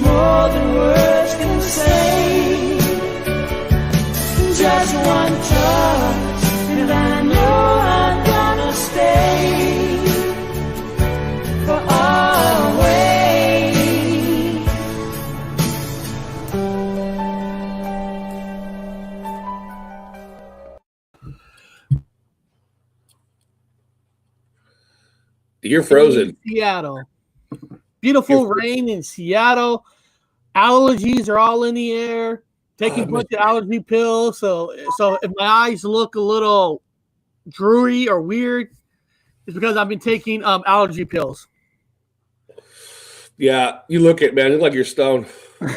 more than words can say. Just one touch, and I know I'm gonna stay for always. You're frozen. Seattle. Beautiful rain in Seattle. Allergies are all in the air. Taking a bunch of allergy pills. So if my eyes look a little dreary or weird, it's because I've been taking allergy pills. Yeah, you look at, man. You look like you're stoned. You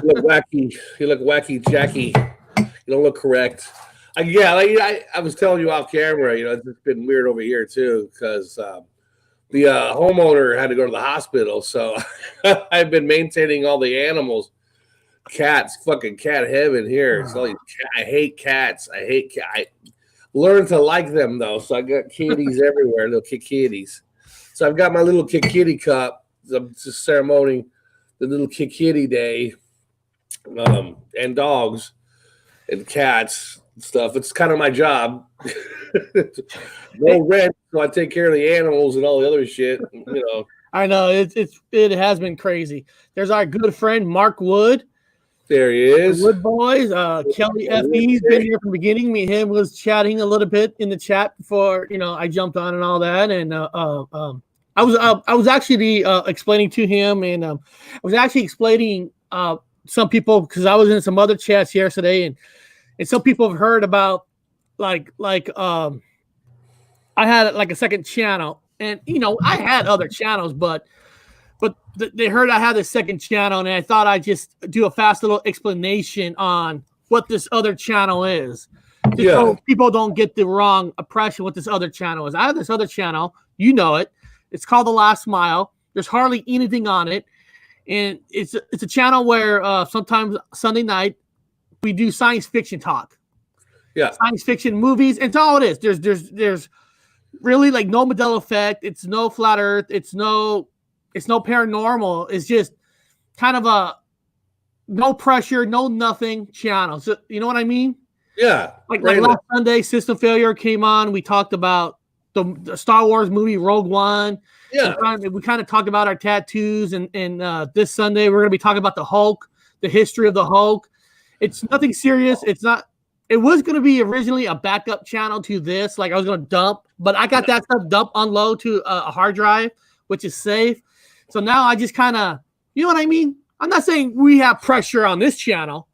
look wacky. You look wacky, Jackie. You don't look correct. I was telling you off camera. You know, it's been weird over here too because the homeowner had to go to the hospital. So I've been maintaining all the animals. Cats, fucking cat heaven here. So I hate cats. I learned to like them though. So I got kitties everywhere, little kitties. So I've got my little kitty cup. I'm just ceremoning the little kitty day, and dogs and cats and stuff. It's kind of my job. No rent, so I take care of the animals and all the other shit. You know. I know it has been crazy. There's our good friend Mark Wood. There he is. The Wood Boys. Kelly F.E.'s been here from the beginning. Me and him was chatting a little bit in the chat before I jumped on and all that. And I was actually explaining to him, and I was actually explaining some people because I was in some other chats yesterday, and some people have heard about like I had like a second channel, and I had other channels, but they heard I had a second channel, and I thought I'd just do a fast little explanation on what this other channel is. So people don't get the wrong impression what this other channel is. I have this other channel, you know it. It's called The Last Mile. There's hardly anything on it, and it's a channel where sometimes Sunday night we do science fiction talk. Yeah, science fiction movies, and it's all it is. There's really like no Mandela effect. It's no flat Earth. It's no paranormal. It's just kind of a no pressure, no nothing channel. So you know what I mean? Yeah. Like last Sunday, System Failure came on. We talked about the Star Wars movie Rogue One. Yeah. We kind of talked about our tattoos, and this Sunday we're going to be talking about the Hulk, the history of the Hulk. It's nothing serious. It's not. It was going to be originally a backup channel to this. Like I was going to dump, but I got that stuff unload to a hard drive, which is safe. So now I just kind of, you know what I mean? I'm not saying we have pressure on this channel,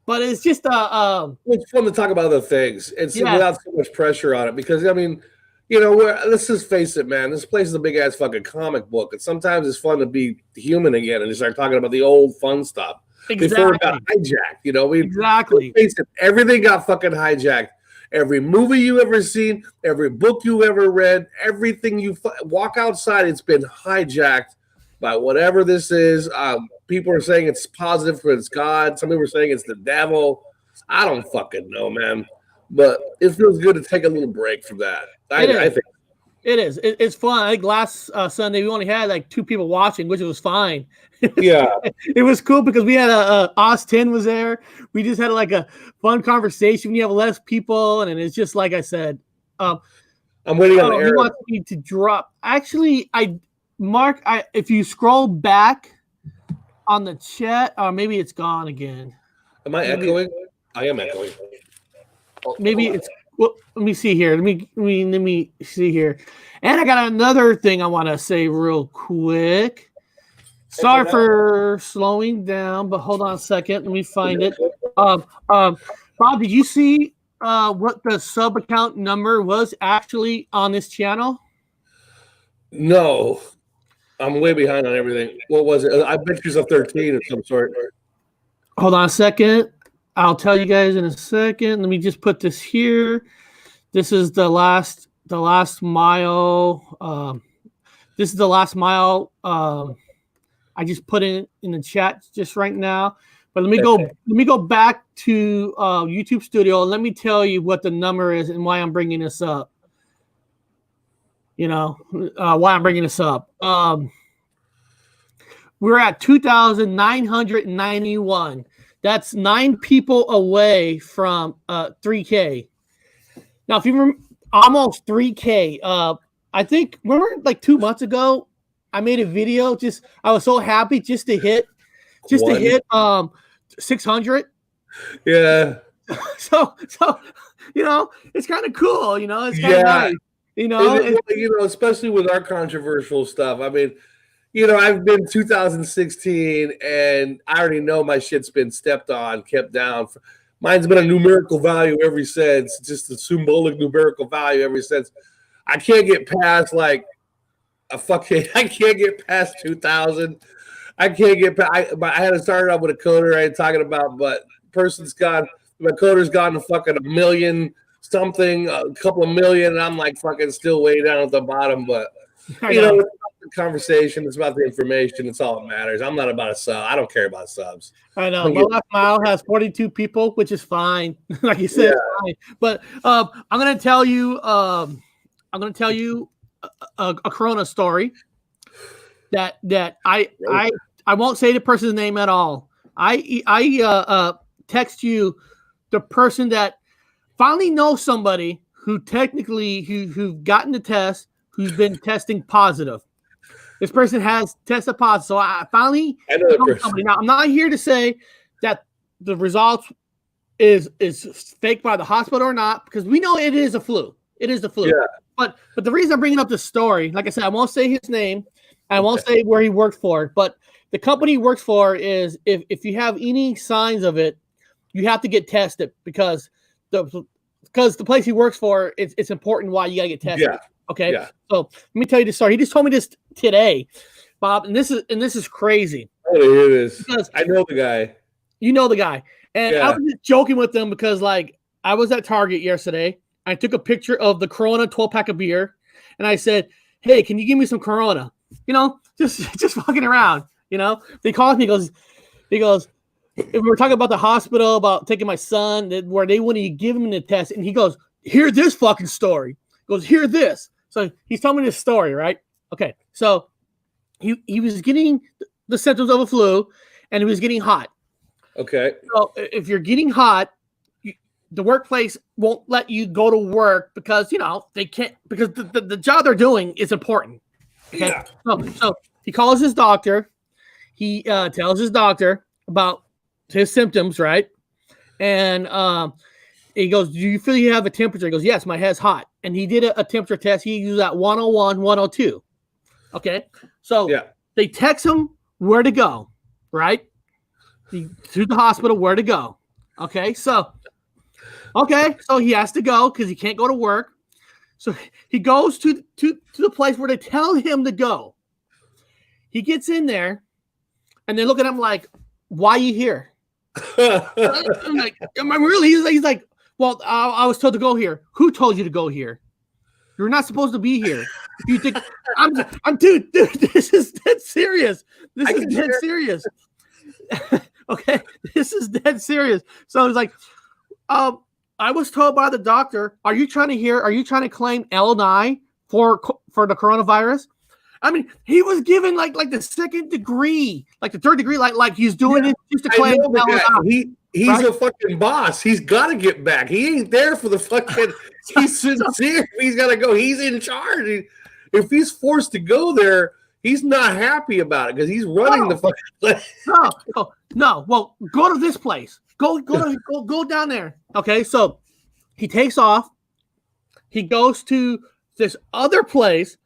but it's just it's fun to talk about other things. It's without so much pressure on it because I mean, let's just face it, man. This place is a big ass fucking comic book, and sometimes it's fun to be human again and just start talking about the old fun stuff. Exactly. Before it got hijacked, exactly. Face it, everything got fucking hijacked. Every movie you ever seen, every book you ever read, everything you walk outside, it's been hijacked by whatever this is. People are saying it's positive because it's God. Some people are saying it's the devil. I don't fucking know, man. But it feels good to take a little break from that. I think it is. It's fun. I think last Sunday we only had like 2 people watching, which was fine. Yeah, it was cool because we had Oz 10 was there. We just had like a fun conversation. You have less people, and it's just like I said. I'm waiting on Eric. He wants me to drop. Actually, Mark, if you scroll back on the chat, or maybe it's gone again. Am I echoing? I am echoing. Maybe it's. Well, let me see here. Let me see here. And I got another thing I want to say real quick. Sorry for slowing down, but hold on a second. Let me find it. Bob, did you see what the sub account number was actually on this channel? No. I'm way behind on everything. What was it? I bet you it's a 13 of some sort. Hold on a second. I'll tell you guys in a second. Let me just put this here. This is the last mile. This is the last mile. I just put it in the chat just right now. But let me go back to YouTube Studio and let me tell you what the number is and why I'm bringing this up. Why I'm bringing this up. We're at 2,991. That's 9 people away from 3K. Now, if you remember, almost 3K. I think, remember like 2 months ago, I made a video. I was so happy just to hit 600. Yeah. So it's kind of cool. It's kind of nice. Especially with our controversial stuff. I mean, I've been 2016, and I already know my shit's been stepped on, kept down. Mine's been a numerical value ever since, just a symbolic numerical value ever since. I can't get past I can't get past 2,000. I can't get past. I had to start off with a coder I ain't talking about, but my coder's gone to fucking 1 million something, a couple of million, and I'm like fucking still way down at the bottom. But it's about the conversation, it's about the information, it's all that matters. I'm not about a sub. I don't care about subs. I know. My last mile has 42 people, which is fine. Like you said, it's fine. But I'm gonna tell you a Corona story that I won't say the person's name at all. I text you the person that finally knows somebody who technically who gotten the test, who's been testing positive. This person has tested positive. So I finally know somebody. Now, I'm not here to say that the results is fake by the hospital or not, because we know it is a flu. It is the flu. Yeah. But the reason I'm bringing up this story, like I said, I won't say his name. I won't say where he worked for. But the company he works for is if you have any signs of it, you have to get tested because the place he works for, it's important why you got to get tested. Yeah. Okay. Yeah. So let me tell you the story. He just told me this today, Bob, and this is crazy. I want to hear this. I know the guy. You know the guy. And I was just joking with him because I was at Target yesterday. I took a picture of the Corona 12-pack of beer, and I said, "Hey, can you give me some Corona?" Just fucking around. He calls me. He goes. We were talking about the hospital, about taking my son, where they wouldn't even give him the test, and he goes, "Hear this fucking story." He goes, "Hear this." So he's telling me this story, right? Okay, so he was getting the symptoms of a flu, and he was getting hot. Okay. So if you're getting hot, the workplace won't let you go to work because they can't, because the job they're doing is important. Okay. Yeah. So he calls his doctor. He tells his doctor about his symptoms, right? And he goes, "Do you feel you have a temperature?" He goes, "Yes, my head's hot." And he did a temperature test. He used that 101, 102. Okay. So they text him where to go, right? To the hospital, where to go. Okay. So he has to go because he can't go to work. So he goes to the place where they tell him to go. He gets in there, and they look at him like, "Why are you here?" I'm like, "Am I really?" He's like, "Well, I was told to go here." "Who told you to go here? You're not supposed to be here." You think dude, this is dead serious. This is dead serious. Okay, this is dead serious. So it's like, I was told by the doctor, are you trying to claim L9 for the coronavirus? I mean, he was given like the second degree, like the third degree, like he's doing it just to claim L9. He's right? A fucking boss. He's got to get back. He ain't there for the fucking. He's sincere. He's got to go. He's in charge. If he's forced to go there, he's not happy about it because he's running the fucking place. No. Well, go to this place. Go down there. Okay, so he takes off. He goes to this other place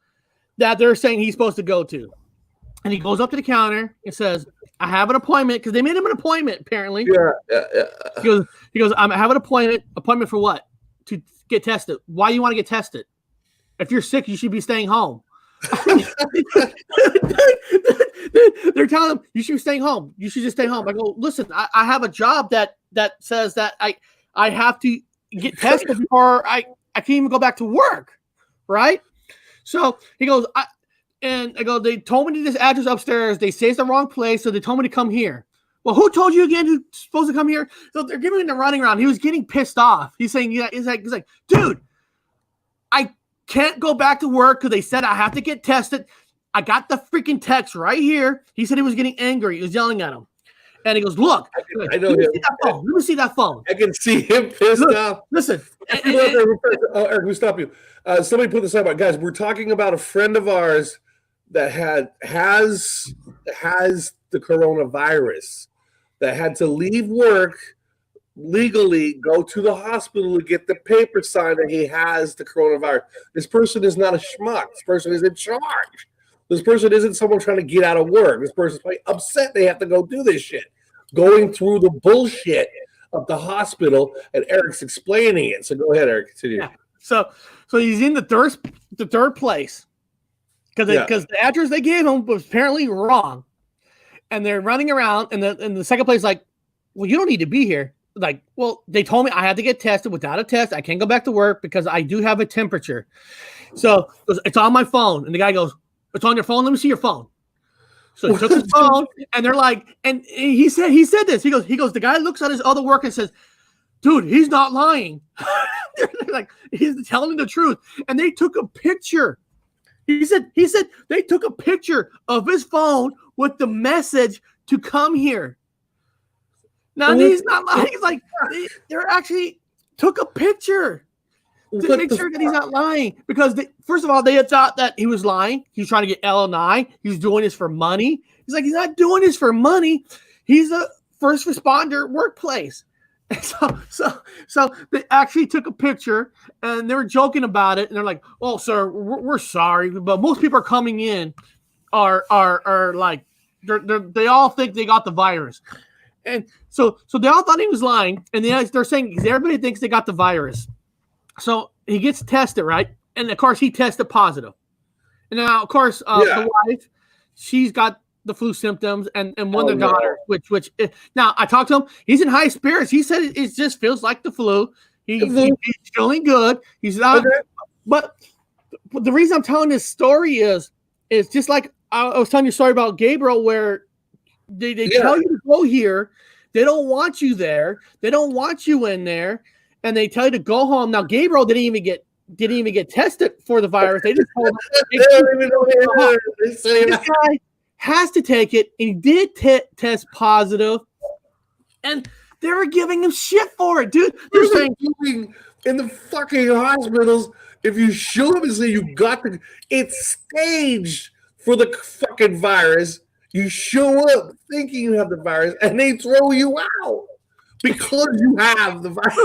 that they're saying he's supposed to go to. And he goes up to the counter and says, "I have an appointment," because they made him an appointment, apparently. Yeah. He goes, "I have an appointment. Appointment for what? To get tested. Why do you want to get tested? If you're sick, you should be staying home." They're telling him you should be staying home. You should just stay home. I go, "Listen, I have a job that says that I have to get tested before I can't even go back to work, right?" So he goes, I go, "They told me this address upstairs. They say it's the wrong place, so they told me to come here." "Well, who told you again who's supposed to come here?" So they're giving him the running around. He was getting pissed off. He's saying, he's like, "Dude, I can't go back to work because they said I have to get tested. I got the freaking text right here. He said he was getting angry. He was yelling at him. And he goes, look, I know let me him. see that phone. Let me see that phone. I can see him pissed off. Listen. Eric, let me stop you. Somebody put this out, guys. We're talking about a friend of ours that has the coronavirus, that had to leave work legally, go to the hospital to get the paper signed that he has the coronavirus. This person is not a schmuck. This person is in charge. This person isn't someone trying to get out of work. This person's probably upset they have to go do this shit. Going through the bullshit of the hospital, and Eric's explaining it. So go ahead, Eric. Continue. Yeah. So he's in the third place because the address they gave him was apparently wrong, and they're running around. And the second place, like, well, you don't need to be here. Like, well, they told me I had to get tested. Without a test, I can't go back to work because I do have a temperature. So it's on my phone, and the guy goes, "It's on your phone. Let me see your phone." So he took his phone, and they're like, and he said this. He goes. The guy looks at his other work and says, "Dude, he's not lying." They're like, he's telling the truth. And they took a picture. He said they took a picture of his phone with the message to come here. Now he's not lying. He's like, they actually took a picture to make sure that he's not lying, because first of all, they had thought that he was lying. He was trying to get L&I. He was doing this for money. He's like, he's not doing this for money. He's a first responder workplace. And so they actually took a picture, and they were joking about it. And they're like, "Oh, sir, we're sorry, but most people are coming in are like they all think they got the virus." And so they all thought he was lying, and they're saying everybody thinks they got the virus. So he gets tested, right? And of course, he tested positive. And now, of course, the wife, she's got the flu symptoms, and one of their daughters, which now I talked to him. He's in high spirits. He said it just feels like the flu. He's feeling good. He's not. Okay. But the reason I'm telling this story is just like I was telling you a story about Gabriel, where they tell you to go here. They don't want you there. They don't want you in there. And they tell you to go home. Now, Gabriel didn't even get tested for the virus. They just told him this guy has to take it, and he did test positive, and they were giving him shit for it, dude. They're saying in the fucking hospitals, if you show up and say you got it's staged for the fucking virus. You show up thinking you have the virus, and they throw you out because you have the virus.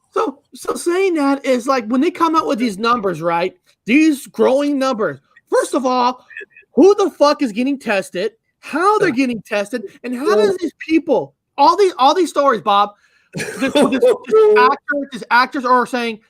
So saying that is like when they come out with these numbers, right? These growing numbers. First of all, who the fuck is getting tested? How they're getting tested, and how does these people? All these stories, Bob. This actors are saying,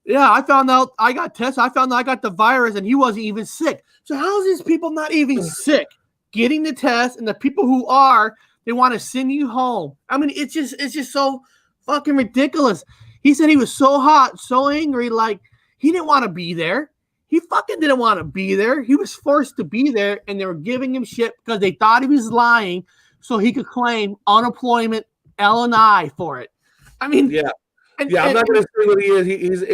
"Yeah, I found out I got tested. I found out I got the virus, and he wasn't even sick." So how is these people not even sick getting the test, and the people who are, they want to send you home? I mean, it's just so fucking ridiculous. He said he was so hot, so angry, like he didn't want to be there. He fucking didn't want to be there. He was forced to be there, and they were giving him shit because they thought he was lying so he could claim unemployment L&I for it. I mean, I'm not going to say what he is.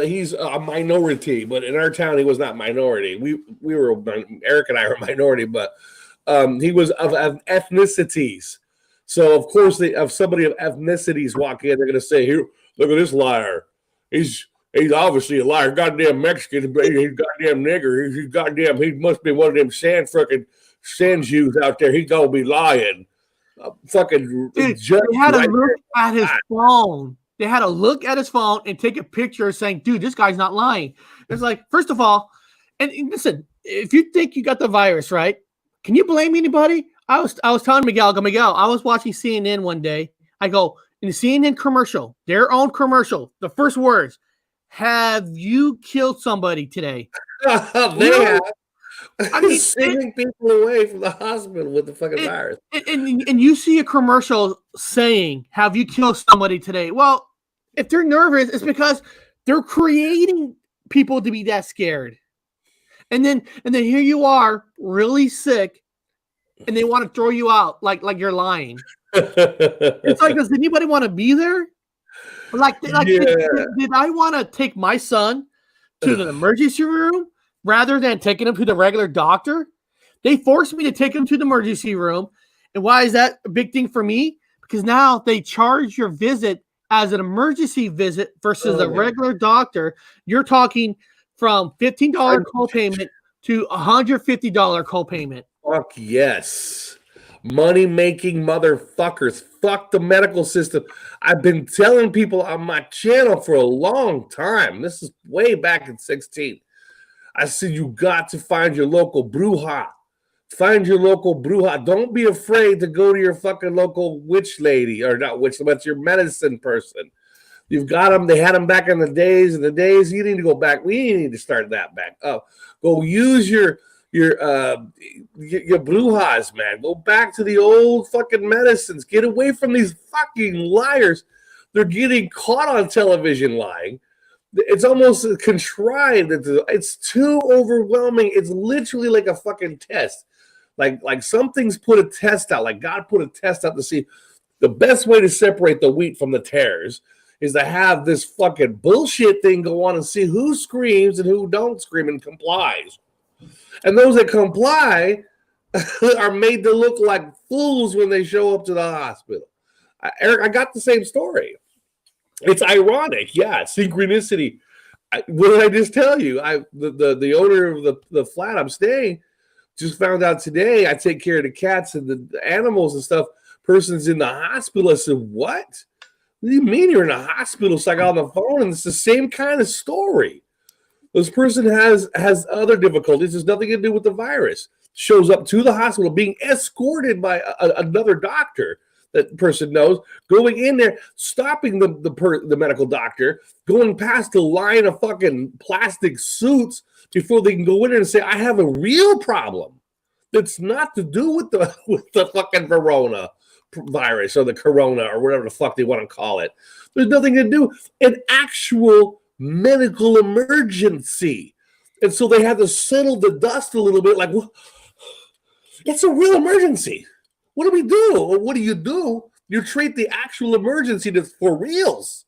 He's a minority, but in our town, he was not minority. We were Eric and I were a minority, but he was of ethnicities. So of course, if somebody of ethnicities walk in, they're going to say, "Here, look at this liar. He's obviously a liar. Goddamn Mexican. He's goddamn nigger. He must be one of them sand Jews out there. He gonna be lying." Fucking. Dude, they had to look at his phone. They had to look at his phone and take a picture saying, "Dude, this guy's not lying." It's like, first of all, and listen, if you think you got the virus, right? Can you blame anybody? I was telling Miguel, I was watching CNN one day. I go, in the CNN commercial, their own commercial, the first words, "Have you killed somebody today?" They have. I mean, sending people away from the hospital with the fucking virus. And you see a commercial saying, "Have you killed somebody today?" Well, if they're nervous, it's because they're creating people to be that scared. And then here you are, really sick, and they want to throw you out like you're lying. It's like, does anybody want to be there? Did I want to take my son to the emergency room rather than taking him to the regular doctor, they forced me to take him to the emergency room. And why is that a big thing for me? Because now they charge your visit as an emergency visit versus a regular doctor. You're talking from $15 copayment to $150 copayment. Fuck yes. Money-making motherfuckers. Fuck the medical system. I've been telling people on my channel for a long time. This is way back in 16. I said, you got to find your local bruja. Find your local bruja. Don't be afraid to go to your fucking local witch lady, or not witch, but your medicine person. You've got them. They had them back in the days. You need to go back. We need to start that back up. Go use your brujas, man. Go back to the old fucking medicines. Get away from these fucking liars. They're getting caught on television lying. It's almost contrived. It's too overwhelming. It's literally like a fucking test. Like something's put a test out. Like God put a test out to see the best way to separate the wheat from the tares is to have this fucking bullshit thing go on and see who screams and who don't scream and complies. And those that comply are made to look like fools when they show up to the hospital. Eric, I got the same story. It's ironic, yeah, synchronicity. What did I just tell you? The owner of the flat I'm staying just found out today. I take care of the cats and the animals and stuff. Person's in the hospital. I said, what? What do you mean you're in a hospital? So I got on the phone, and it's the same kind of story. This person has other difficulties. There's nothing to do with the virus. Shows up to the hospital being escorted by another doctor that person knows, going in there, stopping the medical doctor, going past the line of fucking plastic suits before they can go in there and say, I have a real problem that's not to do with the fucking Verona virus or the corona or whatever the fuck they want to call it. There's nothing to do. An actual medical emergency. And so they had to settle the dust a little bit like, well, it's a real emergency. What do we do? Or what do? You treat the actual emergency that's for reals.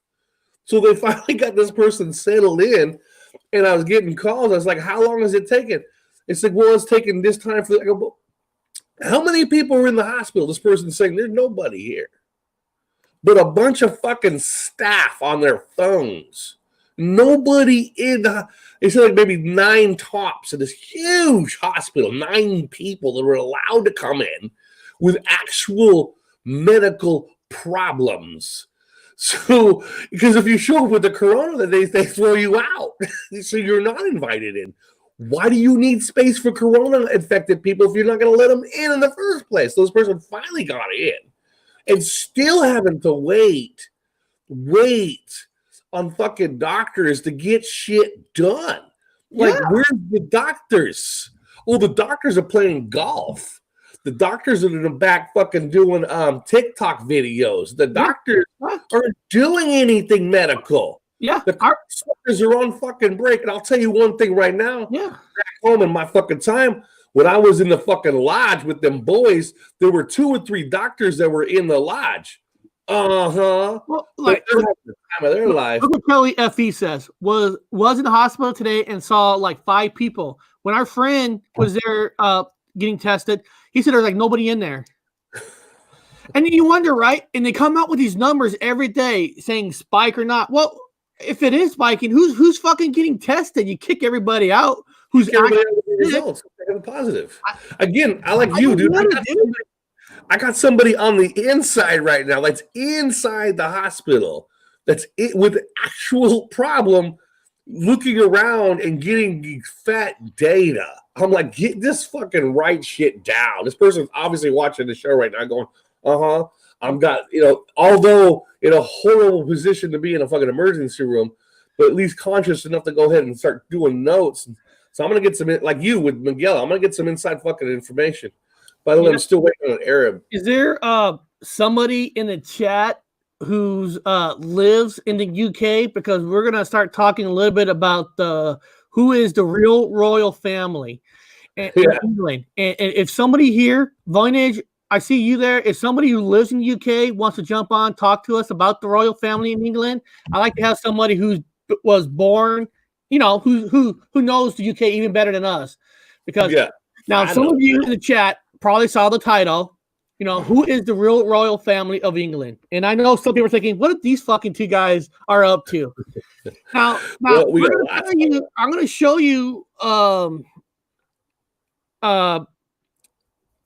So they finally got this person settled in, and I was getting calls. I was like, how long is it taking? It's like, well, it's taking this time for. I go, well, how many people are in the hospital? This person's saying there's nobody here, but a bunch of fucking staff on their phones. Nobody in the. They said like maybe 9 tops in this huge hospital. 9 people that were allowed to come in with actual medical problems. So, because if you show up with the corona, they throw you out. So you're not invited in. Why do you need space for corona-infected people if you're not going to let them in the first place? Those person finally got in and still having to wait on fucking doctors to get shit done. Like, where's the doctors? Oh, the doctors are playing golf. The doctors are in the back fucking doing TikTok videos. The doctors aren't doing anything medical. Yeah. The doctors are on fucking break. And I'll tell you one thing right now. Yeah. Back home in my fucking time, when I was in the fucking lodge with them boys, there were 2 or 3 doctors that were in the lodge. Well, like the time of their life. Look what Kelly FE says. Was in the hospital today and saw like 5 people. When our friend was there getting tested, he said there's like nobody in there. And you wonder, right? And they come out with these numbers every day saying spike or not. Well, if it is spiking, who's fucking getting tested? You kick everybody out. Who's everybody results? Positive. Again, I like you, dude. I got somebody on the inside right now that's inside the hospital that's with actual problem looking around and getting fat data. I'm like, get this fucking right shit down. This person's obviously watching the show right now going, I'm got, although in a horrible position to be in a fucking emergency room, but at least conscious enough to go ahead and start doing notes. So I'm going to get some, like you with Miguel, I'm going to get some inside fucking information. By the way, I'm still waiting on an Arab. Is there somebody in the chat who's lives in the UK? Because we're gonna start talking a little bit about who is the real royal family in England. And if somebody here, Vinage, I see you there. If somebody who lives in the UK wants to jump on, talk to us about the royal family in England, I like to have somebody who was born who knows the UK even better than us, because now some of you in the chat probably saw the title. Who is the real royal family of England? And I know some people are thinking, what if these fucking two guys are up to? Now I'm going to show you. I'm going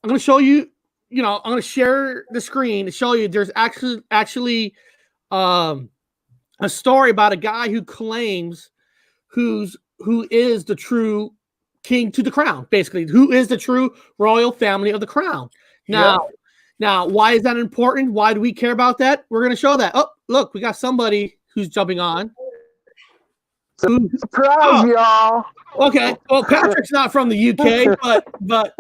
to show you. I'm going to share the screen to show you. There's actually a story about a guy who claims who is the true king to the crown, basically, who is the true royal family of the crown. Now, why is that important? Why do we care about that? We're going to show that. Oh, look, we got somebody who's jumping on. Surprise, y'all! Okay, well, Patrick's not from the UK, but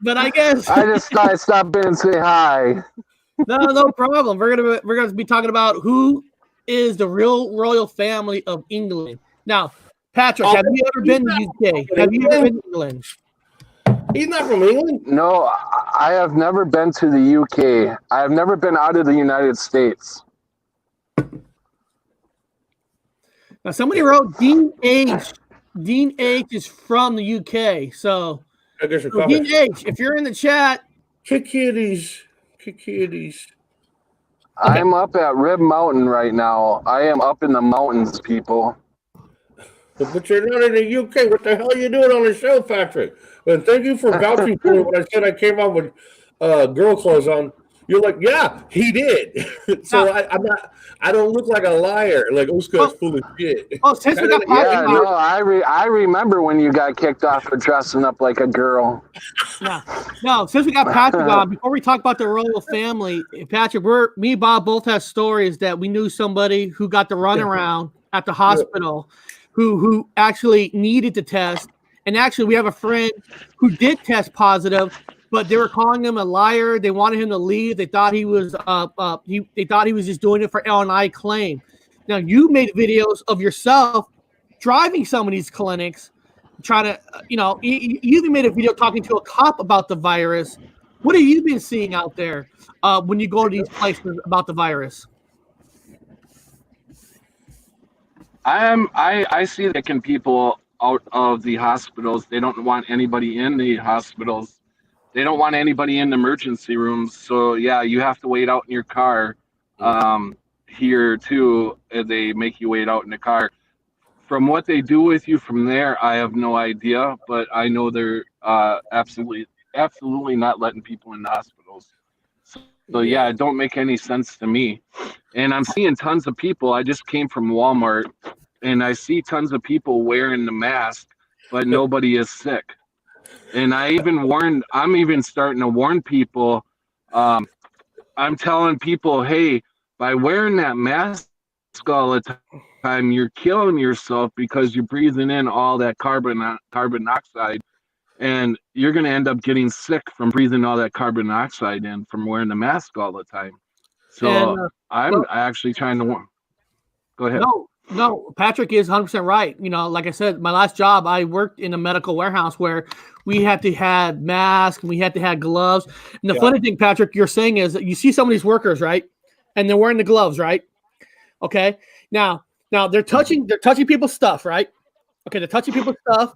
I guess I just thought I'd stop in and say hi. No problem. We're gonna be talking about who is the real royal family of England. Now, Patrick, have you ever been to the UK? Have you ever been to England? He's not from England. No, I have never been to the UK. I have never been out of the United States. Now, somebody wrote Dean H. Dean H is from the UK. So Dean H, if you're in the chat, kitties. I'm up at Rib Mountain right now. I am up in the mountains, people. But you're not in the UK. What the hell are you doing on the show, Patrick? And thank you for vouching for me when I said I came out with girl clothes on. You're like, yeah, he did. So I don't look like a liar. Like Oscar's full of shit. Oh, since we got I remember when you got kicked off for dressing up like a girl. No, since we got Patrick on, before we talk about the royal family, Patrick, me and Bob both have stories that we knew somebody who got the runaround at the hospital who actually needed to test. And actually, we have a friend who did test positive, but they were calling him a liar. They wanted him to leave. They thought he was they thought he was just doing it for L&I claim. Now, you made videos of yourself driving some of these clinics, trying to, you even made a video talking to a cop about the virus. What have you been seeing out there when you go to these places about the virus? I see that people out of the hospitals. They don't want anybody in the hospitals. They don't want anybody in the emergency rooms. So yeah, you have to wait out in your car. Here too, they make you wait out in the car. From what they do with you from there, I have no idea. But I know they're absolutely not letting people in the hospitals. So yeah, it don't make any sense to me. And I'm seeing tons of people. I just came from Walmart, and I see tons of people wearing the mask, but nobody is sick. And I'm even starting to warn people. I'm telling people, hey, by wearing that mask all the time, you're killing yourself because you're breathing in all that carbon dioxide. And you're going to end up getting sick from breathing all that carbon dioxide in from wearing the mask all the time. So I'm actually trying to warn. Go ahead. No, Patrick is 100% right. Like I said, my last job, I worked in a medical warehouse where we had to have masks and we had to have gloves. And the funny thing, Patrick, you're saying is that you see some of these workers, right? And they're wearing the gloves, right? Okay. Now they're touching people's stuff, right? Okay, they're touching people's stuff.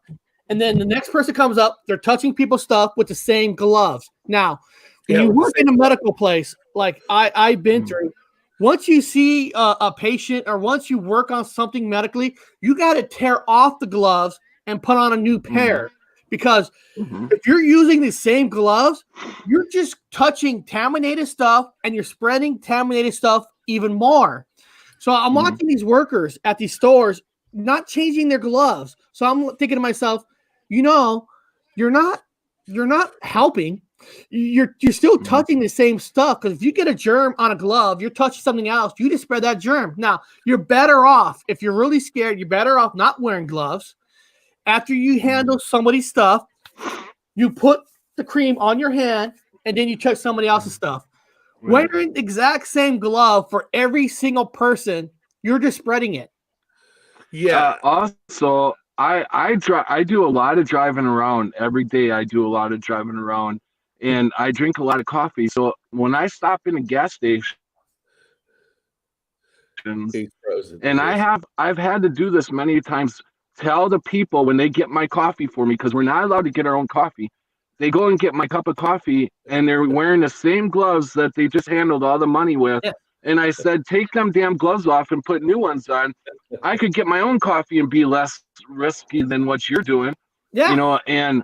And then the next person comes up, they're touching people's stuff with the same gloves. Now, when you work in a medical place, like I've been through, once you see a patient or once you work on something medically, you got to tear off the gloves and put on a new pair. Because if you're using the same gloves, you're just touching contaminated stuff and you're spreading contaminated stuff even more. So I'm watching these workers at these stores not changing their gloves. So I'm thinking to myself, you're not helping. You're still touching the same stuff, because if you get a germ on a glove, you're touching something else, you just spread that germ. Now, you're better off, if you're really scared, you're better off not wearing gloves. After you handle somebody's stuff, you put the cream on your hand and then you touch somebody else's stuff. Right. Wearing the exact same glove for every single person, you're just spreading it. Yeah. Also, I do a lot of driving around every day. I do a lot of driving around, and I drink a lot of coffee. So when I stop in a gas station, and I've had to do this many times tell the people when they get my coffee for me, because we're not allowed to get our own coffee. They go and get my cup of coffee, and they're wearing the same gloves that they just handled all the money with. Yeah. And I said, take them damn gloves off and put new ones on. I could get my own coffee and be less risky than what you're doing. Yeah. You know, and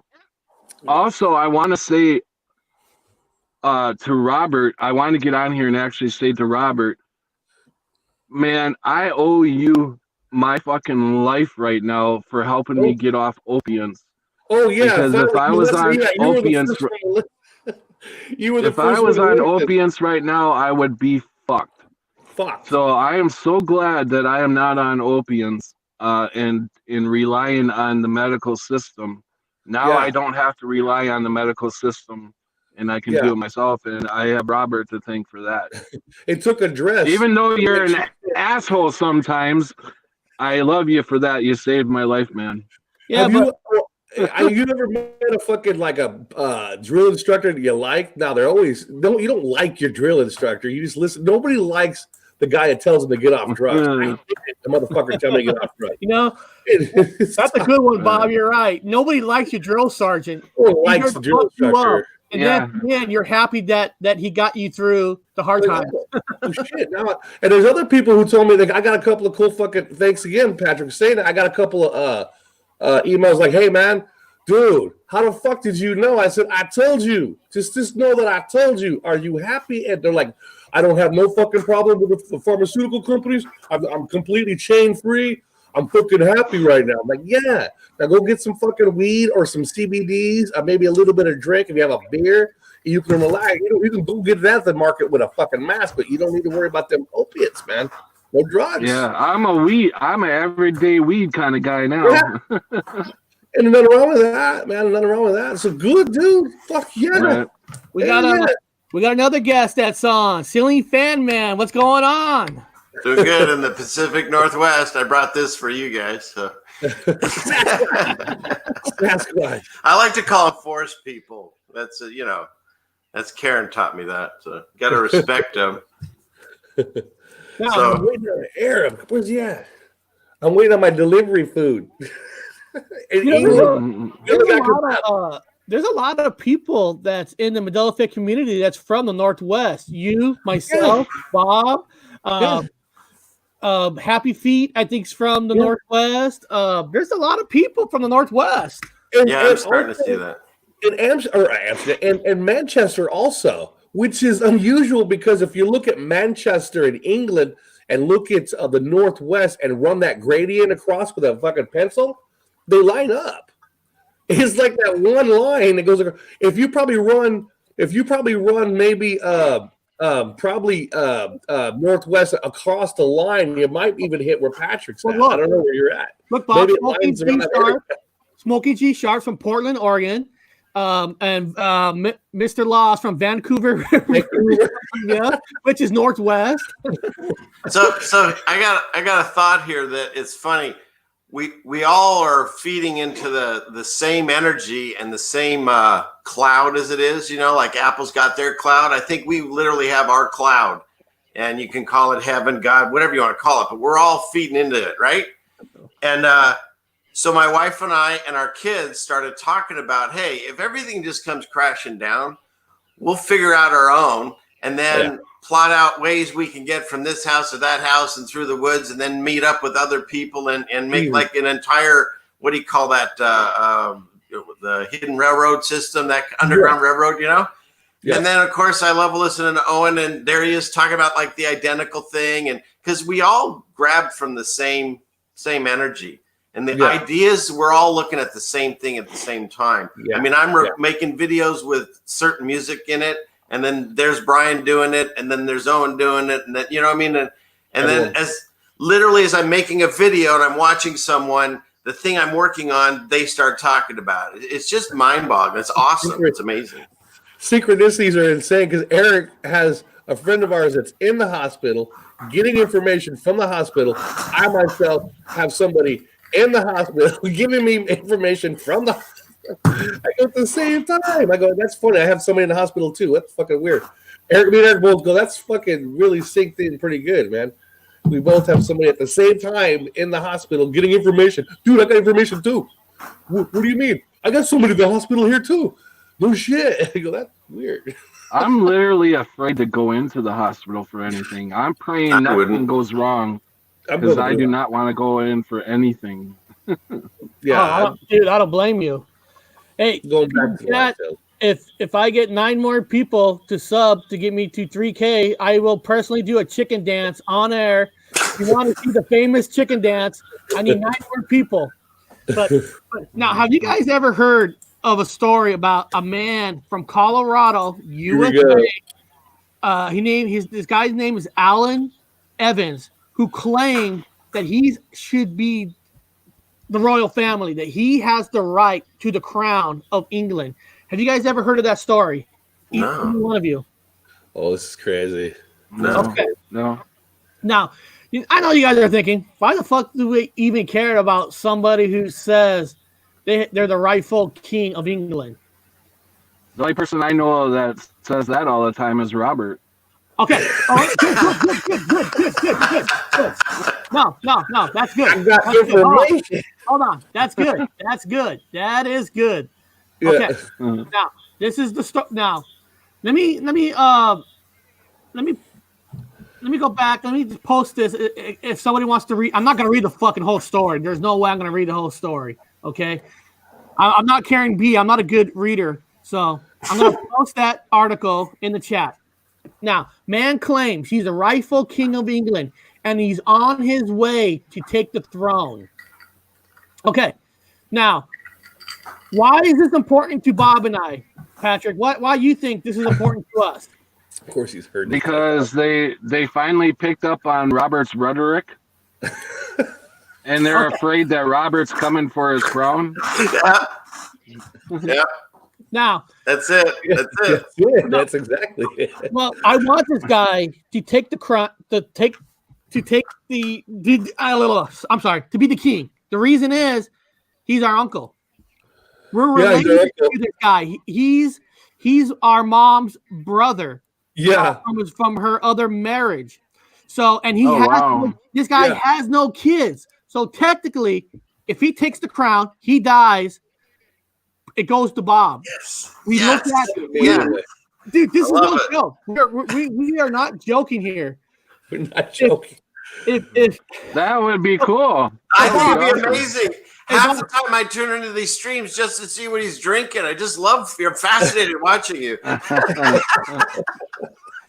also I want to say to Robert, I want to get on here and actually say to Robert, man, I owe you my fucking life right now for helping me get off opiates. Oh yeah, Because if I was on opiates, if I was on opiates right now, I would be fucked. So I am so glad that I am not on opiates and in relying on the medical system. Now I don't have to rely on the medical system, and I can do it myself. And I have Robert to thank for that. It took a dress. Even though you're an asshole sometimes, I love you for that. You saved my life, man. Yeah, you never met a fucking like a drill instructor that you like? Now they're always you don't like your drill instructor. You just listen. Nobody likes the guy that tells them to get off drugs. The motherfucker tell me to get off drugs. You know, that's a good one, Bob. You're right. Nobody likes your drill sergeant. Nobody likes the drill instructor. And then you're happy that he got you through the hard times. Oh, shit. Now, and there's other people who told me that I got a couple of cool fucking. Thanks again, Patrick, for saying that. I got a couple of emails like, "Hey, man, dude, how the fuck did you know?" I said, "I told you. Just know that I told you. Are you happy?" And they're like, "I don't have no fucking problem with the pharmaceutical companies. I'm completely chain free. I'm fucking happy right now." I'm like, "Yeah. Now go get some fucking weed or some CBDs, or maybe a little bit of drink. If you have a beer, you can relax. You can go get that at the market with a fucking mask, but you don't need to worry about them opiates, man. No drugs." Yeah, I'm an everyday weed kind of guy now. Yeah. And nothing wrong with that, man. Nothing wrong with that. So good, dude. Fuck yeah. Right. We got another guest that's on. Ceiling Fan Man, what's going on? Doing good in the Pacific Northwest. I brought this for you guys. So. I like to call them forest people. That's that's Karen taught me that. So got to respect them. I'm waiting on Arab. Where's he at? I'm waiting on my delivery food. There's a lot of people that's in the Medela Fit community that's from the Northwest. You, myself, Bob, Happy Feet, I think, is from the Northwest. There's a lot of people from the Northwest. I'm starting to see that. In Manchester also, which is unusual because if you look at Manchester in England and look at the Northwest and run that gradient across with a fucking pencil, they line up. It's like that one line that goes across. If you probably run maybe Northwest across the line, you might even hit where Patrick's at. I don't know where you're at. Look, Bob, Smoky G Sharp from Portland, Oregon, and Mr. Laws from Vancouver, which is Northwest. So I got a thought here that it's funny. We all are feeding into the same energy and the same cloud as it is, like Apple's got their cloud. I think we literally have our cloud, and you can call it heaven, God, whatever you want to call it, but we're all feeding into it, right? And so my wife and I and our kids started talking about, hey, if everything just comes crashing down, we'll figure out our own and then plot out ways we can get from this house to that house and through the woods and then meet up with other people and make like an entire, what do you call that? The hidden railroad system, that underground railroad, Yeah. And then of course I love listening to Owen, and there he is talking about like the identical thing. And cause we all grabbed from the same energy and the ideas, we're all looking at the same thing at the same time. Yeah. I mean, I'm making videos with certain music in it. And then there's Brian doing it, and then there's Owen doing it, and then you know what I mean. And then as I'm making a video and I'm watching someone, the thing I'm working on, they start talking about it. It's just mind-boggling. It's awesome. It's amazing. Synchronicities are insane because Eric has a friend of ours that's in the hospital getting information from the hospital. I myself have somebody in the hospital giving me information from the hospital. I go at the same time. I go, that's funny. I have somebody in the hospital too. That's fucking weird. Me and Eric both go, that's fucking really synced in pretty good, man. We both have somebody at the same time in the hospital getting information. Dude, I got information too. What do you mean? I got somebody at the hospital here too. No shit. I go, that's weird. I'm literally afraid to go into the hospital for anything. I'm praying nothing goes wrong because I do not want to go in for anything. Yeah, dude, I don't blame you. Hey, going back to that. If I get 9 more people to sub to get me to 3K, I will personally do a chicken dance on air. If you want to see the famous chicken dance, I need 9 more people. But now, have you guys ever heard of a story about a man from Colorado, USA? This guy's name is Alan Evans, who claimed that he should be the royal family, that he has the right to the crown of England. Have you guys ever heard of that story? No. Either one of you? Oh, this is crazy. No. Okay. No. Now, I know you guys are thinking, why the fuck do we even care about somebody who says they're the rightful king of England? The only person I know that says that all the time is Robert. Okay. Oh, good. No, that's good. I got information. Hold on. That's good. That is good. Yeah. Okay. Now, this is the story. Now, let me go back. Let me post this. If somebody wants to read, I'm not going to read the fucking whole story. There's no way I'm going to read the whole story. Okay. I'm not Karen B. I'm not a good reader. So I'm going to post that article in the chat. Now, man claims he's the rightful king of England and he's on his way to take the throne. Okay. Now, why is this important to Bob and I, Patrick? Why do you think this is important to us? Of course he's heard. Because they finally picked up on Robert's rhetoric. And they're afraid that Robert's coming for his crown. Yeah. Now, That's it. That's exactly it. well, I want this guy to take the crown, to be the king. The reason is he's our uncle. We're related to this guy. He's our mom's brother. Yeah. From her other marriage. So, and this guy has no kids. So technically, if he takes the crown, he dies. It goes to Bob. Yes. We look at dude. This is no joke. We are not joking here. We're not joking. If That would be cool. I think it'd be amazing. Half the time I tune into these streams just to see what he's drinking. I just love. You're fascinated watching you.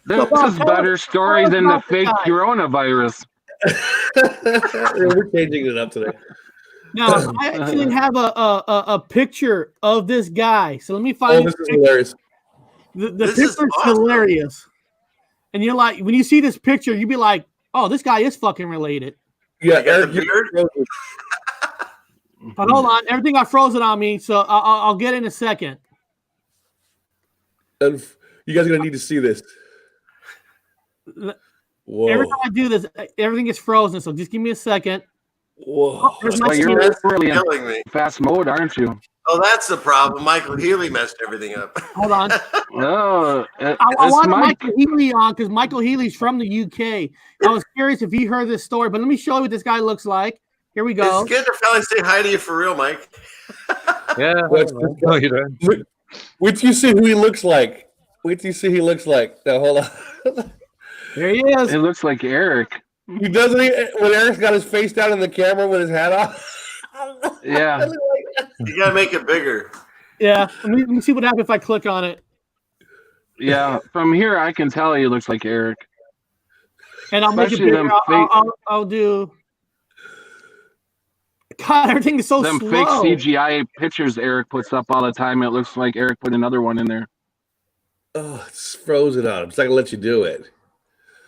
This is a better story than the fake coronavirus. We're changing it up today. now, I actually have a picture of this guy. So let me find. This is hilarious. The picture's hilarious. And you're like, when you see this picture, you'd be like, oh, this guy is fucking related. Yeah, Eric, the beard? But hold on, everything got frozen on me, so I'll get in a second. And you guys are gonna need to see this. Whoa. Every time I do this, everything gets frozen. So just give me a second. Whoa. Well, you're really in fast mode, aren't you? Oh, that's the problem. Michael Healy messed everything up. Hold on. No, I wanted Michael Healy on because Michael Healy's from the UK. I was curious if he heard this story, but let me show you what this guy looks like. Here we go. It's good to finally say hi to you for real, Mike. Yeah. No, you don't. Wait till you see who he looks like. Wait till you see who he looks like. Now, hold on. There he is. It looks like Eric. He doesn't. When Eric's got his face down in the camera with his hat off. Yeah. You gotta make it bigger. Yeah. Let me see what happens if I click on it. Yeah. From here, I can tell he looks like Eric. And I'll make it bigger. I'll do. God, everything is so Them slow. fake CGI pictures Eric puts up all the time. It looks like Eric put another one in there. Oh, it's frozen on him. It's not gonna let you do it.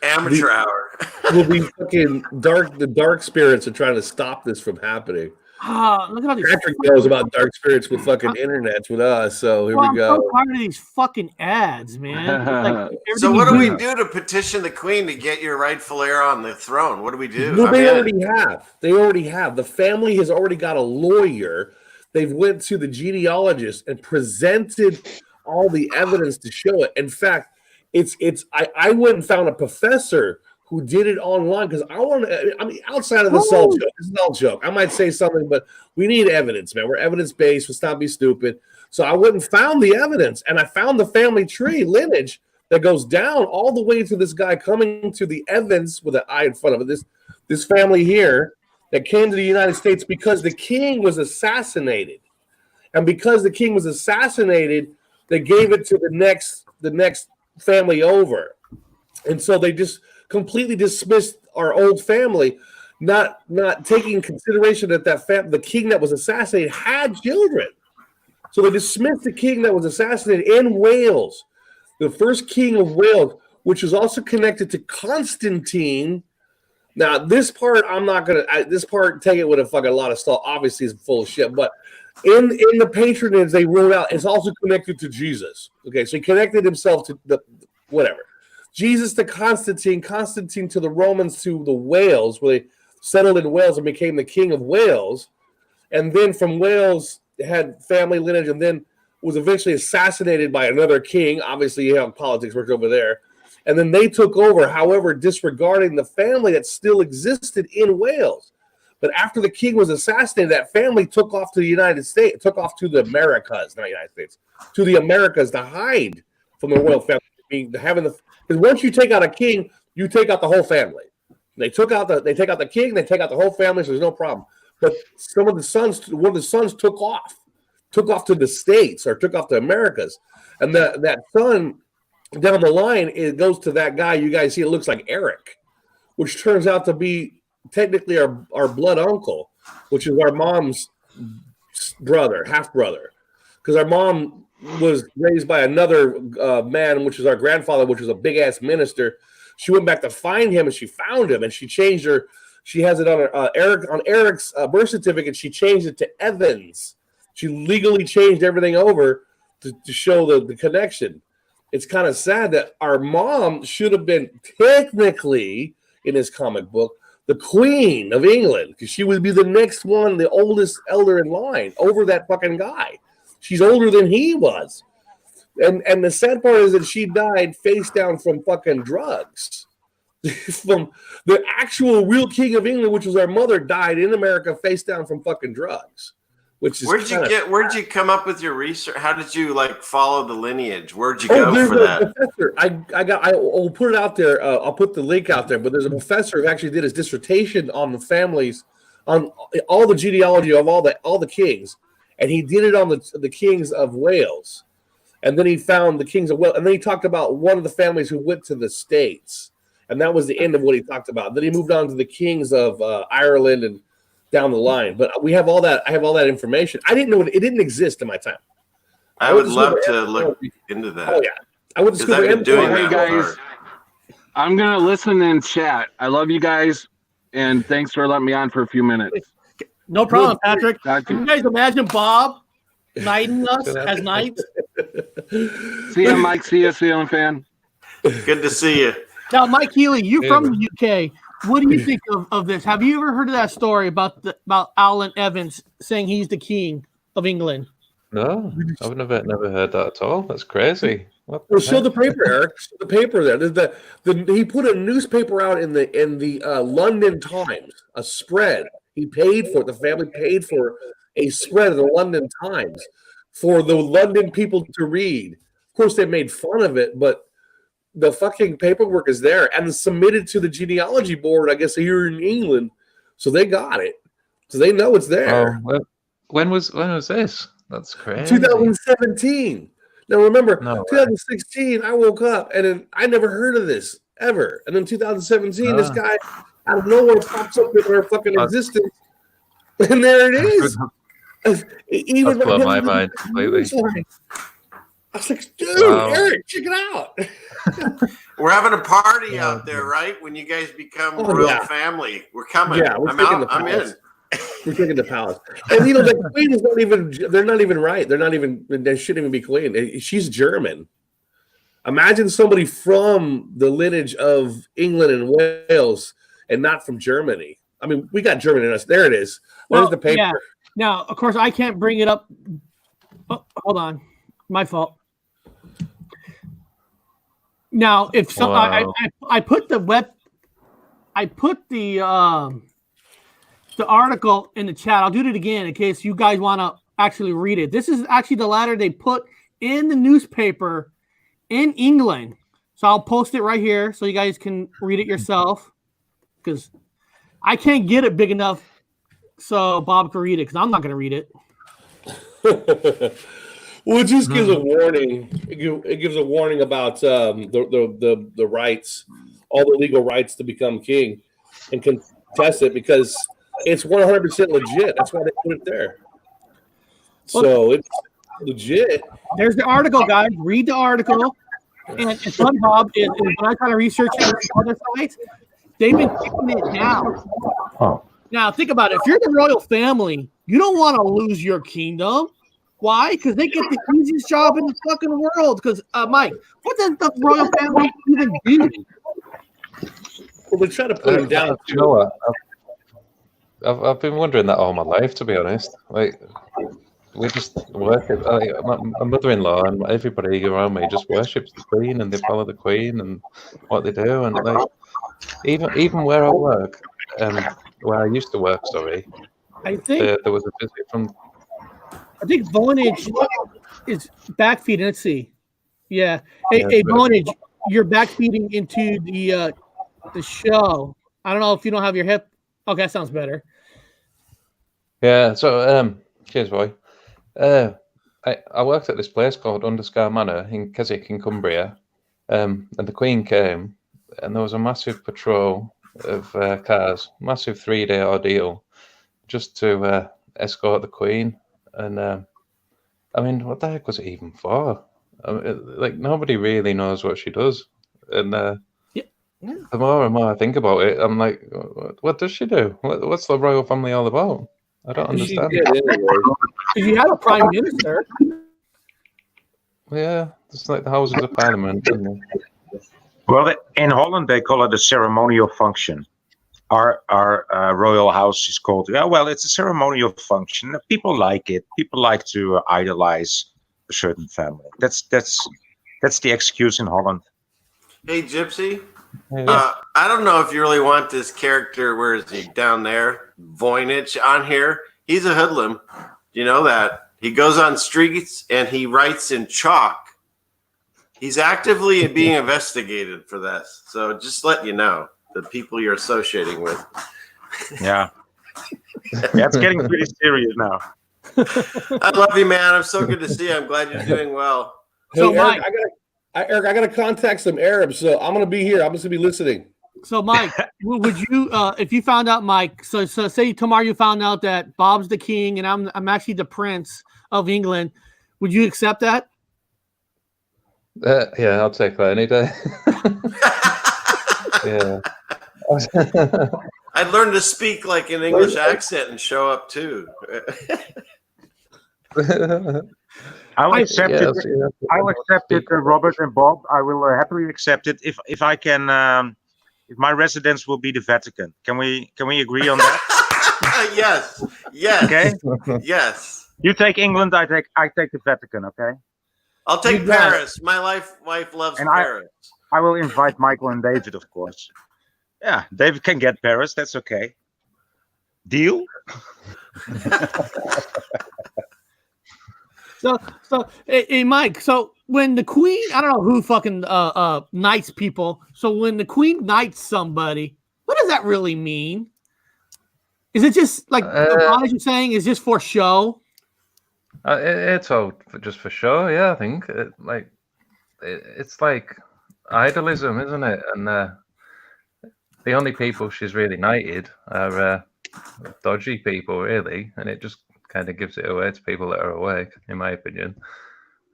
Amateur hour. Will be fucking dark. The dark spirits are trying to stop this from happening. Look at all these. Patrick knows about dark spirits with fucking internets with us. So here we I'm go. so tired of these fucking ads, man. So what do we do to petition the queen to get your rightful heir on the throne? What do we do? No, they already have. They already have. The family has already got a lawyer. They've went to the genealogist and presented all the evidence to show it. In fact, I went and found a professor who did it online because I want to. I mean, outside of the all joke, it's an all joke. I might say something, but we need evidence, man. We're evidence based. Let's not be stupid. So I went and found the evidence, and I found the family tree lineage that goes down all the way to this guy coming to the Evans with an I in front of it. This family here that came to the United States because the king was assassinated, and because the king was assassinated, they gave it to the next family over, and so they just completely dismissed our old family, not taking consideration that the king that was assassinated had children. So they dismissed the king that was assassinated in Wales, the first king of Wales, which is also connected to Constantine. Now, this part, I'm not going to, this part, take it with a fucking lot of stuff. Obviously, it's full of shit. But in the patronage, they wrote out, it's also connected to Jesus. Okay, so he connected himself to the, whatever. Jesus to Constantine, Constantine to the Romans, to the Wales, where they settled in Wales and became the king of Wales. And then from Wales, had family lineage, and then was eventually assassinated by another king. Obviously, you have politics worked over there. And then they took over, however, disregarding the family that still existed in Wales. But after the king was assassinated, that family took off to the United States, took off to the Americas, not United States, to the Americas to hide from the royal family. Because once you take out a king, you take out the whole family. They take out the king, they take out the whole family, so there's no problem. But one of the sons took off to the States or took off to Americas. And that son down the line, it goes to that guy you guys see. It looks like Eric, which turns out to be technically our blood uncle, which is our mom's brother, half brother. Because our mom was raised by another man, which is our grandfather, which was a big ass minister. She went back to find him, and she found him, and she changed her. She has it on Eric's birth certificate. She changed it to Evans. She legally changed everything over to show the connection. It's kind of sad that our mom should have been technically, in his comic book, the Queen of England, because she would be the next one, the oldest elder in line over that fucking guy. She's older than he was. And the sad part is that she died face down from fucking drugs. From the actual real king of England, which was our mother, died in America face down from fucking drugs. Which is where'd you come up with your research? How did you follow the lineage? Where'd you go for that? Professor. I'll put it out there. I'll put the link out there. But there's a professor who actually did his dissertation on the families, on all the genealogy of all the kings, and he did it on the kings of Wales, and then he found the kings of Wales, and then he talked about one of the families who went to the States. And that was the end of what he talked about. Then he moved on to the kings of Ireland and down the line. But we have all that. I have all that information. I didn't know it didn't exist in my time. I would love to look into that. Oh yeah, I would. I've been doing that. Guys, I'm gonna listen and chat. I love you guys, and thanks for letting me on for a few minutes. No problem, Patrick. Can you guys imagine Bob knighting us as knights? See you, Mike. See you, Ceiling Fan. Good to see you. Now, Mike Healy, you're from the UK. What do you think of this? Have you ever heard of that story about Alan Evans saying he's the king of England? No, I've never heard that at all. That's crazy. Well, show the paper, Eric. Show the paper there. He put a newspaper out in the London Times, a spread. He paid for it. The family paid for a spread of the London Times for the London people to read. Of course, they made fun of it, but the fucking paperwork is there and submitted to the genealogy board, I guess, here in England. So they got it. So they know it's there. Oh, when was this? That's crazy. 2017. Now remember, 2016, I woke up and then I never heard of this ever. And then 2017, this guy out of nowhere pops up in our fucking existence. And there it is. Even that's blown my mind completely. I was like, dude, Eric, check it out. We're having a party out there, right? When you guys become royal family. We're coming. Yeah, I'm in. We're taking the palace. And the queen is they're not even right. They shouldn't even be queen. She's German. Imagine somebody from the lineage of England and Wales and not from Germany. I mean, we got German in us. There it is. Where's the paper? Yeah. Now, of course, I can't bring it up. Oh, hold on. My fault. Now, if I put the I put the article in the chat. I'll do it again in case you guys want to actually read it. This is actually the letter they put in the newspaper in England. So I'll post it right here so you guys can read it yourself, because I can't get it big enough so Bob can read it, because I'm not going to read it. Well, it just gives a warning. It gives a warning about the rights, all the legal rights to become king and contest it, because it's 100% legit. That's why they put it there. So it's legit. There's the article, guys. Read the article. And it's fun, Bob, is when I kind of research other sites, they've been taking it down. Oh. Now, think about it. If you're the royal family, you don't want to lose your kingdom. Why? Because they get the easiest job in the fucking world. Because, Mike, what does the royal family even do? Well, they try to put him down. You know what? I've been wondering that all my life, to be honest. Like, we just worship. My mother-in-law and everybody around me just worships the Queen, and they follow the Queen and what they do. And like, even where I work, where I used to work, I think there was a visit from. I think Vonage is backfeeding. Let's see. Yeah. Hey, Vonage, you're backfeeding into the show. I don't know if you don't have your hip. Okay, that sounds better. Yeah. So, cheers, Roy. I worked at this place called Underscar Manor in Keswick in Cumbria, and the Queen came, and there was a massive patrol of cars, massive 3-day ordeal, just to escort the Queen. And I mean, what the heck was it even for? I mean, like, nobody really knows what she does. And the more and more I think about it, I'm like, what does she do? What's the royal family all about? I don't understand. You have a prime minister. Yeah, it's like the Houses of Parliament. Well, in Holland they call it a ceremonial function. Our royal house is called, it's a ceremonial function. People like it. People like to idolize a certain family. That's the excuse in Holland. Hey, Gypsy. Yeah. I don't know if you really want this character. Where is he? Down there, Voynich on here. He's a hoodlum. You know that. He goes on streets and he writes in chalk. He's actively being investigated for this. So just let you know, the people you're associating with. Yeah. It's getting pretty serious now. I love you, man. I'm so good to see you. I'm glad you're doing well. Hey, So, Eric, Mike, I gotta contact some Arabs, so I'm gonna be here. I'm just gonna be listening. So, Mike, would you, if you found out, Mike, so say tomorrow you found out that Bob's the king and I'm actually the prince of England, would you accept that? Yeah, I'll take that any day. Yeah. I'd learn to speak like an English accent and show up too. I'll accept it. I'll accept it, Robert and Bob. I will happily accept it if I can. If my residence will be the Vatican, can we agree on that? Yes. Okay. Yes. You take England. I take the Vatican. Okay. I'll take Paris. My wife loves Paris. I will invite Michael and David, of course. Yeah, David can get Paris. That's okay. Deal? So, hey, Mike, so when the Queen, I don't know who fucking knights people. So when the Queen knights somebody, what does that really mean? Is it just like what you're saying is just for show? It's all just for show, yeah. I think it's like idolism, isn't it? And the only people she's really knighted are dodgy people, really, and it just kind of gives it away to people that are awake, in my opinion.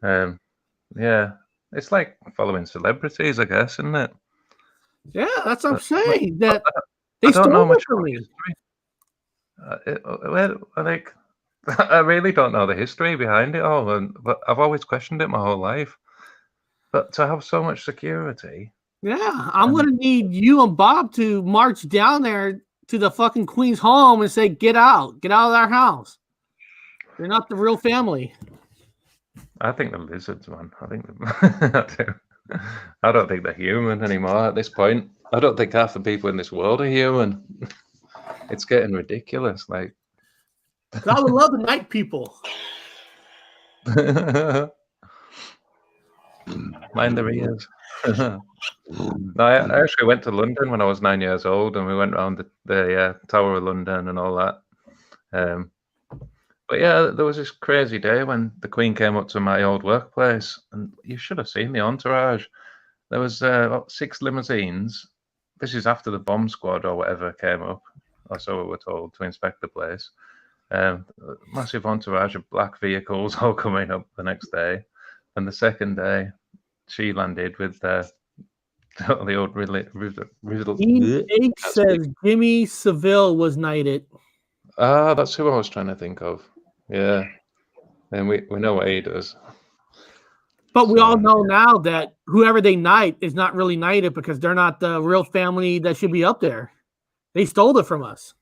Yeah, it's like following celebrities, I guess, isn't it? Yeah, that's what I'm saying. That I don't know much from about me. history. I really don't know the history behind it all, but I've always questioned it my whole life. But to have so much security. Yeah, I'm gonna need you and Bob to march down there to the fucking Queen's home and say, get out of our house. They're not the real family. I think the lizards, man. I think I don't think they're human anymore at this point. I don't think half the people in this world are human. It's getting ridiculous. Like, 'Cause I would love the night people. mind their ears. No, I actually went to London when I was 9 years old, and we went around the Tower of London and all that. But yeah, there was this crazy day when the Queen came up to my old workplace, and you should have seen the entourage. There was about 6 limousines. This is after the bomb squad or whatever came up, or so we were told, to inspect the place. Massive entourage of black vehicles all coming up the next day. And the second day, she landed with the old Dean H says Jimmy Seville was knighted. that's who I was trying to think of. Yeah. And we know what he does. But we all know now that whoever they knight is not really knighted because they're not the real family that should be up there. They stole it from us.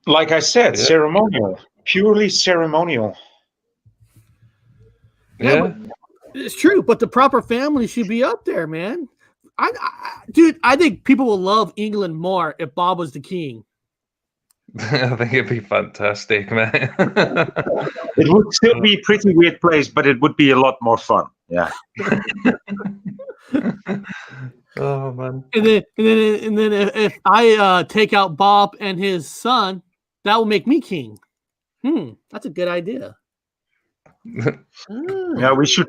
Like I said, ceremonial, purely ceremonial. Yeah. It's true, but the proper family should be up there, man. Dude, I think people will love England more if Bob was the king. I think it'd be fantastic, man. It would still be a pretty weird place, but it would be a lot more fun. Yeah. Oh man. And then if I take out Bob and his son, that will make me king. That's a good idea. Yeah, we should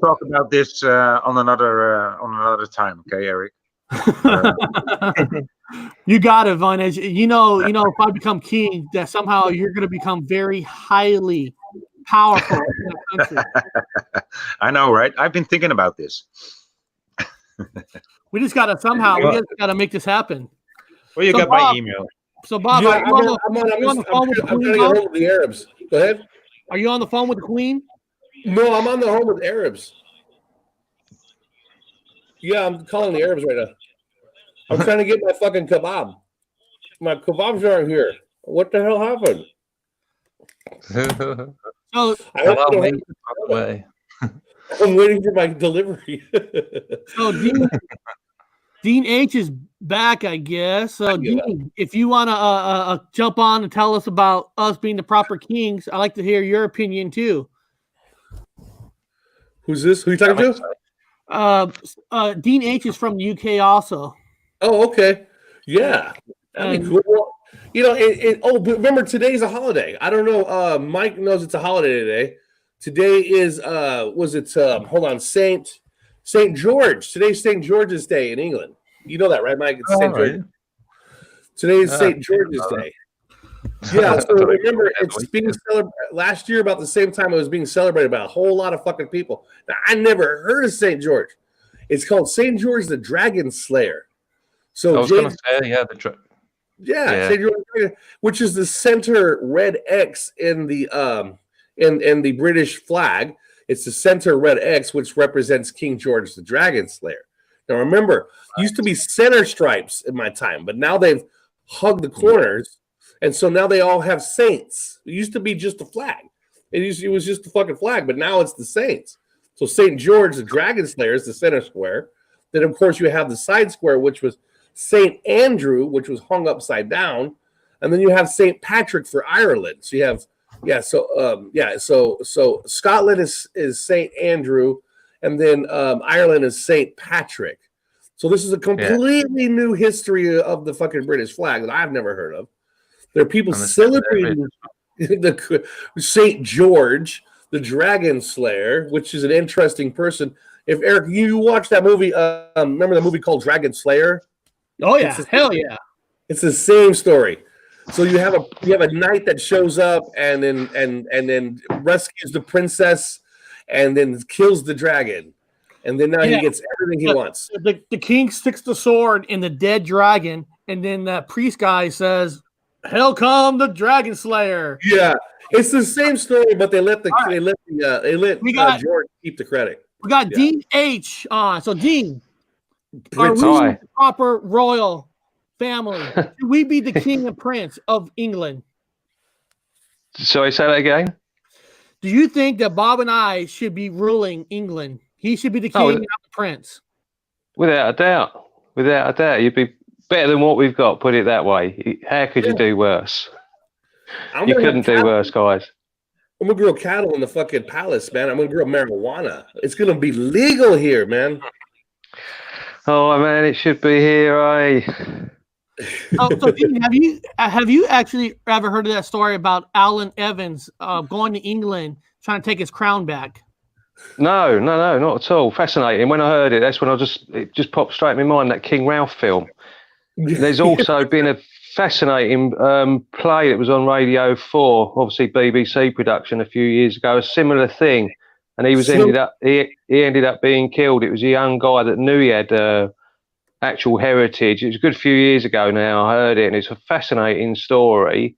talk about this on another time, okay, Eric? You got it, Von. As you know, if I become king, that somehow you're going to become very highly powerful in that country. I know, right? I've been thinking about this. We just got to make this happen. Well, you got Bob, my email. So, Bob, Yeah, are you on the phone with the I'm Queen? trying to get home with the Arabs. Go ahead. Are you on the phone with the Queen? No, I'm on the home with Arabs. Yeah, I'm calling the Arabs right now. I'm trying to get my fucking kebab. My kebabs aren't here. What the hell happened? So, I'm waiting for my delivery. so Dean H is back, I guess. So, Dean, if you want to jump on and tell us about us being the proper kings, I'd like to hear your opinion too. Who's this? Who are you talking to? Dean H is from the UK also. Oh, okay. Yeah. That'd be cool. Well, but remember, today's a holiday. I don't know. Mike knows it's a holiday today. Today is, St. George. Today's St. George's Day in England. You know that, right, Mike? It's St. George. Today is St. George's Day. Yeah, so remember, it's being celebrated last year about the same time it was being celebrated by a whole lot of fucking people. Now, I never heard of St. George. It's called St. George the Dragon Slayer. So I was going to say, St. George, which is the center red X in the in the British flag. It's the center red X, which represents King George the Dragon Slayer. Now, remember, it used to be center stripes in my time, but now they've hugged the corners. And so now they all have saints. It used to be just a flag. It was just a fucking flag, but now it's the saints. So St. George, the Dragon Slayer, is the center square. Then, of course, you have the side square, which was St. Andrew, which was hung upside down. And then you have St. Patrick for Ireland. So you have, so Scotland is St. Andrew, and then Ireland is St. Patrick. So this is a completely new history of the fucking British flag that I've never heard of. There are people celebrating the St. George, the Dragon Slayer, which is an interesting person. If Eric, you watched that movie, remember the movie called Dragon Slayer? Oh yeah, hell yeah! It's the same story. So you have a knight that shows up and then rescues the princess and then kills the dragon, and then now he gets everything he wants. The king sticks the sword in the dead dragon, and then that priest guy says, "Hell come the Dragon Slayer." Yeah, it's the same story, but they let George keep the credit. We got Dean H on. So Dean, are we the proper royal family? Should we be the king and prince of England? So I say that again. Do you think that Bob and I should be ruling England He should be the king, not the prince. Without a doubt. Without a doubt. You'd be better than what we've got, put it that way. How could you do worse? You couldn't do worse, guys. I'm going to grow cattle in the fucking palace, man. I'm going to grow marijuana. It's going to be legal here, man. Oh, man, it should be here, eh? So have you actually ever heard of that story about Alan Evans going to England trying to take his crown back? No, not at all. Fascinating. When I heard it, that's when it just popped straight in my mind, that King Ralph film. There's also been a fascinating play that was on Radio 4, obviously BBC production a few years ago, a similar thing. And he ended up being killed. It was a young guy that knew he had actual heritage. It was a good few years ago now. I heard it, and it's a fascinating story.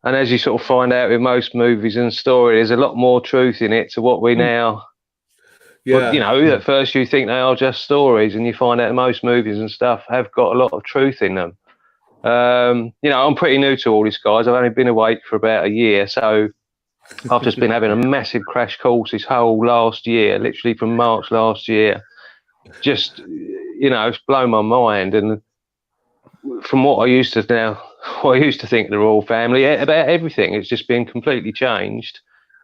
And as you sort of find out with most movies and stories, there's a lot more truth in it to what we now. Yeah. But, at first you think they are just stories, and you find out most movies and stuff have got a lot of truth in them. I'm pretty new to all this, guys. I've only been awake for about a year, so I've just been having a massive crash course this whole last year, literally from March last year. Just, it's blown my mind. And from what I used to think of the royal family, about everything, it's just been completely changed.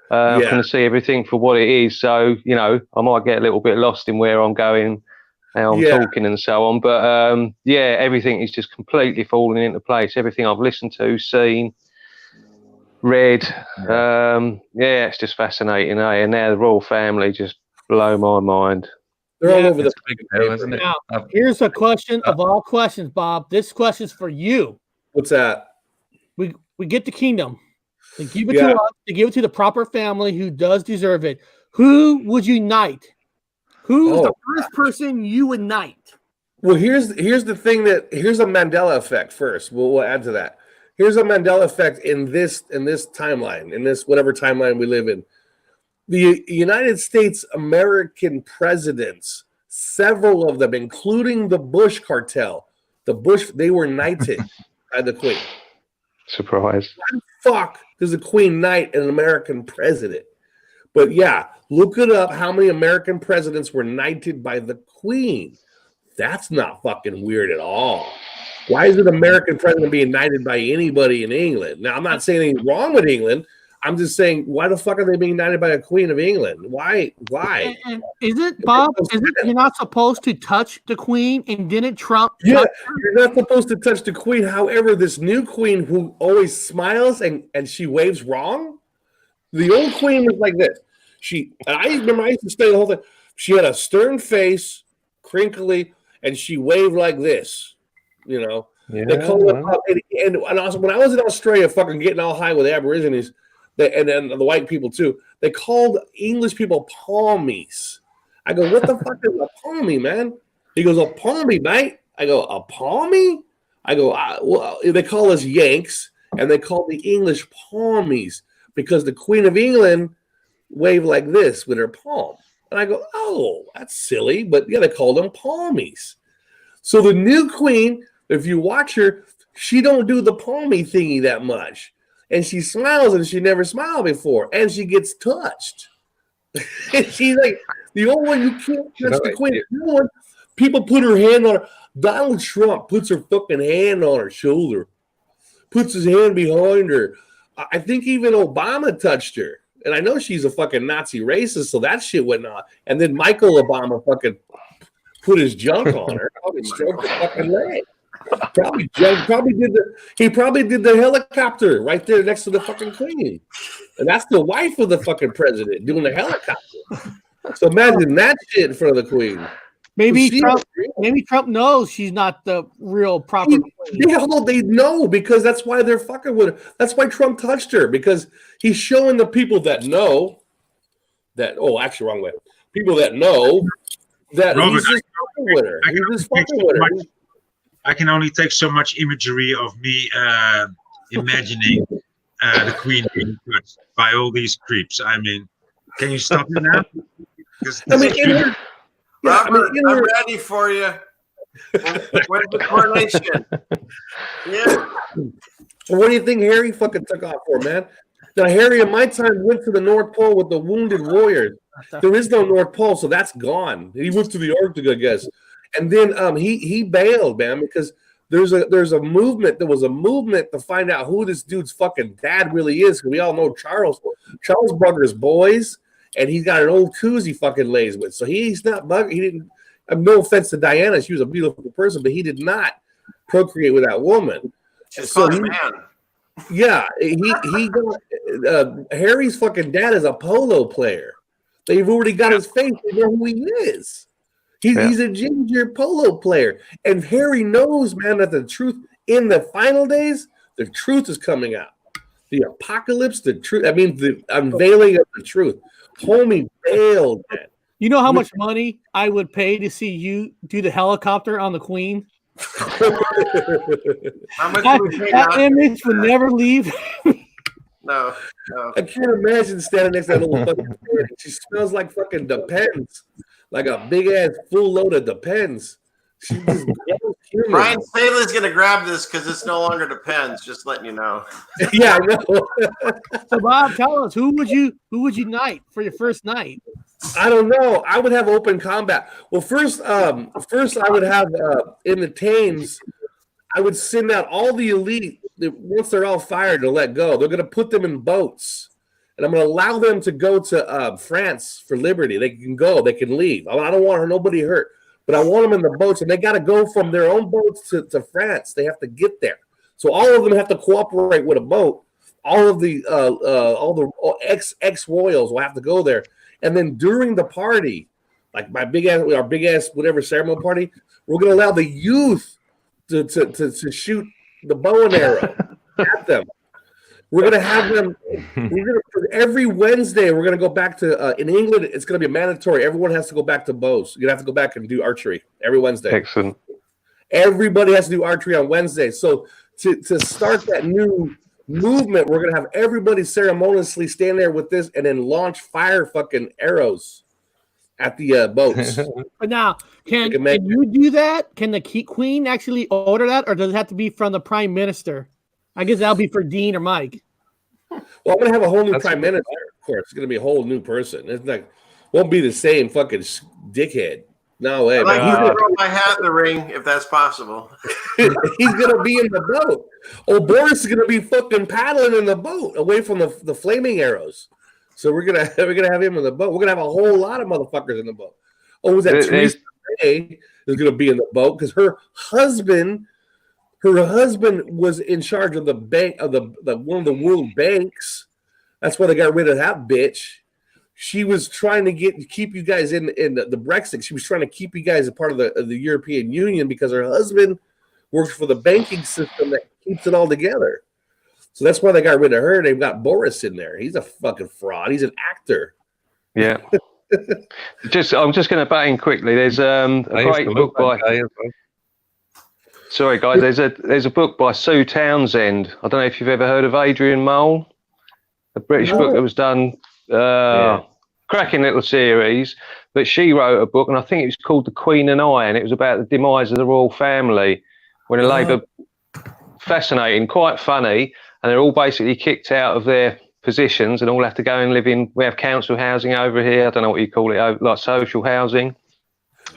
I can see everything for what it is. So, I might get a little bit lost in where I'm going, how I'm talking and so on. But, everything is just completely falling into place. Everything I've listened to, seen, read. It's just fascinating, eh? And now the royal family just blow my mind. They're all over the deal, isn't it? Now, here's a question of all questions, Bob. This question's for you. What's that? We get the kingdom. They give it to us. They give it to the proper family who does deserve it. Who would you knight? Who's the first person you would knight? Well, here's the thing here's a Mandela effect first. We'll add to that. Here's a Mandela effect in this timeline, in this whatever timeline we live in. The United States American presidents, several of them, including the Bush cartel, they were knighted by the Queen. Surprise. Why the fuck does the Queen knight an American president? But look it up. How many American presidents were knighted by the Queen? That's not fucking weird at all. Why is an American president being knighted by anybody in England? Now, I'm not saying anything wrong with England. I'm just saying, why the fuck are they being knighted by a Queen of England? Why? And is it, Bob? You're not supposed to touch the Queen, and didn't Trump? Yeah, you're not supposed to touch the Queen. However, this new Queen who always smiles and she waves wrong. The old Queen was like this. I used to say the whole thing. She had a stern face, crinkly, and she waved like this. They call it, and also when I was in Australia, fucking getting all high with the Aborigines. And then the white people too. They called English people palmies. I go, what the fuck is a palmy, man? He goes, a palmy, mate. I go, a palmy? I go, well, they call us Yanks, and they call the English palmies because the Queen of England waved like this with her palm. And I go, oh, that's silly, but they called them palmies. So the new Queen, if you watch her, she don't do the palmy thingy that much. And she smiles, and she never smiled before. And she gets touched. And she's like, the old one, you can't touch the Queen. The new one, people put her hand on her. Donald Trump puts her fucking hand on her shoulder. Puts his hand behind her. I think even Obama touched her. And I know she's a fucking Nazi racist, so that shit went on. And then Michael Obama fucking put his junk on her. Probably stroked her fucking leg. He probably did the helicopter right there next to the fucking Queen, and that's the wife of the fucking president doing the helicopter. So imagine that shit in front of the Queen. Maybe Trump knows she's not the real proper Queen. Yeah, they know because that's why they're fucking with her. That's why Trump touched her because he's showing the people that know that. Oh, actually, wrong way. People that know that Robert, he's just fucking with her. He's just fucking with her. I can only take so much imagery of me imagining the Queen being touched by all these creeps. I mean, can you stop me now? Robert, I'm ready for you. Where's the coronation? Yeah. So what do you think Harry fucking took off for, man? Now, Harry in my time went to the North Pole with the wounded warriors. There is no North Pole, so that's gone. He moved to the Arctic, I guess. And then he bailed, man, because there's a movement. There was a movement to find out who this dude's fucking dad really is. We all know Charles Brugger's boys, and he's got an old coos he fucking lays with. So he's not bugging. He didn't. No offense to Diana, she was a beautiful person, but he did not procreate with that woman. She's So first he- man. Yeah, he got Harry's fucking dad is a polo player. They've already got his face. They know who he is. He's a ginger polo player, and Harry knows, man, that the truth in the final days, the truth is coming out. The apocalypse, the truth. I mean, the unveiling of the truth. Homie bailed, man. You know how much money I would pay to see you do the helicopter on the Queen? How much That, do we pay that now? image would never leave. No. I can't imagine standing next to that little fucking thing. She smells like fucking Depends, like a big ass full load of Depends. She's just gross human. Brian Staley's gonna grab this because it's no longer Depends. Just letting you know. Yeah, I know. So Bob, tell us who would you knight for your first night? I don't know. I would have open combat. Well, first I would have in the Thames. I would send out all the elite. Once they're all fired to let go, they're going to put them in boats, and I'm going to allow them to go to France for liberty. They can go. They can leave. I don't want nobody hurt, but I want them in the boats, and they got to go from their own boats to France. They have to get there, so all of them have to cooperate with a boat. All the ex royals will have to go there. And then during the party, like our big ass whatever ceremony party, we're gonna allow the youth to shoot the bow and arrow at them. We're gonna have them. Every Wednesday we're gonna go back to in England. It's gonna be mandatory. Everyone has to go back to bows. You're gonna have to go back and do archery every Wednesday. Excellent. Everybody has to do archery on Wednesday. So to start that new movement, we're gonna have everybody ceremoniously stand there with this and then launch fire fucking arrows at the boats. But now, can make you do that? Can the Queen actually order that, or does it have to be from the Prime Minister? I guess that'll be for Dean or Mike. Well, I'm gonna have a whole new prime minister. Of course, it's gonna be a whole new person. It's like won't be the same fucking dickhead. No way. I'd like Man. to throw my hat in the ring if that's possible. He's gonna be in the boat. Oh, Boris is gonna be fucking paddling in the boat away from the flaming arrows. So we're gonna have him in the boat. We're gonna have a whole lot of motherfuckers in the boat. Oh, was that Theresa May is gonna be in the boat because her husband was in charge of the bank of the one of the world banks. That's why they got rid of that bitch. She was trying to keep you guys in the Brexit. She was trying to keep you guys a part of the European Union because her husband works for the banking system that keeps it all together. So that's why they got rid of her. They've got Boris in there. He's a fucking fraud. He's an actor. Yeah. I'm just going to bat in quickly. There's a great book by. Sorry, guys. There's a book by Sue Townsend. I don't know if you've ever heard of Adrian Mole, a British book that was done. Cracking little series, but she wrote a book, and I think it was called The Queen and I, and it was about the demise of the royal family when a Labour. Fascinating, quite funny, and they're all basically kicked out of their positions and all have to go and live in. We have council housing over here. I don't know what you call it, like social housing,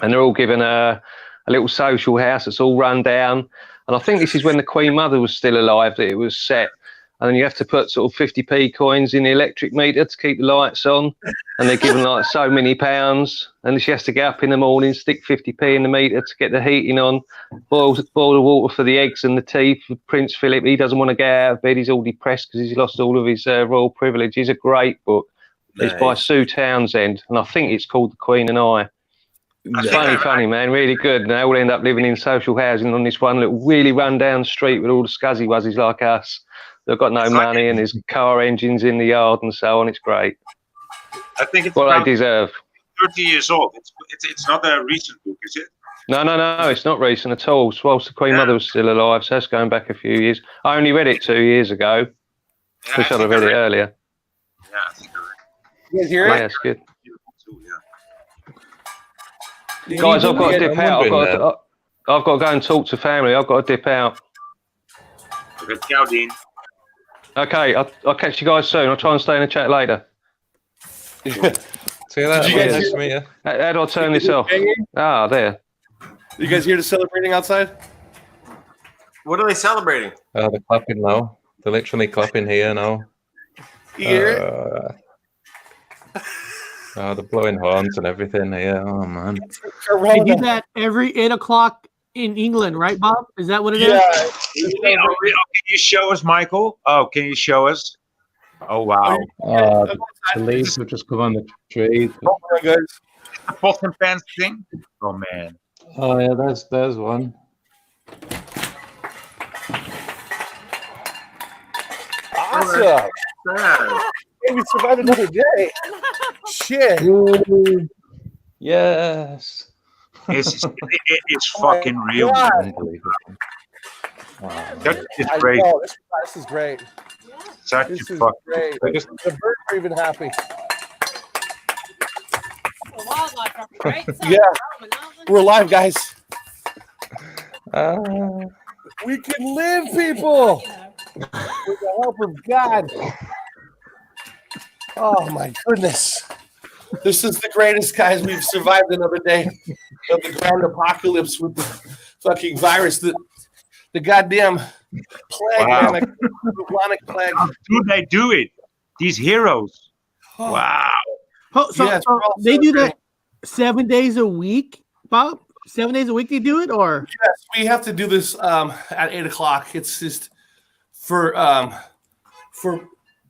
and they're all given a little social house that's all run down. And I think this is when the Queen Mother was still alive that it was set. And then you have to put sort of 50p coins in the electric meter to keep the lights on. And they're given like so many pounds. And she has to get up in the morning, stick 50p in the meter to get the heating on, boil the water for the eggs and the tea for Prince Philip. He doesn't want to get out of bed. He's all depressed because he's lost all of his royal privileges. It's a great book. Nice. It's by Sue Townsend. And I think it's called The Queen and I. Funny, man. Really good. And they all end up living in social housing on this one little really run-down street with all the scuzzy wuzzies like us. They've got no money and there's car engines in the yard and so on. It's great. I think it's what they deserve. 30 years old. It's not a recent book, is it? No, it's not recent at all. Whilst the Queen Mother was still alive, so that's going back a few years. I only read it 2 years ago. I should have read it earlier. Yeah, I think I read it. You guys hear it? Yeah, that's good. Guys, I've got to dip out. I've got to go and talk to family. I've got to dip out. Okay, ciao, Dean. Okay, I'll catch you guys soon. I'll try and stay in the chat later. See that? Did you guys Nice hear- to meet you. How do I turn this off? Ah, there. You guys hear the celebrating outside? What are they celebrating? They're clapping now. They're literally clapping here now. You hear it? They're blowing horns and everything here. Oh man. They do that every 8 o'clock in England, right, Bob? Is that what it is? Can you show us, Michael? Oh, can you show us? Oh wow! The leaves have just come on the tree. Oh my guys. The pot and pans thing. Oh man! Oh yeah, there's one. Awesome. Yeah. Hey, we survived another day. Shit. Ooh, yes. It's fucking real. God. Unbelievable. It's I great. know, this is great. Such This a is fucking. great. The birds are even happy. The wildlife are great. Yeah. We're live, guys. Ah, We can live, people. With the help of God. Oh my goodness. This is the greatest, guys. We've survived another day of the ground apocalypse with the fucking virus. The goddamn plague, Wow. man. The bubonic plague. How do they do it? These heroes. Wow. Oh, so, Yes, so we're all they do that celebrating. 7 days a week, Bob? 7 days a week they do it, or Yes, we have to do this at 8 o'clock. It's just for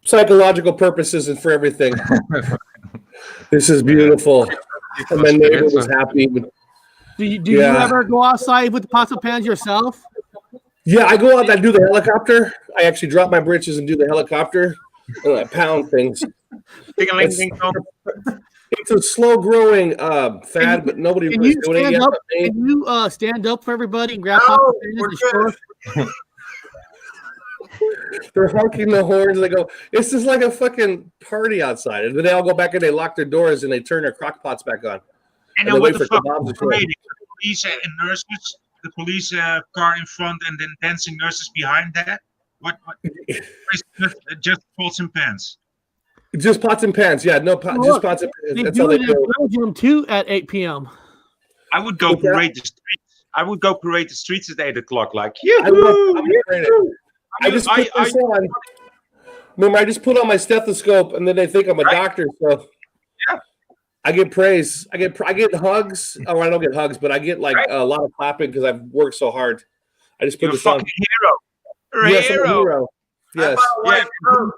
psychological purposes and for everything. This is beautiful. And my neighbor was happy. do you ever go outside with the pots and pans yourself? Yeah, I go out and I do the helicopter. I actually drop my britches and do the helicopter. And I pound things. It's a slow growing fad, but nobody Can really you doing it stand yet. up? but me. Can you stand up for everybody and grab No, pots and we're pans and show good. us? They're honking the horns. They go, it's just like a fucking party outside. And then they all go back and they lock their doors and they turn their crock pots back on. And they then wait what the for fuck? kebabs to show. The police and nurses. The police car in front and then dancing nurses behind that. What? Just pots and pans. Just pots and pans. Yeah, no pot, Look, just pots and pans. They That's do how they it in do it. Belgium too at 8 p.m. I would go What's that? parade the streets. I would go parade the streets at 8 o'clock. Like, I love- I'm afraid of it. I just put I- this on. Remember, I just put on my stethoscope, and then they think I'm a doctor. So Yeah. I get praise. I get hugs. Oh, I don't get hugs, but I get like a lot of clapping because I've worked so hard. I just put You're a this on. fucking hero. You're a Yes, I'm a hero. hero. Yes. White coat.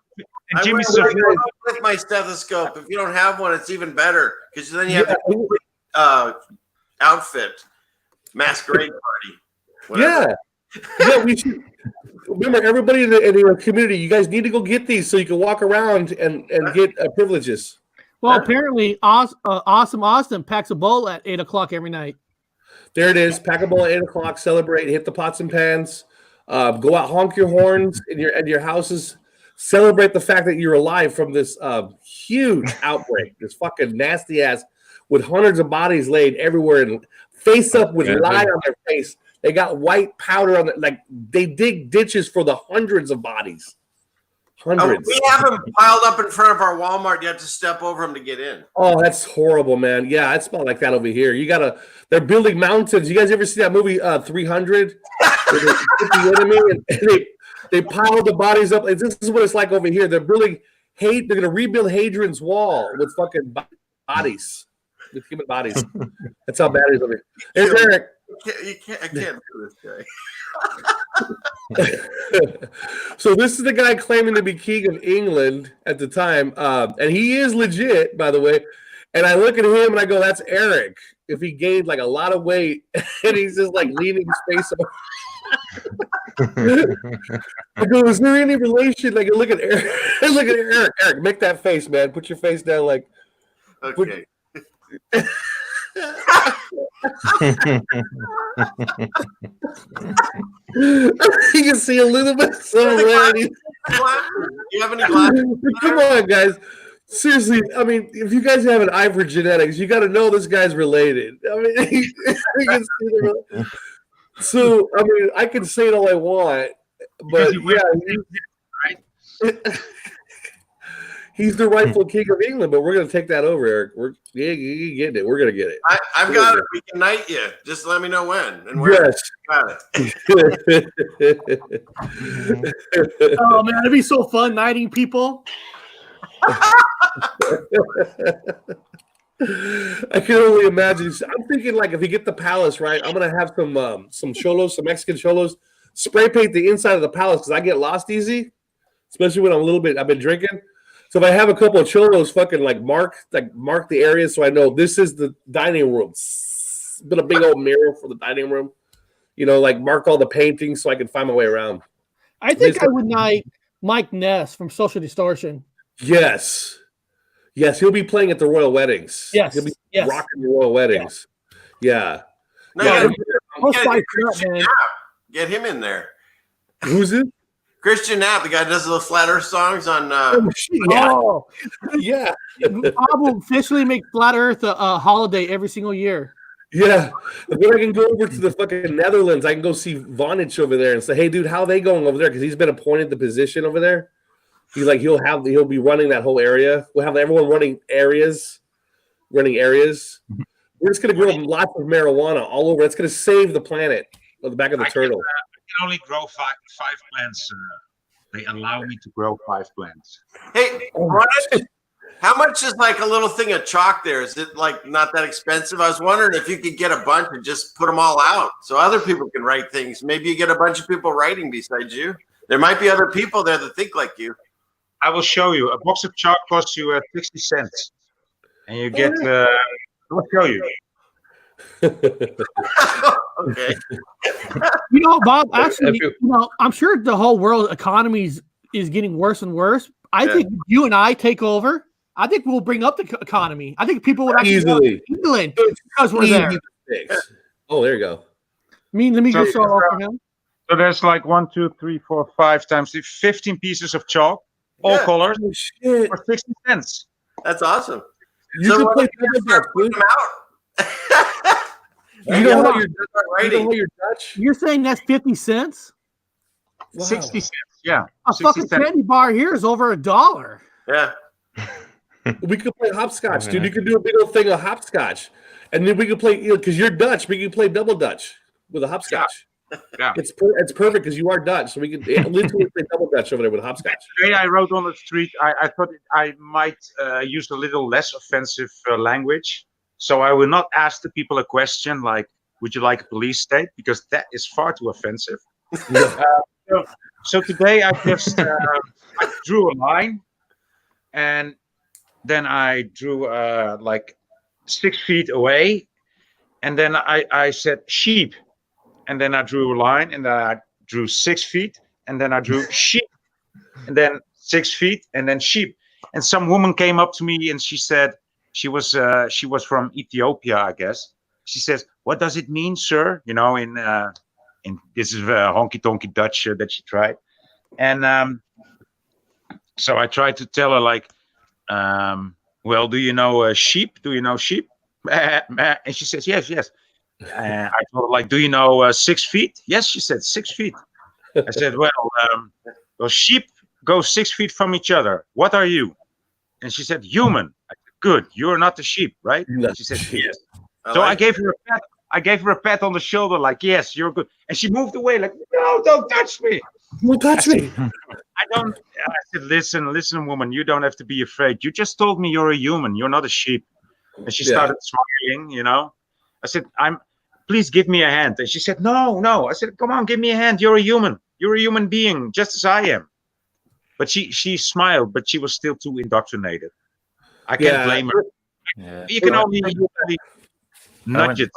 And I Jimmy wear said, white coat with my stethoscope. If you don't have one, it's even better because then you have Yeah. the complete outfit, masquerade party. Whatever. Yeah, we should. Remember, everybody in the community, you guys need to go get these so you can walk around and get privileges. Well, apparently, Awesome Austin packs a bowl at 8 o'clock every night. There it is. Pack a bowl at 8 o'clock. Celebrate. Hit the pots and pans. Go out, honk your horns in your houses. Celebrate the fact that you're alive from this huge outbreak. This fucking nasty ass with hundreds of bodies laid everywhere and face up with lye on their face. They got white powder on it. Like they dig ditches for the hundreds of bodies. Hundreds. We have them piled up in front of our Walmart. You have to step over them to get in. Oh, that's horrible, man. Yeah, it's about like that over here. They're building mountains. You guys ever see that movie 300? Where they hit the enemy and they pile the bodies up. This is what it's like over here. They're building They're gonna rebuild Hadrian's Wall with fucking bodies, with human bodies. That's how bad it is over here. Here's Eric. I can't do this guy. So this is the guy claiming to be king of England at the time, and he is legit, by the way. And I look at him and I go, "That's Eric." If he gained like a lot of weight, and he's just like leaning his face over. I go, "Is there any relation?" Like, look at Eric. Look at Eric. Eric, make that face, man. Put your face down, like. Okay. You can see a little bit of similarity. You have any glasses? Come on, guys. Seriously, I mean, if you guys have an eye for genetics, you got to know this guy's related. I mean, you can see the so I mean, I can say it all I want, but yeah, He's the rightful king of England, but we're gonna take that over, Eric. You getting it. We're gonna get it. I've got it. We can knight you. Just let me know when and where. Yes. Got it. Oh man, it'd be so fun knighting people. I can only imagine. I'm thinking like if you get the palace right, I'm gonna have some cholos, some Mexican cholos, spray paint the inside of the palace because I get lost easy, especially when I've been drinking. So if I have a couple of cholos, fucking mark the area so I know this is the dining room. Put a big old mirror for the dining room. Mark all the paintings so I can find my way around. I think I would knight Mike Ness from Social Distortion. Yes, he'll be playing at the royal weddings. Yes, he'll be rocking the royal weddings. Yeah. Get him in there. Who's it? Christian Knapp, the guy that does the Flat Earth songs on. Yeah. Bob will officially make Flat Earth a holiday every single year. Yeah. Then I can go over to the fucking Netherlands. I can go see Vonage over there and say, "Hey, dude, how are they going over there?" Because he's been appointed the position over there. He's like he'll be running that whole area. We'll have everyone running areas. We're just gonna grow lots of marijuana all over. It's gonna save the planet on the back of the turtle. I can only grow five plants. They allow me to grow 5 plants. Hey, Ron, how much is like a little thing of chalk there? Is it like not that expensive? I was wondering if you could get a bunch and just put them all out so other people can write things. Maybe you get a bunch of people writing besides you. There might be other people there that think like you. I will show you. A box of chalk costs you 60 cents. And you get, I'll show you. Okay. Bob, actually, I'm sure the whole world economy is getting worse and worse. I think you and I take over. I think we'll bring up the economy. I think people would actually easily England because we're there. Oh, there you go. Let me just start off for him. So there's like 1, 2, 3, 4, 5 times 15 pieces of chalk, all colors, for 60 cents. That's awesome. You can play put them out. You know how you're Dutch? You're saying that's 50 cents? Wow. 60 cents, yeah. A fucking candy bar here is over $1. Yeah. We could play hopscotch, dude. You could do a big old thing of hopscotch. And then we could play, because you're Dutch, we could play double Dutch with a hopscotch. Yeah. It's perfect because you are Dutch. So we could literally play double Dutch over there with hopscotch. Today I wrote on the street, I thought I might use a little less offensive language. So I will not ask the people a question like, would you like a police state? Because that is far too offensive. So today I just I drew a line, and then I drew like 6 feet away, and then I said sheep, and then I drew a line, and then I drew 6 feet, and then I drew sheep, and then 6 feet, and then sheep. And some woman came up to me and she said, she was from Ethiopia, I guess. She says, "What does it mean, sir?" In this is honky tonky Dutch that she tried. And so I tried to tell her like, well, do you know sheep? Do you know sheep? And she says, yes. I told her like, do you know 6 feet? Yes, she said 6 feet. I said, well, sheep go 6 feet from each other. What are you? And she said, human. I said, good. You're not the sheep, right? And she said, yes. So I gave her a pat. I gave her a pat on the shoulder, like, yes, you're good. And she moved away, like, no, don't touch me. Don't touch me. I said, listen, woman, you don't have to be afraid. You just told me you're a human. You're not a sheep. And she started smiling, I said, please give me a hand. And she said, no. I said, come on, give me a hand. You're a human. You're a human being, just as I am. But she smiled, but she was still too indoctrinated. I can't blame her. Yeah. You can only nudge it.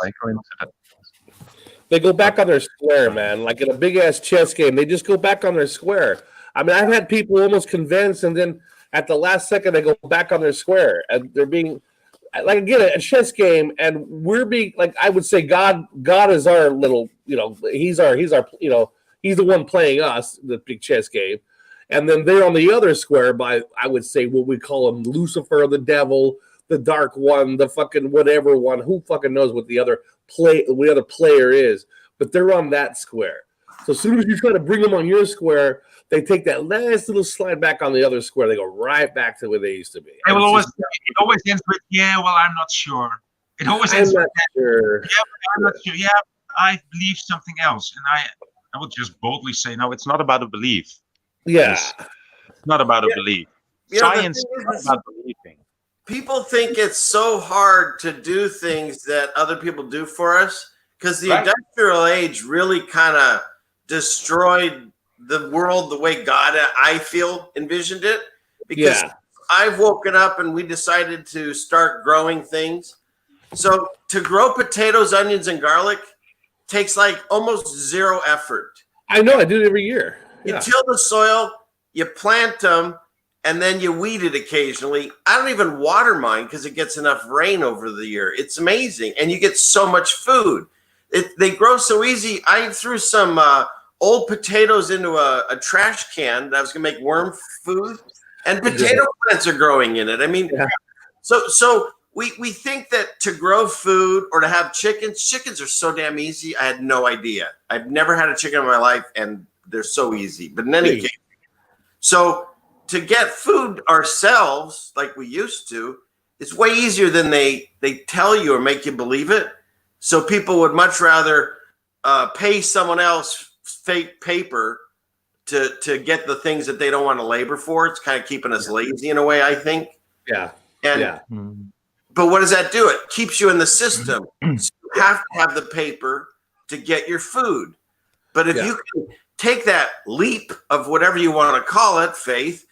They go back on their square, man. Like in a big ass chess game, they just go back on their square. I mean, I've had people almost convinced, and then at the last second, they go back on their square, and they're being like, again, a chess game, and we're being like, I would say, God is our little, he's our, he's the one playing us the big chess game, and then they're on the other square by, I would say, what we call him, Lucifer, the devil, the dark one, the fucking whatever one. Who fucking knows what the other player is? But they're on that square. So as soon as you try to bring them on your square, they take that last little slide back on the other square. They go right back to where they used to be. It always ends with, yeah, well, I'm not sure. It always ends with that. Sure. Yeah, but I'm not sure. Yeah, I believe something else. And I would just boldly say, no, it's not about a belief. Yeah. It's not about a belief. Science is not about believing. People think it's so hard to do things that other people do for us because the industrial age really kind of destroyed the world the way God, I feel, envisioned it. Because I've woken up and we decided to start growing things. So to grow potatoes, onions, and garlic takes like almost zero effort. I know. I do it every year. You till the soil, you plant them, and then you weed it occasionally. I don't even water mine because it gets enough rain over the year. It's amazing. And you get so much food. They grow so easy. I threw some old potatoes into a trash can that I was going to make worm food. And potato plants are growing in it. I mean, so we think that to grow food or to have chickens are so damn easy. I had no idea. I've never had a chicken in my life, and they're so easy. But in any case, so to get food ourselves like we used to, it's way easier than they tell you or make you believe it. So people would much rather pay someone else fake paper to get the things that they don't want to labor for. It's kind of keeping us lazy in a way, I think. Yeah. But what does that do? It keeps you in the system. So you have to have the paper to get your food. But if you can take that leap of whatever you want to call it, faith,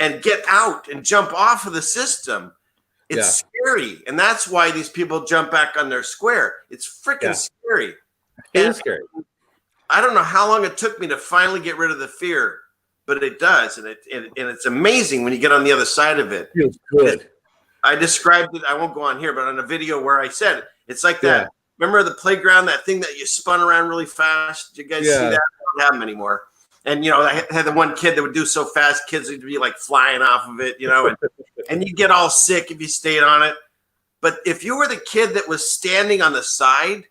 and get out and jump off of the system, it's scary. And that's why these people jump back on their square. It's freaking scary. It is scary. I don't know how long it took me to finally get rid of the fear, but it does. And it's amazing when you get on the other side of it. Feels good. I described it, I won't go on here, but on a video where I said it's like that. Remember the playground, that thing that you spun around really fast? Did you guys see that? I don't have them anymore. And, you know, I had the one kid that would do so fast, kids would be like flying off of it, you know, and you get all sick if you stayed on it. But if you were the kid that was standing on the side,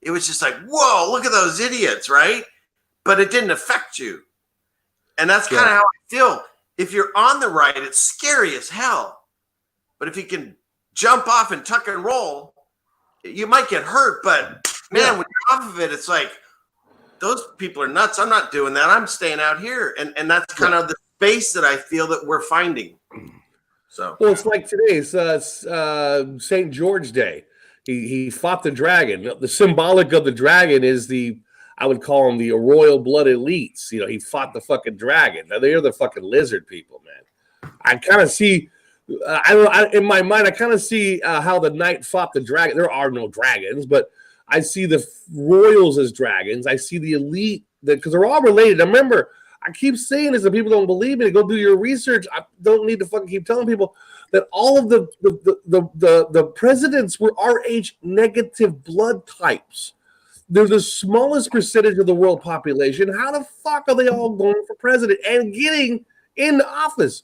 it was just like, whoa, look at those idiots, right? But it didn't affect you. And that's kind of how I feel. If you're on the right, it's scary as hell. But if you can jump off and tuck and roll, you might get hurt. But, man, when you're off of it, it's like, those people are nuts. I'm not doing that. I'm staying out here. And that's kind of the space that I feel that we're finding. So, well, it's like today's St. George Day. He fought the dragon. The symbolic of the dragon is I would call them the royal blood elites. You know, he fought the fucking dragon. Now, they're the fucking lizard people, man. I kind of see, in my mind, I kind of see how the knight fought the dragon. There are no dragons, but I see the royals as dragons. I see the elite, because they're all related. Now, remember, I keep saying this, and people don't believe me. Go do your research. I don't need to fucking keep telling people that all of the presidents were Rh negative blood types. They're the smallest percentage of the world population. How the fuck are they all going for president and getting in office?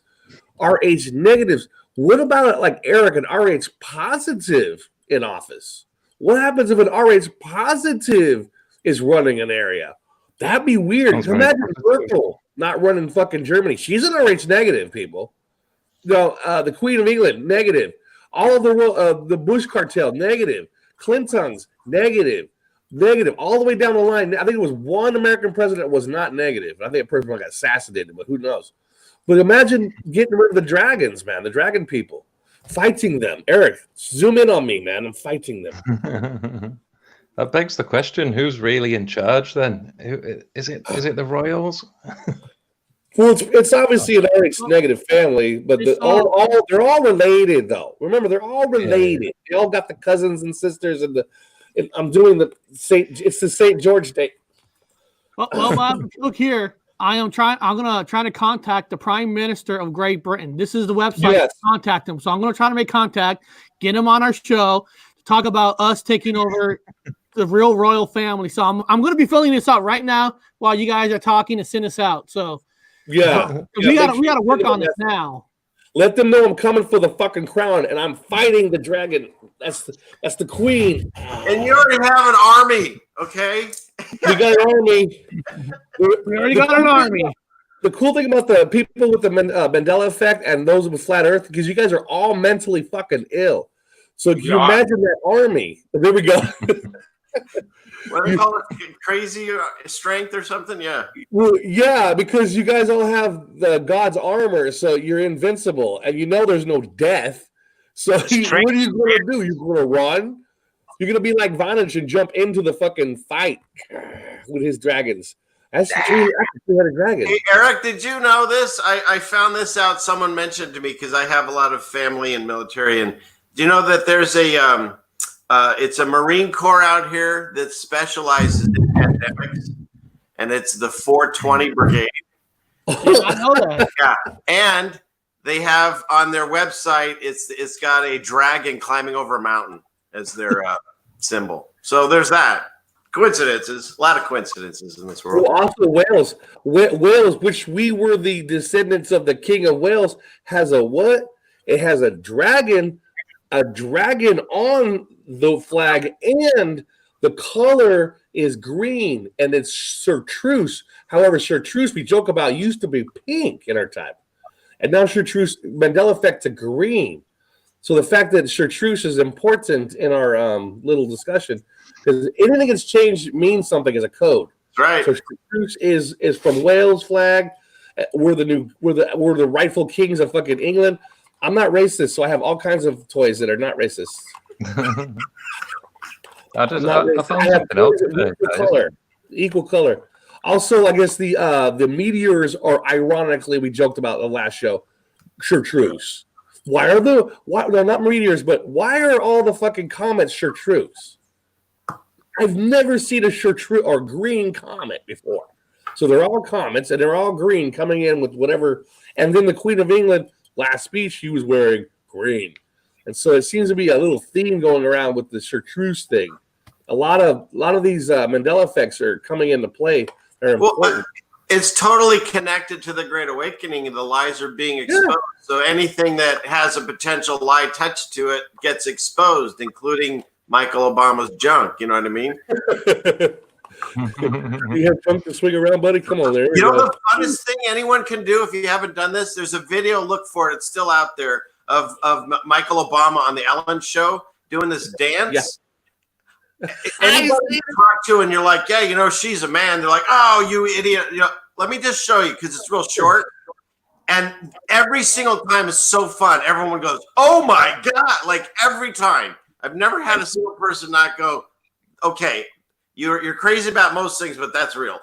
Rh negatives. What about like Eric, an Rh positive in office? What happens if an Rh positive is running an area? That'd be weird. Imagine Merkel not running fucking Germany. She's an Rh negative, people. No, the Queen of England, negative. All of the Bush cartel, negative. Clinton's, negative. All the way down the line. I think it was one American president was not negative. I think a person got assassinated, but who knows? But imagine getting rid of the dragons, man, the dragon people. Fighting them. Eric, zoom in on me, man. I'm fighting them. That begs the question: who's really in charge then? Is it the royals? Well, it's obviously an Rh negative family, but they're all related, though. Remember, they're all related. Yeah. They all got the cousins and sisters, and I'm doing it's the St. George Day. Well, look here. I'm gonna try to contact the Prime Minister of Great Britain. This is the website to contact him. So I'm gonna try to make contact, get him on our show to talk about us taking over the real royal family. So I'm gonna be filling this out right now while you guys are talking to send us out. So we gotta work on this now. Let them know I'm coming for the fucking crown and I'm fighting the dragon. That's the queen. And you already have an army, okay? We got an army. We already got an army. the cool thing about the people with the Mandela effect and those with flat Earth, because you guys are all mentally fucking ill. So can you imagine that army? There we go. What do they call it? Crazy strength or something? Yeah. Well, yeah, because you guys all have the God's armor, so you're invincible, and you know there's no death. So what are you going to do? You're going to run? You're going to be like Vanage and jump into the fucking fight with his dragons. That's a 300 dragon. Hey, Eric, did you know this? I found this out. Someone mentioned to me because I have a lot of family in military. And do you know that there's it's a Marine Corps out here that specializes in pandemics, and it's the 420 Brigade. I know that. Yeah, and they have on their website it's got a dragon climbing over a mountain as their symbol. So there's that. Coincidences, a lot of coincidences in this world. Well, also Wales, Wales, which we were the descendants of the King of Wales, has a what? It has a dragon on the flag, and the color is green, and it's chartreuse. However, chartreuse we joke about used to be pink in our time, and now chartreuse Mandela effect to green. So the fact that chartreuse is important in our little discussion, because anything that's changed means something as a code. Right. So chartreuse is from Wales flag. We're the rightful kings of fucking England. I'm not racist, so I have all kinds of toys that are not racist. I found something else today. Equal color. Also, I guess the meteors are ironically we joked about the last show. Chartreuse. Why no, not meteors, but why are all the fucking comets chartreuse? I've never seen a chartreuse or green comet before. So they're all comets and they're all green coming in with whatever. And then the Queen of England last speech, she was wearing green. And so it seems to be a little theme going around with the chartreuse thing. A lot of these Mandela effects are coming into play. They're important. It's totally connected to the Great Awakening, and the lies are being exposed. Yeah. So anything that has a potential lie touch to it gets exposed, including Michael Obama's junk. You know what I mean? You have junk to swing around, buddy? Come on, there. You know the funnest thing anyone can do if you haven't done this? There's a video, look for it. It's still out there, of Michael Obama on the Ellen Show doing this dance. Yeah. Anybody you talk to and you're like, yeah, you know, she's a man. They're like, oh, you idiot. You know, let me just show you because it's real short. And every single time is so fun. Everyone goes, oh my God. Like every time. I've never had a single person not go, okay, you're crazy about most things, but that's real.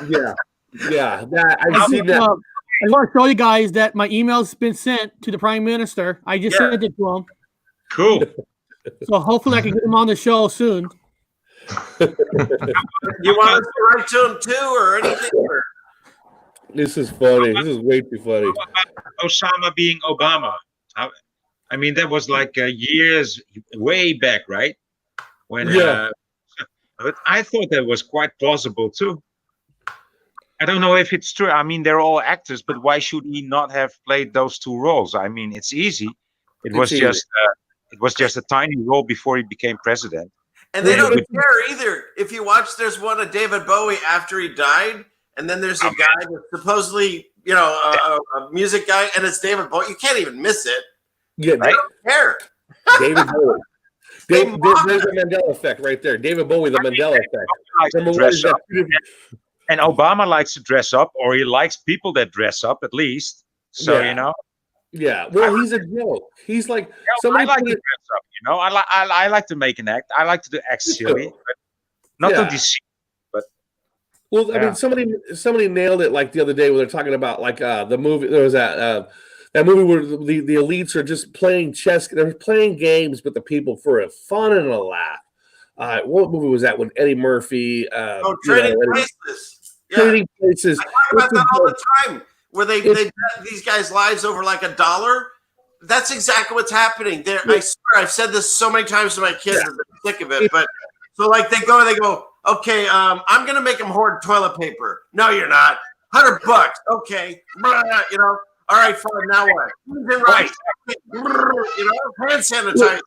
Yeah. I've seen that. I want to show you guys that my email's been sent to the Prime Minister. I just sent it to him. Cool. So hopefully I can get him on the show soon. You want us to write to him too or anything? Or? This is funny. This is way too funny. Osama being Obama. I mean, that was like years way back, right? When, but I thought that was quite plausible too. I don't know if it's true. I mean, they're all actors, but why should he not have played those two roles? I mean, it's easy. It was just a tiny role before he became president. And they don't care either. If you watch, there's one of David Bowie after he died, and then there's a guy that's supposedly, you know, a music guy, and it's David Bowie. You can't even miss it. Yeah, they don't care. David Bowie. There's a Mandela effect right there. David Bowie, the Mandela effect. And Obama likes to dress up, or he likes people that dress up at least. So, you know. Yeah, well, he's a joke. He's like I like to dress up, you know. I like to make an act. I like to do act silly, but not to deceive. But well, I mean, somebody nailed it like the other day when they're talking about like the movie. There was that movie where the elites are just playing chess. They're playing games with the people for a fun and a laugh. What movie was that? When Eddie Murphy? Trading Places. Trading Places. I talk about that all the time. Where they bet these guys' lives over like $1. That's exactly what's happening. There, I swear, I've said this so many times to my kids, they're sick of it. But so like they go, okay, I'm gonna make them hoard toilet paper. No, you're not. $100. Okay, you know. All right, fine. Now what? Right. You know, hand sanitizer.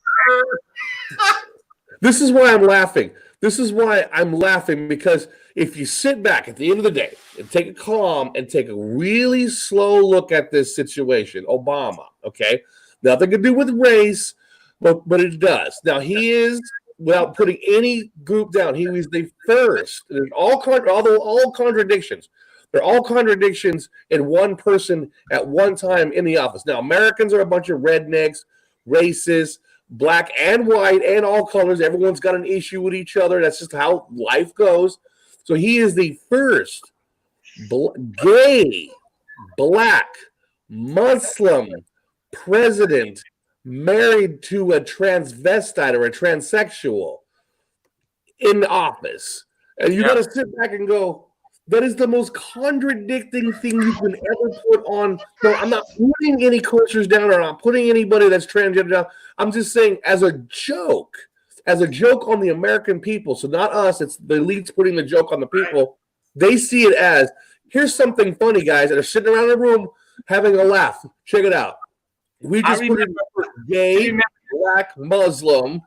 This is why I'm laughing. This is why I'm laughing, because if you sit back at the end of the day and take a calm and take a really slow look at this situation, Obama, okay? Nothing to do with race, but it does. Now, he is, without putting any group down, he was the first. There's all contradictions. They're all contradictions in one person at one time in the office. Now, Americans are a bunch of rednecks, racists, black and white and all colors. Everyone's got an issue with each other. That's just how life goes. So he is the first gay, black, Muslim president married to a transvestite or a transsexual in office. And you got to sit back and go, that is the most contradicting thing you can ever put on. No, I'm not putting any cultures down, or I'm not putting anybody that's transgender down. I'm just saying, as a joke on the American people. So not us, it's the elites putting the joke on the people. They see it as, here's something funny, guys, that are sitting around the room having a laugh. Check it out. We just put in a gay, black Muslim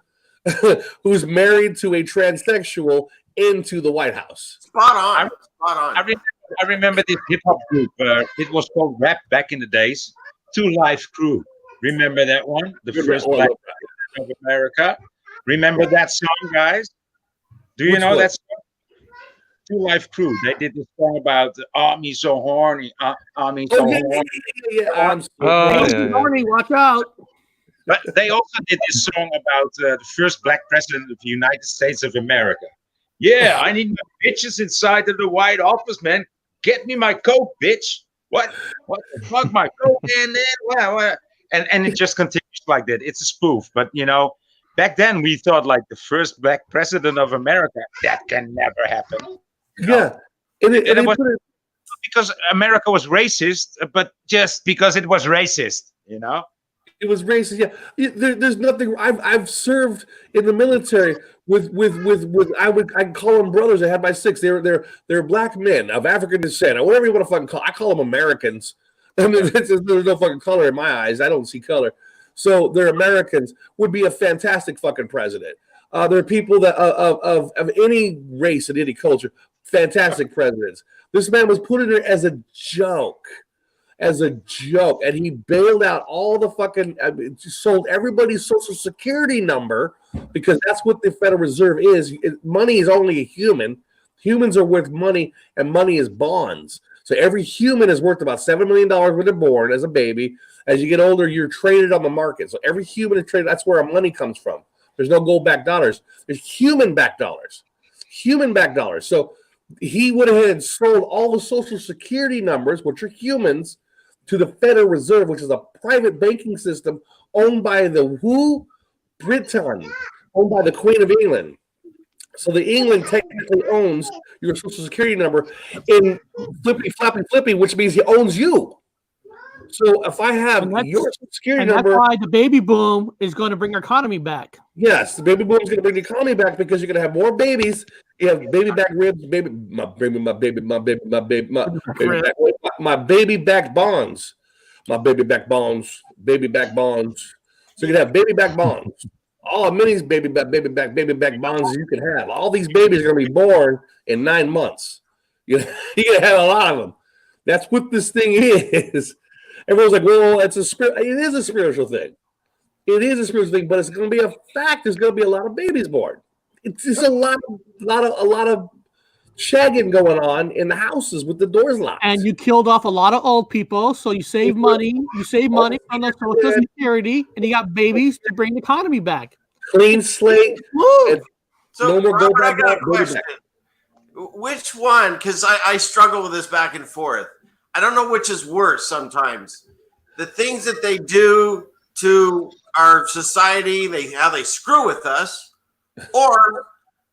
who's married to a transsexual into the White House. Spot on. I remember this hip hop group. It was called rap back in the days. 2 Live Crew. Remember that one? The first black of America. Remember that song, guys? Do you know that song? 2 Live Crew. They did this song about Army so horny. Army so horny. Horny, watch out. But they also did this song about the first black president of the United States of America. Yeah, I need my bitches inside of the White Office, man. Get me my coat, bitch. What the fuck, my coat, man? And it just continues like that. It's a spoof, but back then we thought like the first black president of America, that can never happen. Yeah, and it was because America was racist, but just because it was racist, It was racist. Yeah, there's nothing. I've served in the military with I'd call them brothers. I had my 6. They're black men of African descent, or whatever you want to fucking call. I call them Americans. I mean, there's no fucking color in my eyes. I don't see color. So they're Americans. Would be a fantastic fucking president. There are people that of any race and any culture, fantastic presidents. This man was put in there as a joke. And he bailed out all the fucking, sold everybody's social security number, because that's what the Federal Reserve is. Money is only a human. Humans are worth money, and money is bonds. So every human is worth about $7 million when they're born as a baby. As you get older, you're traded on the market. So every human is traded. That's where our money comes from. There's no gold-backed dollars. There's human-backed dollars. Human-backed dollars. So he went ahead and sold all the social security numbers, which are humans, to the Federal Reserve, which is a private banking system owned by the Britain, owned by the Queen of England. So the England technically owns your social security number in flippy, which means he owns you. So if I have your social security number, that's why the baby boom is going to bring our economy back. Yes, the baby boom is going to bring the economy back, because you're going to have more babies. You have baby back ribs, my baby back bonds, baby back bonds. So you can have baby back bonds. All the minis baby back bonds you can have. All these babies are going to be born in 9 months. You're going to have a lot of them. That's what this thing is. Everyone's like, well, it is a spiritual thing. It is a spiritual thing, but it's going to be a fact. There's going to be a lot of babies born. It's just a lot of shagging going on in the houses with the doors locked. And you killed off a lot of old people, so you save money. You save money from the Social Security, and you got babies to bring the economy back. Clean slate. So, no more Robert, go I got back. a question. Which one? Because I struggle with this back and forth. I don't know which is worse sometimes. The things that they do to our society, how they screw with us, or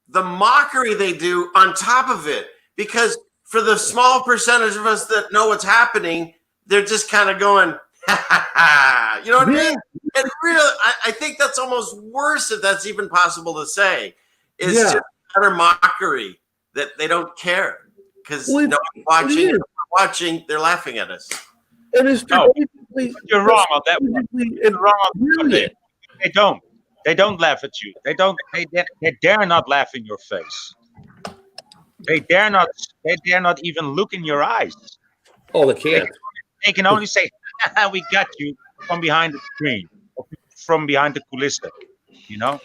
the mockery they do on top of it. Because for the small percentage of us that know what's happening, they're just kind of going, ha, ha, ha. You know what I mean? And really, I think that's almost worse, if that's even possible to say, is just utter mockery that they don't care. Because no one's watching, they're laughing at us. And it's you're wrong on that one. You're wrong on that. They don't. They don't laugh at you. They don't. They dare not laugh in your face. They dare not. They dare not even look in your eyes. Oh, they can't. They can only say, "We got you," from behind the screen, or from behind the kulisse. You know.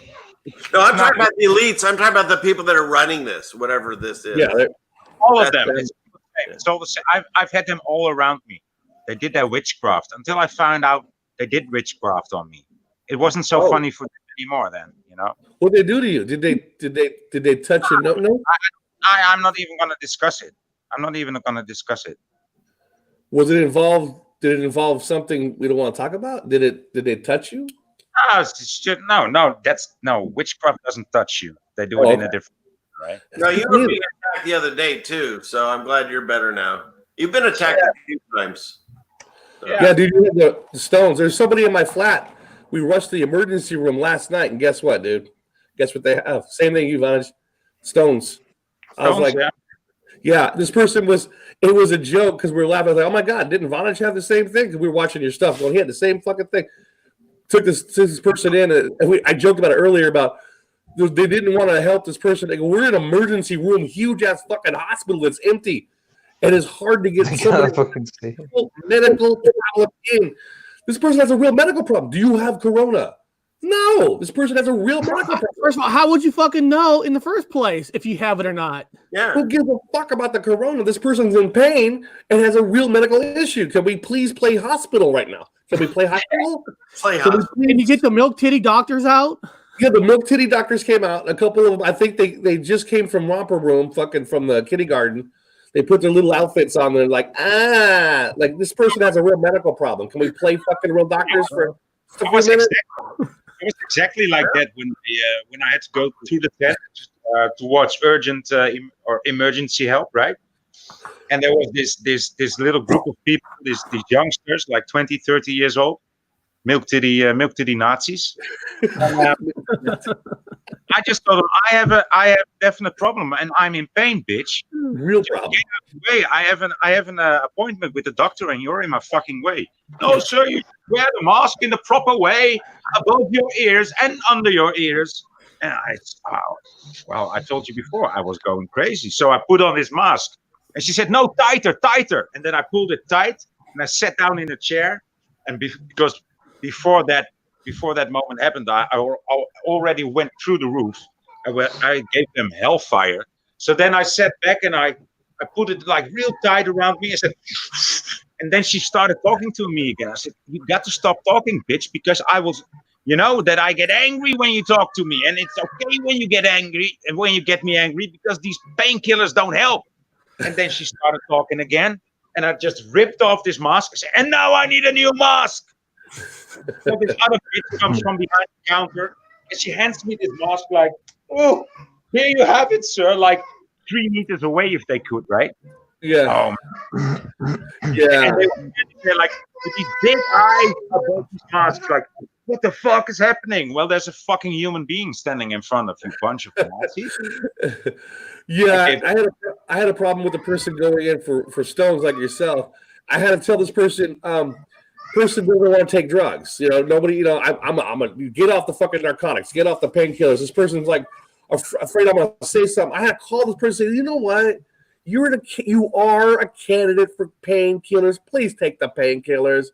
No, I'm talking about the elites. I'm talking about the people that are running this, whatever this is. Yeah, all of them. It's all the same. I've had them all around me. They did their witchcraft until I found out they did witchcraft on me. It wasn't so funny for them anymore then, you know. What did they do to you? Did they touch your no? I'm not even going to discuss it. I'm not even going to discuss it. Was it involved? Did it involve something we don't want to talk about? Did they touch you? No. Witchcraft doesn't touch you. They do it in a different way, right? No, you were being attacked the other day too, so I'm glad you're better now. You've been attacked a few times. So. Yeah, dude, you had the stones. There's somebody in my flat. We rushed the emergency room last night, and guess what, dude? Guess what they have? Same thing you managed. Stones. I was like, yeah, this person was. It was a joke because we were laughing. I was like, oh my god, didn't Vonage have the same thing? Because we were watching your stuff. Well, he had the same fucking thing. Took this person in, and I joked about it earlier about they didn't want to help this person. They go, we're in an emergency room, huge ass fucking hospital that's empty, and it's hard to get somebody medical problem in. This person has a real medical problem. Do you have corona? No, this person has a real medical problem. First of all, how would you fucking know in the first place if you have it or not? Yeah. Who gives a fuck about the corona? This person's in pain and has a real medical issue. Can we please play hospital right now? Can we play hospital? Can you get the milk titty doctors out? Yeah, the milk titty doctors came out. A couple of them, I think they just came from romper room, fucking from the kindergarten. They put their little outfits on. They're like, like this person has a real medical problem. Can we play fucking real doctors for a few minutes? It was exactly like that when I had to go to the tent to watch urgent or emergency help, right? And there was this little group of people, these youngsters, like 20, 30 years old, milk titty Nazis. I just told them, I have a definite problem, and I'm in pain, bitch. Real problem. Get out of the way. I have an appointment with the doctor, and you're in my fucking way. No, sir, you wear the mask in the proper way, above your ears and under your ears. And I told you before, I was going crazy. So I put on this mask, and she said, no, tighter. And then I pulled it tight, and I sat down in a chair, and because before that moment happened, I already went through the roof. I gave them hellfire. So then I sat back and I put it like real tight around me. I said, and then she started talking to me again. I said, you got to stop talking, bitch, because I was, that I get angry when you talk to me. And it's okay when you get angry and when you get me angry because these painkillers don't help. And then she started talking again. And I just ripped off this mask. I said, and now I need a new mask. So this other bitch comes from behind the counter and she hands me this mask like, oh, here you have it, sir. Like 3 meters away if they could, right? Yeah. Yeah. And they're like, with these big eyes above these masks, like, what the fuck is happening? Well, there's a fucking human being standing in front of you, bunch of Nazis. Yeah, I had a problem with the person going in for stones like yourself. I had to tell this person, person doesn't want to take drugs. Nobody. I'm a get off the fucking narcotics, get off the painkillers. This person's like afraid I'm gonna say something. I had to call this person. You know what? You are a candidate for painkillers. Please take the painkillers.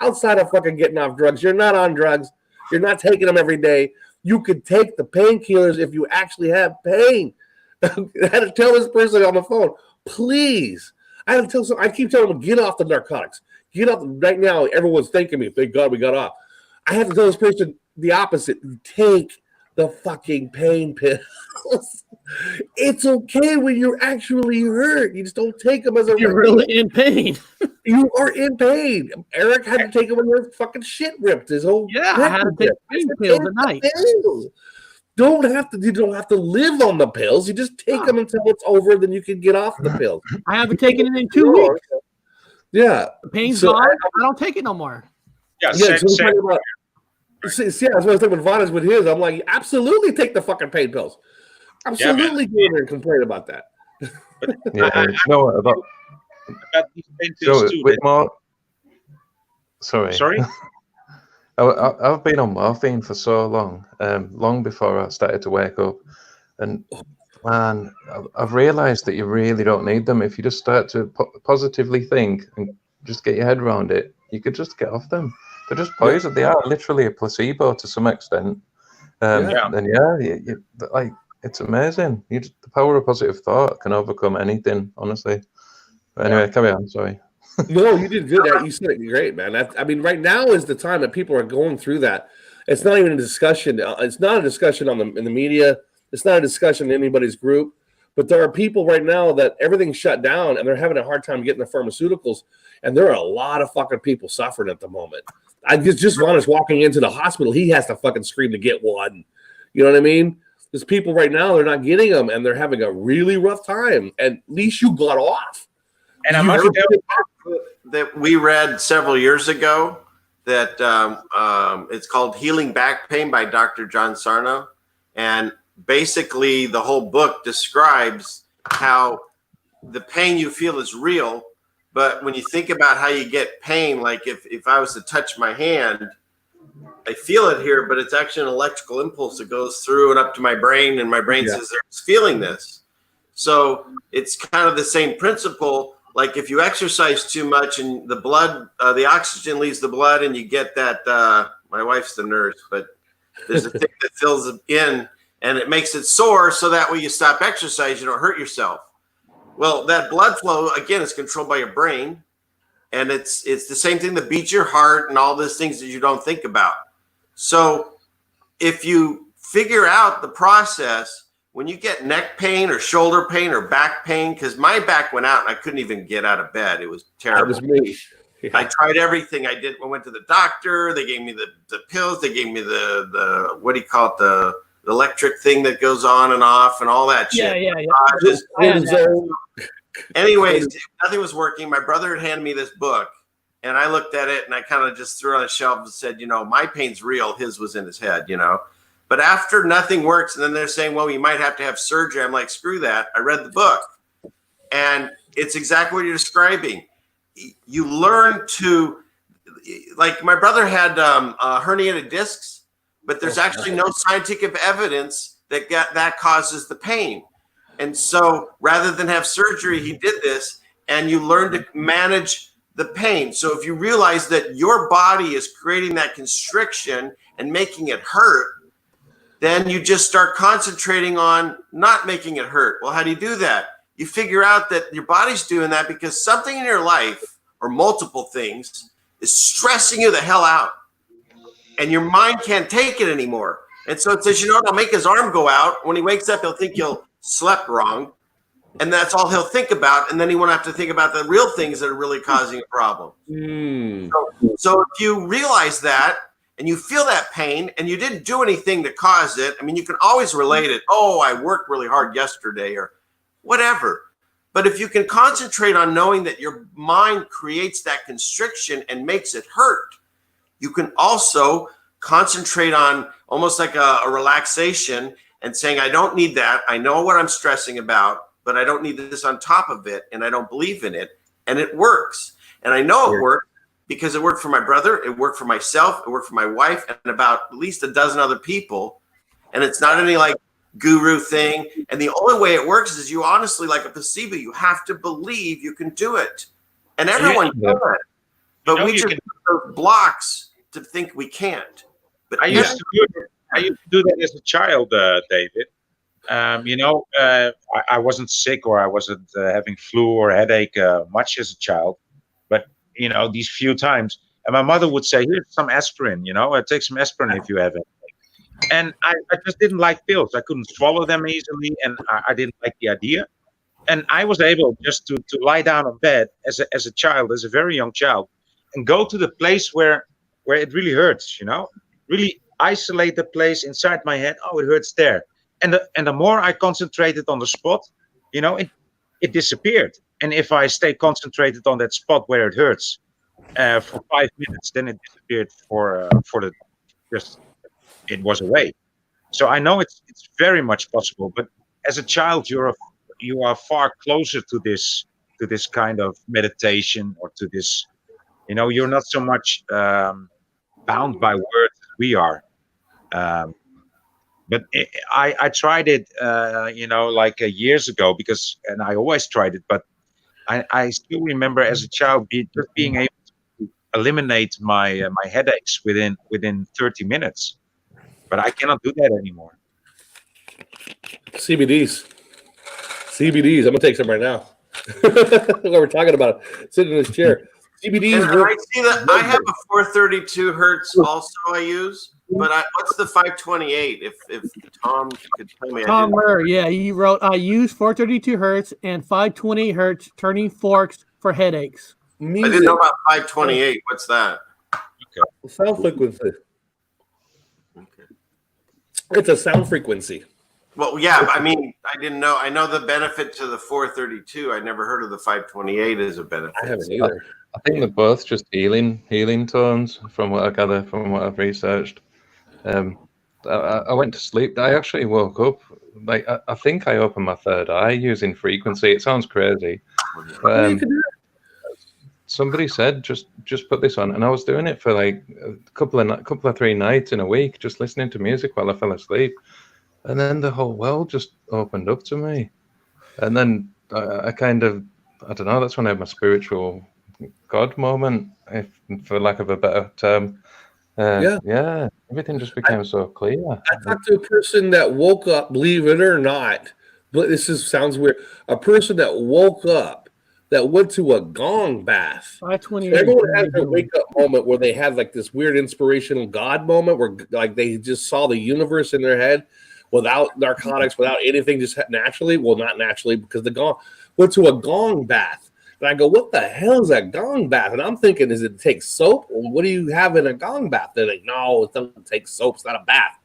Outside of fucking getting off drugs, you're not on drugs. You're not taking them every day. You could take the painkillers if you actually have pain. I had to tell this person on the phone, please. I had to I keep telling them, get off the narcotics. Get off right now. Everyone's thanking me. Thank God we got off. I have to tell this person the opposite. Take the fucking pain pills. It's okay when you're actually hurt. You just don't take them as a. You're really in pain. You are in pain. Eric had to take them when his fucking shit ripped. His whole I had to take pain pills at night. You don't have to live on the pills. You just take them until it's over. Then you can get off the pills. I haven't taken it in 2 weeks. Yeah, the pain's gone. I don't take it no more. Yeah, that's what I was talking about Vonage with his. I'm like, absolutely take the fucking pain pills. Absolutely go in there and complain about that. About these pain pills too. Sorry. Sorry? I've been on morphine for so long, long before I started to wake up, and man, I've realised that you really don't need them. If you just start to positively think and just get your head around it, you could just get off them. They're just poison. They are literally a placebo to some extent. And like it's amazing. The power of positive thought can overcome anything, honestly. But anyway, carry on. Sorry. No, you did good. You said it great, man. I mean, right now is the time that people are going through that. It's not even a discussion. It's not a discussion in the media. It's not a discussion in anybody's group. But there are people right now that everything's shut down and they're having a hard time getting the pharmaceuticals. And there are a lot of fucking people suffering at the moment. I just Ron is walking into the hospital. He has to fucking scream to get one. You know what I mean? There's people right now, they're not getting them and they're having a really rough time. And at least you got off. And I'm not that we read several years ago that it's called Healing Back Pain by Dr. John Sarno. And basically the whole book describes how the pain you feel is real. But when you think about how you get pain, like if I was to touch my hand, I feel it here, but it's actually an electrical impulse that goes through and up to my brain. And my brain says it's feeling this. So it's kind of the same principle. Like if you exercise too much and the blood, the oxygen leaves the blood and you get that, my wife's the nurse, but there's a thing that fills it in and it makes it sore. So that way you stop exercise, you don't hurt yourself. Well, that blood flow, again, is controlled by your brain. And it's the same thing that beats your heart and all those things that you don't think about. So if you figure out the process, when you get neck pain or shoulder pain or back pain, because my back went out and I couldn't even get out of bed. It was terrible. That was me. Yeah. I tried everything. I went to the doctor. They gave me the pills. They gave me the what do you call it? The electric thing that goes on and off and all that shit. Anyways, nothing was working. My brother had handed me this book and I looked at it and I kind of just threw it on a shelf and said, my pain's real. His was in his head, But after nothing works, and then they're saying, well, you might have to have surgery. I'm like, screw that. I read the book. And it's exactly what you're describing. You learn to, like my brother had herniated discs, but there's actually no scientific evidence that causes the pain. And so rather than have surgery, he did this, and you learn to manage the pain. So if you realize that your body is creating that constriction and making it hurt, then you just start concentrating on not making it hurt. Well, how do you do that? You figure out that your body's doing that because something in your life or multiple things is stressing you the hell out. And your mind can't take it anymore. And so it says, I'll make his arm go out. When he wakes up, he'll think he'll slept wrong. And that's all he'll think about. And then he won't have to think about the real things that are really causing a problem. So if you realize that, and you feel that pain and you didn't do anything to cause it, I mean, you can always relate it. Oh, I worked really hard yesterday or whatever. But if you can concentrate on knowing that your mind creates that constriction and makes it hurt, you can also concentrate on almost like a relaxation and saying, I don't need that. I know what I'm stressing about, but I don't need this on top of it. And I don't believe in it. And it works. And I know it works. Because it worked for my brother, it worked for myself, it worked for my wife, and about at least a dozen other people. And it's not any like guru thing. And the only way it works is you honestly, like a placebo, you have to believe you can do it. And everyone can. But we just put those blocks to think we can't. But I used to do that as a child, David. I wasn't sick or I wasn't having flu or headache much as a child. But these few times, and my mother would say, here's some aspirin, take some aspirin if you have it. And I just didn't like pills. I couldn't swallow them easily, and I didn't like the idea. And I was able just to lie down on bed as a child, as a very young child, and go to the place where it really hurts, really isolate the place inside my head. Oh, it hurts there. And the more I concentrated on the spot, it disappeared. And if I stay concentrated on that spot where it hurts for 5 minutes, then it disappeared it was away. So I know it's very much possible. But as a child, you are far closer to this kind of meditation or to this. You're not so much bound by words as we are. But I tried it, like years ago and I always tried it, but I still remember as a child just being able to eliminate my headaches within 30 minutes. But I cannot do that anymore. CBDs. I'm gonna take some right now. While we're talking about it, sitting in this chair. CBDs. And I see that I have a 432 hertz also I use, but what's the 528? If Tom could tell me. Tom Murray, yeah, he wrote, I use 432 hertz and 528 hertz turning forks for headaches. I didn't know about 528. What's that? Okay. Sound frequency. Okay. It's a sound frequency. Well, yeah, I mean, I didn't know. I know the benefit to the 432. I never heard of the 528 as a benefit. I haven't either. I think they're both just healing tones, from what I gather, from what I've researched. I went to sleep. I actually woke up. Like I think I opened my third eye using frequency. It sounds crazy. Somebody said just put this on, and I was doing it for like a couple of 3 nights in a week, just listening to music while I fell asleep. And then the whole world just opened up to me. And then I kind of, I don't know, that's when I had my spiritual God moment, for lack of a better term. Yeah, everything just became so clear. I talked to a person that woke up, believe it or not, but sounds weird. A person that woke up that went to a gong bath. So everyone has a wake up moment where they have like this weird inspirational God moment where like they just saw the universe in their head without narcotics, without anything, just naturally. Well, not naturally, because the gong went to a gong bath. And I go, what the hell is a gong bath? And I'm thinking, does it take soap? Or what do you have in a gong bath? They're like, no, it doesn't take soap. It's not a bath.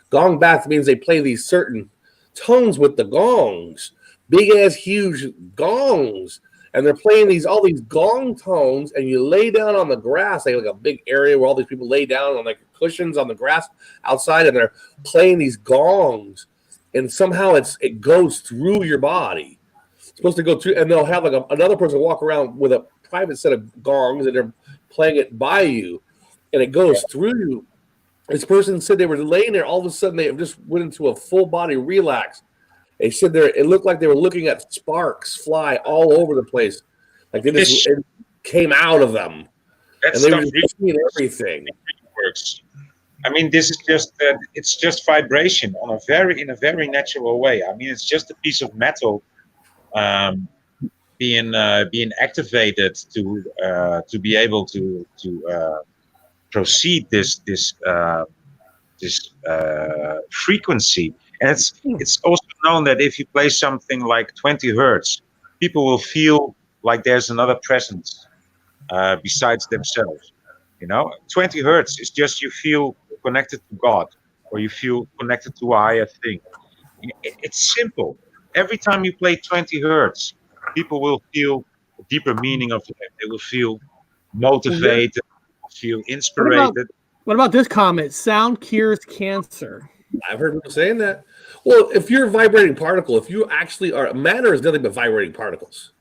Gong bath means they play these certain tones with the gongs, big ass, huge gongs. And they're playing all these gong tones, and you lay down on the grass, like a big area where all these people lay down on like cushions on the grass outside, and they're playing these gongs, and somehow it goes through your body. It's supposed to go through, and they'll have like another person walk around with a private set of gongs, and they're playing it by you, and it goes through you. This person said they were laying there, all of a sudden they just went into a full body relax. They said it looked like they were looking at sparks fly all over the place. Like it came out of them. And they were just seeing everything. Works. I mean, this is just it's just vibration in a very natural way. I mean, it's just a piece of metal being activated to be able to proceed this frequency. And it's also known that if you play something like 20 hertz, people will feel like there's another presence besides themselves. 20 hertz is just you feel connected to God, or you feel connected to a higher thing. It's simple. Every time you play 20 hertz, people will feel a deeper meaning of it. They will feel motivated, feel inspired. What about this comment? Sound cures cancer. I've heard people saying that. Well, if you're a vibrating particle, if you actually are, matter is nothing but vibrating particles.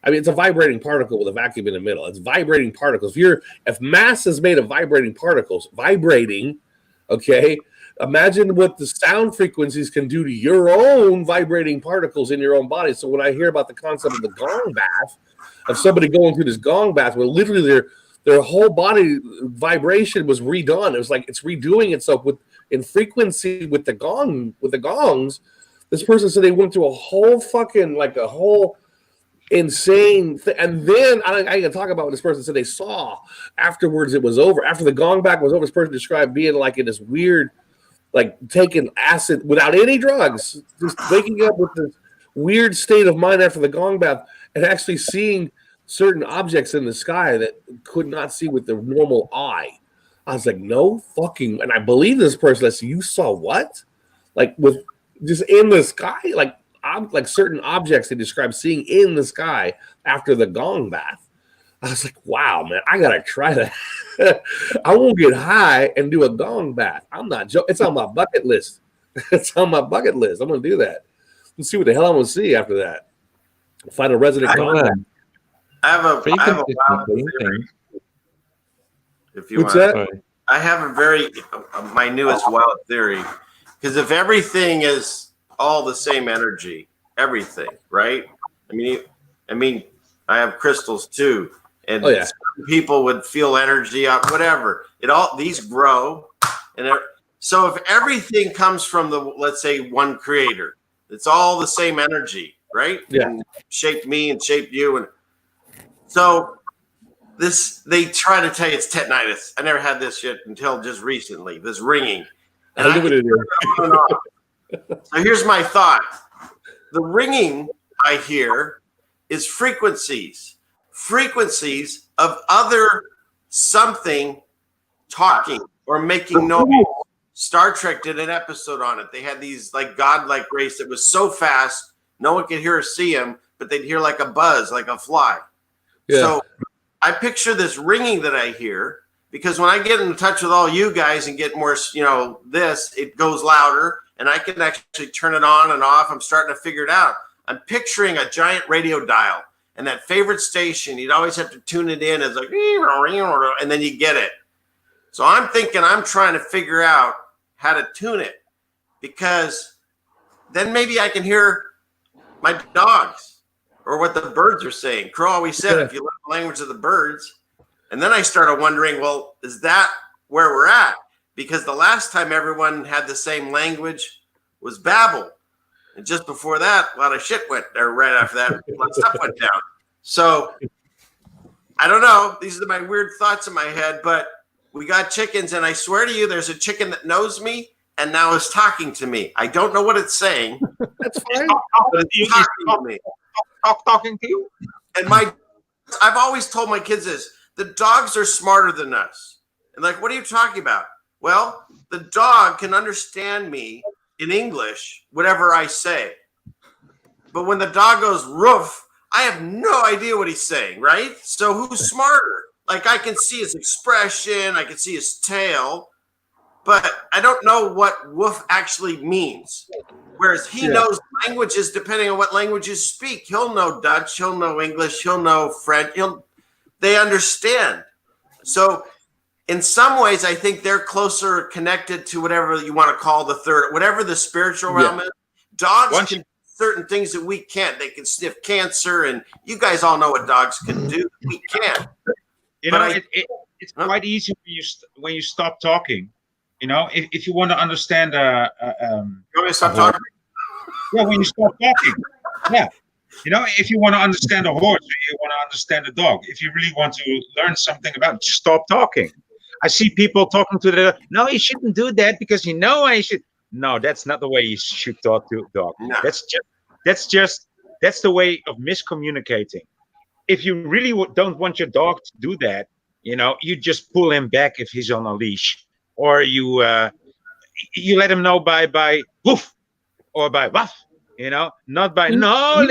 I mean, it's a vibrating particle with a vacuum in the middle. It's vibrating particles. If mass is made of vibrating particles, okay, imagine what the sound frequencies can do to your own vibrating particles in your own body. So when I hear about the concept of the gong bath, of somebody going through this gong bath where literally their whole body vibration was redone. It was like it's redoing itself in frequency with the gongs. This person said they went through a whole insane thing. And then I can talk about what this person said they saw afterwards. It was over. After the gong bath was over, this person described being like in this weird, like taking acid without any drugs, just waking up with this weird state of mind after the gong bath and actually seeing certain objects in the sky that could not see with the normal eye. I was like, no fucking, and I believe this person. I said, you saw what? Like with just in the sky, like certain objects they described seeing in the sky after the gong bath. I was like, wow, man, I gotta try that. I won't get high and do a gong bath. I'm not joking. It's on my bucket list. It's on my bucket list. I'm gonna do that. Let's see what the hell I'm gonna see after that. Find a resident gong bath. I have a wild theory. If you What's want, that? I have a very my newest wild theory, because if everything is all the same energy, everything, right? I mean, I have crystals too, and some people would feel energy out, whatever. These grow, and so if everything comes from let's say one creator, it's all the same energy, right? Yeah. And shaped me and shaped you, and so. They try to tell you it's tetanitis. I never had this shit until just recently. This ringing, and I can turn it on and off. So here's my thought: the ringing I hear is frequencies of other something talking or making noise. Star Trek did an episode on it. They had these like godlike race that was so fast, no one could hear or see them, but they'd hear like a buzz, like a fly. Yeah. So I picture this ringing that I hear, because when I get in touch with all you guys and get more, it goes louder and I can actually turn it on and off. I'm starting to figure it out. I'm picturing a giant radio dial, and that favorite station, you'd always have to tune it in. It's like, and then you get it. So I'm thinking I'm trying to figure out how to tune it, because then maybe I can hear my dogs. Or what the birds are saying. Crow always said, if you learn the language of the birds. And then I started wondering, well, is that where we're at? Because the last time everyone had the same language was Babel. And just before that, a lot of shit went there. Right after that, a lot of stuff went down. So I don't know. These are my weird thoughts in my head. But we got chickens. And I swear to you, there's a chicken that knows me and now is talking to me. I don't know what it's saying. That's fine. But it's talking to me. Talking to you, and I've always told my kids this: the dogs are smarter than us. And like, what are you talking about? Well, the dog can understand me in English, whatever I say. But when the dog goes roof, I have no idea what he's saying, right? So who's smarter? Like, I can see his expression, I can see his tail, but I don't know what woof actually means. Whereas he knows languages depending on what language you speak. He'll know Dutch, he'll know English, he'll know French. They understand. So in some ways, I think they're closer connected to whatever you want to call the third, whatever the spiritual realm is. Dogs can do certain things that we can't. They can sniff cancer, and you guys all know what dogs can do. We can't. It's quite easy when you stop talking. If you want to understand, you want me to stop talking? Yeah, when you stop talking, yeah. If you want to understand a horse, or you want to understand a dog, if you really want to learn something about it, just stop talking. I see people talking to no, you shouldn't do that because I should. No, that's not the way you should talk to a dog. No. That's the way of miscommunicating. If you really don't want your dog to do that, you just pull him back if he's on a leash. Or you let him know by woof or by wuff, not by no.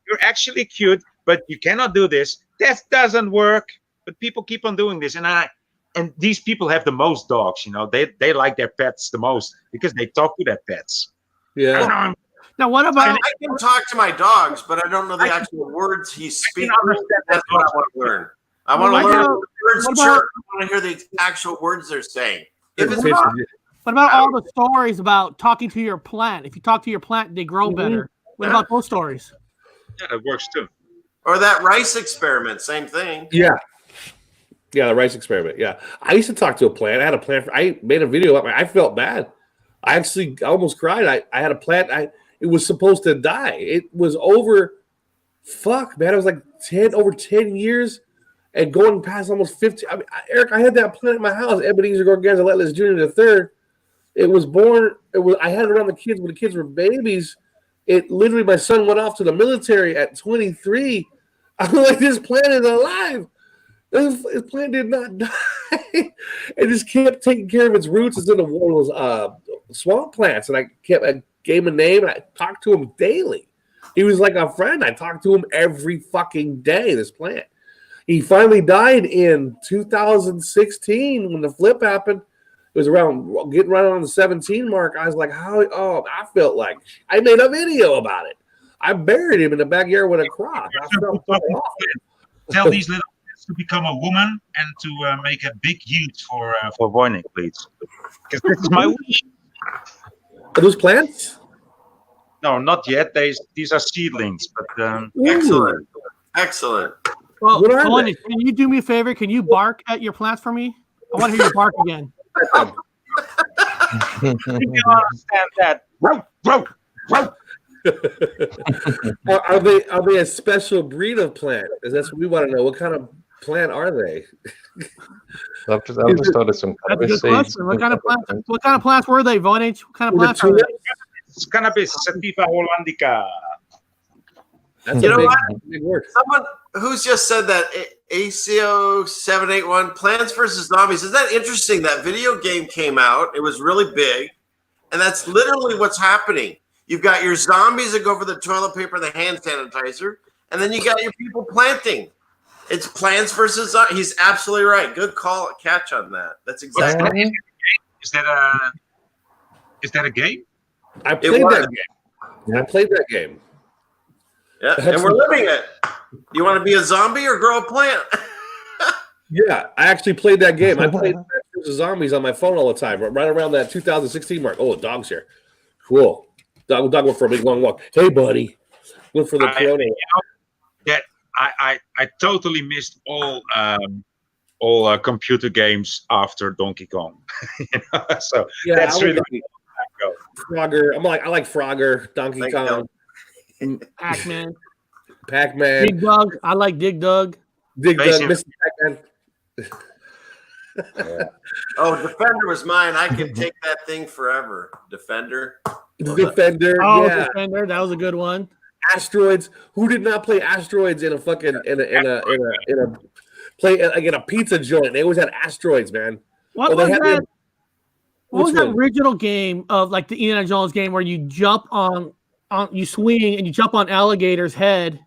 You're actually cute, but you cannot do this. That doesn't work. But people keep on doing this, and these people have the most dogs. They like their pets the most because they talk to their pets. Yeah. Now, what about? I can talk to my dogs, but I don't know the actual words he's speaking. That's what I want to learn. I want to learn the words. I want to hear the actual words they're saying. What about all the stories about talking to your plant? If you talk to your plant, they grow better. What about those stories? Yeah, that works too. Or that rice experiment, same thing. Yeah, the rice experiment. Yeah, I used to talk to a plant. I had a plant. I made a video about I felt bad. I almost cried. I had a plant. It was supposed to die. It was over. Fuck, man. It was like over 10 years. And going past almost 50, Eric, I had that plant in my house, Ebenezer Gorganza Letlis Jr. III. It was born. I had it around the kids when the kids were babies. It literally, my son went off to the military at 23. I'm like, this plant is alive. This plant did not die. It just kept taking care of its roots. It's in one of those swamp plants, and I gave him a name. And I talked to him daily. He was like a friend. I talked to him every fucking day. This plant. He finally died in 2016 when the flip happened. It was getting right on the 17 mark. I was like, I felt like I made a video about it. I buried him in the backyard with a cross. Tell these little kids to become a woman and to make a big ute for Voynich, please. Because this is my wish. Are those plants? No, not yet. These are seedlings, but Excellent. Excellent. Well, What are Tony, they? can you do me a favor? Can you bark at your plants for me? I want to hear you bark again. you can understand that. Row, row, row. Are they a special breed of plant? Because that's what we want to know. What kind of plant are they? I've just started some That's a good cannabis question. seeds. What kind of plants? What kind of plants were they, Vonage? What kind of Were they plants are they? tulips? It's cannabis sativa hollandica. That's You a know big word. Someone who's just said that ACO 781 Plants vs Zombies. Is that interesting? That video game came out. It was really big, and that's literally what's happening. You've got your zombies that go for the toilet paper, the hand sanitizer, and then you got your people planting. It's Plants vs Zombies. He's absolutely right. Good catch on that. That's exactly. Is that a game? I played that game. I played that game. Yeah, and we're living it. You want to be a zombie or grow a plant? Yeah, I actually played that game. I played Plants vs Zombies on my phone all the time, right around that 2016 mark. Oh, the dog's here. Cool. Dog went for a big long walk. Hey, buddy. Went for the corona. I totally missed all computer games after Donkey Kong. So Yeah, that's really Frogger. I like Frogger, Donkey Kong, Pac-Man. Pac-Man, Dig Dug. I like Dig Dug. Dig Dug, Mr. Pac-Man. Oh, Defender was mine. I could take that thing forever. Defender. Defender. Oh, Yeah. Defender. That was a good one. Asteroids. Who did not play Asteroids in a fucking in a pizza joint? They always had Asteroids, man. What Oh, they was had that? What was Which that one? original game of like the Indiana Jones game where you jump on you swing and you jump on alligator's head?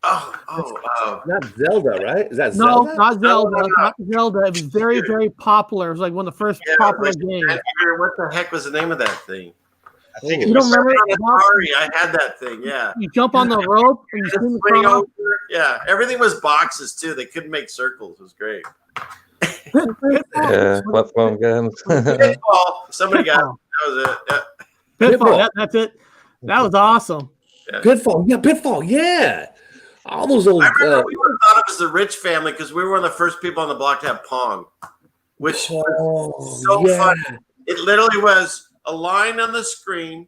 Oh. Not Zelda, right? Is that No, Zelda? not Zelda. No. Not Zelda. It was very, very popular. It was like one of the first popular games. What the heck was the name of that thing? I think You don't remember it? Sorry, I had that thing. Yeah. You jump on the rope and you Just swing swing across. over. Yeah. Everything was boxes too. They couldn't make circles. It was great. Yeah, platform games. Pitfall. Somebody got it. That was it. Yeah. Pitfall. That's it. That was awesome. Pitfall. Yeah, Pitfall. Yeah. All those old. I remember we would have thought it was the Rich family because we were one of the first people on the block to have Pong, which was so fun. It literally was a line on the screen,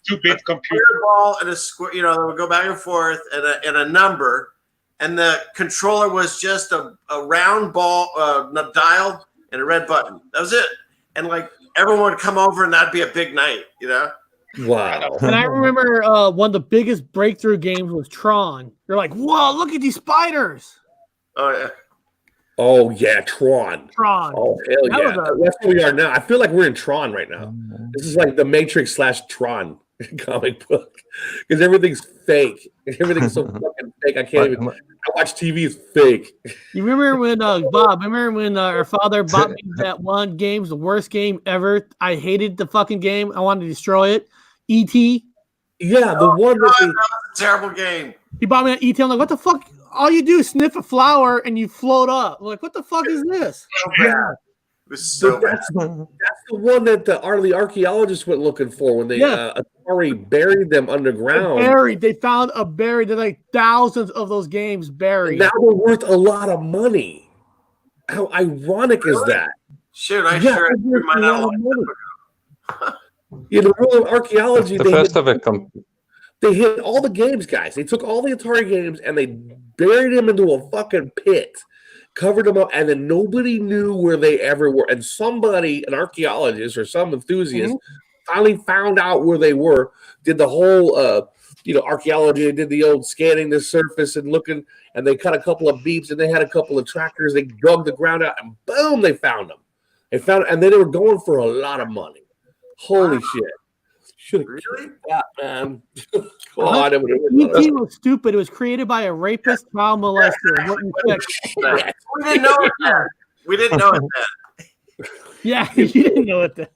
2-bit computer ball and a square. You know, they would go back and forth and a number, and the controller was just a round ball, dial, and a red button. That was it. And like everyone would come over, and that'd be a big night. You know. Wow. And I remember one of the biggest breakthrough games was Tron. You're like, whoa, look at these spiders. Oh yeah. Oh yeah, Tron. Tron. Oh hell yeah. That's where we are now. I feel like we're in Tron right now. This is like the Matrix / Tron comic book because everything's fake. Everything's so fucking fake. I can't even. I watch TV. It's fake. You remember when Bob? Remember when our father bought me that one game? The worst game ever. I hated the fucking game. I wanted to destroy it. E.T. Yeah, the one that was a terrible game. He bought me an E.T. I'm like, what the fuck? All you do is sniff a flower and you float up. I'm like, what the fuck is this? Yeah. It was so bad. That's the one that the archaeologists went looking for when they Atari buried them underground. They found a buried. There's like thousands of those games buried. And now they're worth a lot of money. How ironic is that? Shit, I sure threw mine out. In the world of archaeology, The first of it they hit all the games, guys. They took all the Atari games and they buried them into a fucking pit, covered them up, and then nobody knew where they ever were. And somebody, an archaeologist or some enthusiast, finally found out where they were, did the whole, archaeology. They did the old scanning the surface and looking, and they cut a couple of beeps, and they had a couple of trackers. They dug the ground out, and boom, they found them. And then they were going for a lot of money. Holy shit. Should have really? that, man. God, E.T. was stupid. It was created by a rapist child molester. What you think? We didn't know it then. We didn't know it then. Yeah, you didn't know it then.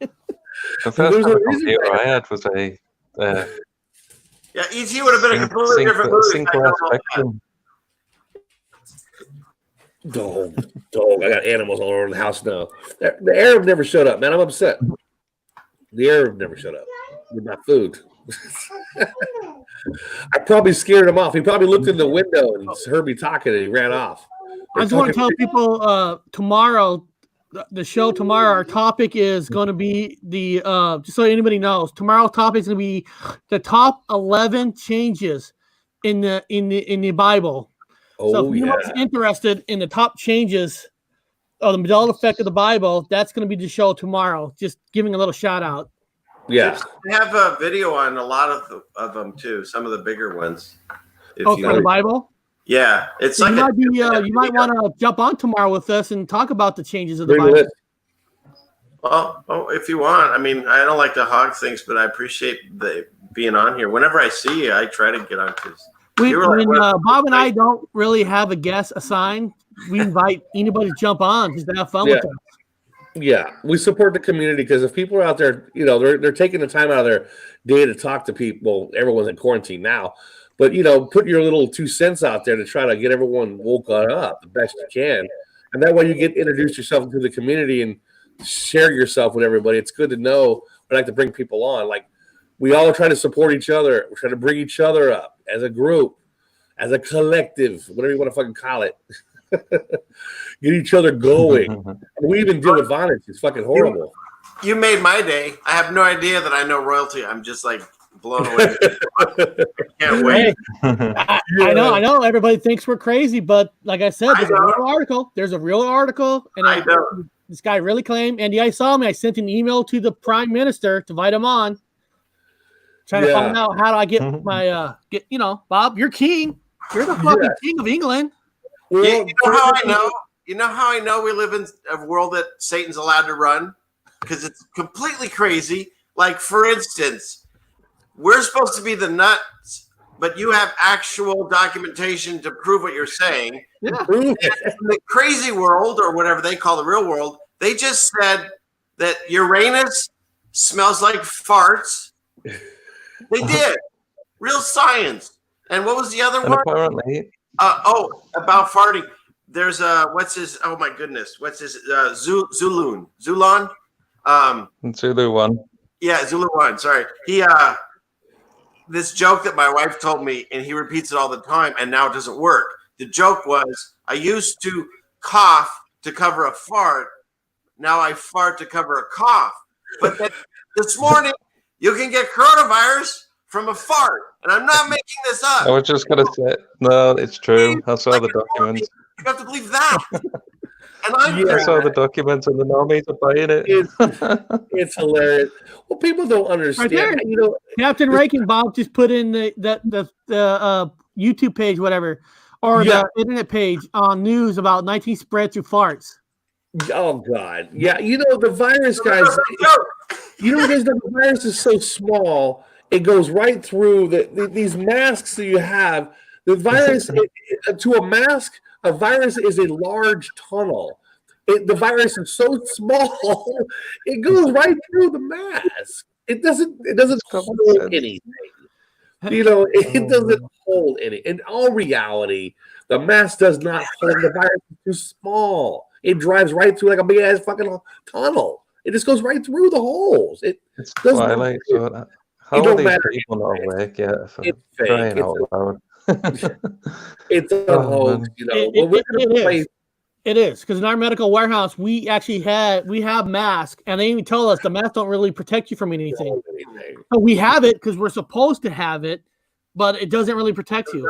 The first ever computer I had was a E.T. would have been a completely different movie. Sinclair Spectrum. Dog. I got animals all over the house now. The Arab never showed up, man. I'm upset. The Arab never showed up with my food. I probably scared him off. He probably looked in the window and heard me talking and he ran off. I just want to tell people tomorrow, the show tomorrow, our topic is going to be just so anybody knows, tomorrow's topic is going to be the top 11 changes in the Bible. So if anyone's interested in the top changes of the Mandela effect of the Bible, that's going to be the show tomorrow. Just giving a little shout out. Yeah. I have a video on a lot of them too. Some of the bigger ones. For the Bible? Yeah. It's so like you might want to jump on tomorrow with us and talk about the changes of the Bible. Well, if you want. I mean, I don't like to hog things, but I appreciate being on here. Whenever I see you, I try to get on because Bob and I don't really have a guest assigned, we invite anybody to jump on just to have fun with us. Yeah, we support the community because if people are out there, they're taking the time out of their day to talk to people. Everyone's in quarantine now, but put your little 2 cents out there to try to get everyone woke up the best you can, and that way you get introduce yourself into the community and share yourself with everybody. It's good to know. I like to bring people on. Like we all try to support each other. We're trying to bring each other up as a group, as a collective, whatever you want to fucking call it. Get each other going. We even deal with violence. It's fucking horrible. You made my day. I have no idea that I know royalty. I'm just like blown away. I can't wait. I know. Everybody thinks we're crazy, but like I said, there's a real article. And this guy really claimed, and I saw me. I sent an email to the Prime Minister to invite him on. Trying to find out how do I get my Bob, you're king. You're the fucking king of England. You know how I know? You know how I know we live in a world that Satan's allowed to run? Because it's completely crazy. Like, for instance, we're supposed to be the nuts, but you have actual documentation to prove what you're saying. Yeah. In the crazy world, or whatever they call the real world, they just said that Uranus smells like farts. They did. Real science. And what was the other one? Apparently. About farting. There's what's his? Oh my goodness, what's his? Zulun. Zulu one. Yeah, Zulu one. Sorry, he this joke that my wife told me, and he repeats it all the time, and now it doesn't work. The joke was, I used to cough to cover a fart. Now I fart to cover a cough. But this morning, you can get coronavirus from a fart, and I'm not making this up. I was just gonna say, no, it's true. I saw the documents. You have to believe that. And I saw the documents, and the normies are buying it. It's hilarious. Well, people don't understand. Right there. Captain Rankin Bob just put in the YouTube page, whatever, or the internet page on news about 19 spread through farts. Oh God, yeah. The virus, guys. The virus is so small. It goes right through these masks that you have. The virus, to a mask, a virus is a large tunnel. The virus is so small, it goes right through the mask. It doesn't hold anything. It doesn't hold any. In all reality, the mask does not hold. The virus is too small. It drives right through like a big ass fucking tunnel. It just goes right through the holes. It's twilight. How are these people not awake yet? It's fake. It's a hoax, It is because in our medical warehouse we actually have masks, and they even told us the masks don't really protect you from anything. So we have it because we're supposed to have it, but it doesn't really protect you.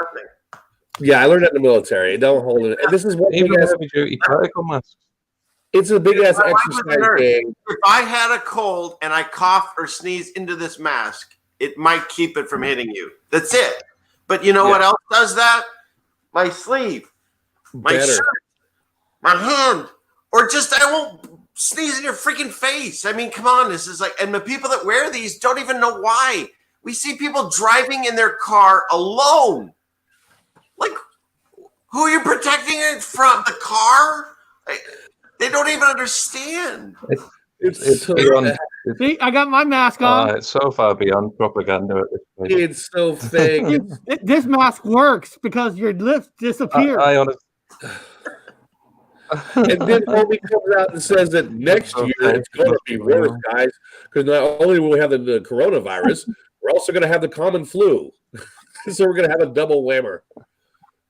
Yeah, I learned that in the military. It don't hold it. This is what even heavy duty medical masks. It's a big ass exercise game. If I had a cold and I cough or sneeze into this mask, it might keep it from hitting you. That's it. But you know what else does that? My sleeve, my shirt, my hand, or just I won't sneeze in your freaking face. I mean, come on, this is like, and the people that wear these don't even know why. We see people driving in their car alone. Like, who are you protecting it from? The car? They don't even understand. It's beyond. See, I got my mask on. It's so far beyond propaganda at this point. It's so fake. This mask works because your lips disappear. I honestly, And then homie comes out and says that next year it's going to be worse, guys, because not only will we have the coronavirus, we're also going to have the common flu. So we're going to have a double whammer.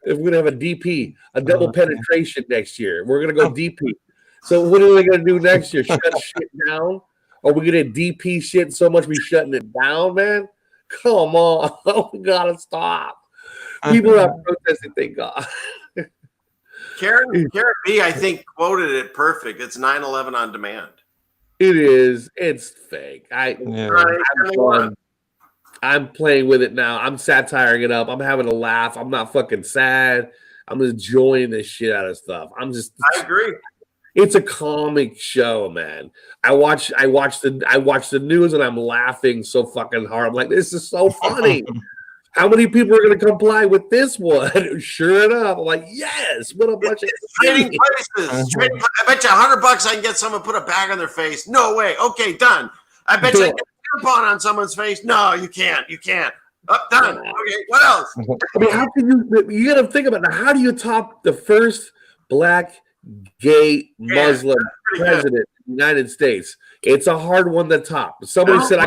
If we're going to have a DP, a double penetration next year, we're going to go DP. So what are they going to do next year? Shut shit down? Are we going to DP shit so much we shutting it down, man? Come on. We got to stop. People are protesting, thank God. Karen B, I think, quoted it perfect. It's 9/11 on demand. It is. It's fake. I'm playing with it now. I'm satiring it up. I'm having a laugh. I'm not fucking sad. I'm enjoying the shit out of stuff. I agree. It's a comic show, man. I watch the news and I'm laughing so fucking hard. I'm like, this is so funny. How many people are going to comply with this one? Sure enough, I'm like, yes. What a bunch of trading places. I bet you $100 I can get someone to put a bag on their face. No way. Okay, done. I bet you I can get a tampon on someone's face. No, you can't. You can't. Done. Okay, what else? I mean, how can you got to think about it. How do you top the first black gay Muslim president of the United States? It's a hard one to top. Somebody said,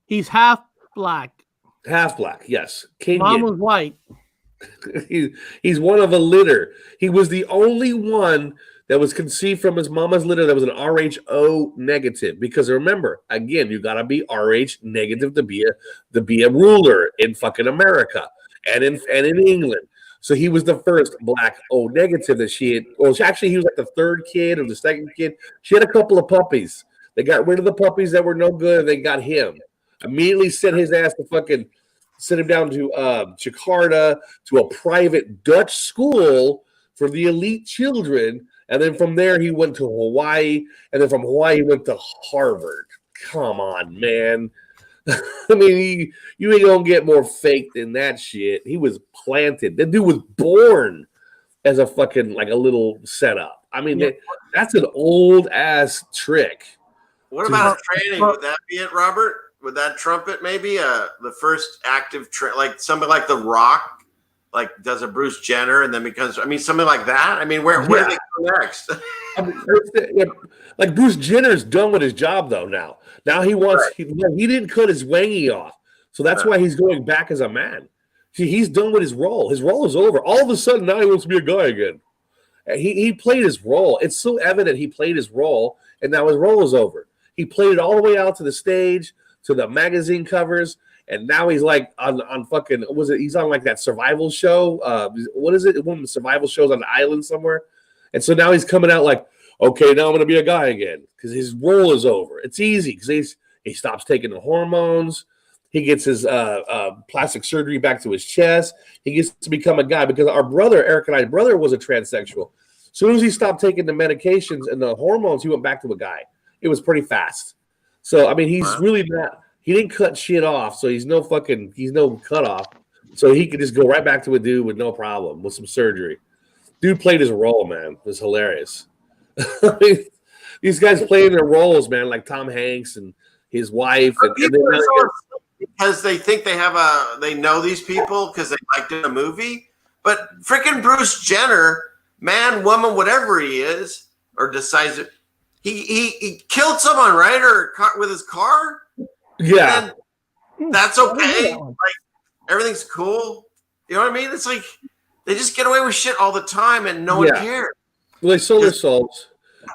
he's half black. Half black, yes. Mom was white. He's one of a litter. He was the only one that was conceived from his mama's litter that was an RHO negative. Because remember, again, you got to be RH negative to be a ruler in fucking America and in England. So he was the first black O negative that she had. Well, actually, he was like the third kid or the second kid. She had a couple of puppies. They got rid of the puppies that were no good, and they got him. Immediately sent his ass to fucking sent him down to Jakarta to a private Dutch school for the elite children. And then from there, he went to Hawaii. And then from Hawaii, he went to Harvard. Come on, man. I mean, you ain't going to get more fake than that shit. He was planted. That dude was born as a fucking, like a little setup. I mean, that's an old-ass trick. What about training? Would that be it, Robert? Would that trumpet maybe the first active like somebody like The Rock, like does a Bruce Jenner and then becomes? I mean, something like that. I mean, where do they go next? I mean, like Bruce Jenner's done with his job though. Now he wants. Right. He didn't cut his wangy off, so that's why he's going back as a man. See, he's done with his role. His role is over. All of a sudden, now he wants to be a guy again. He played his role. It's so evident he played his role, and now his role is over. He played it all the way out to the stage, to the magazine covers, and now he's like on fucking he's on like that survival show. What is it? One of the survival shows on the island somewhere. And so now he's coming out like, okay, now I'm gonna be a guy again because his role is over. It's easy because he stops taking the hormones. He gets his plastic surgery back to his chest. He gets to become a guy because our brother, Eric and I's brother, was a transsexual. As soon as he stopped taking the medications and the hormones, he went back to a guy. It was pretty fast. So, I mean, he's really not – he didn't cut shit off, so he's no cutoff. So he could just go right back to a dude with no problem with some surgery. Dude played his role, man. It was hilarious. I mean, these guys playing their roles, man, like Tom Hanks and his wife. Because they think they know these people because they liked a movie. But freaking Bruce Jenner, man, woman, whatever he is, or decides it. He killed someone, right? Or with his car? Yeah. And that's okay. Like, everything's cool. You know what I mean? It's like they just get away with shit all the time and no one cares. Well, they sold their souls.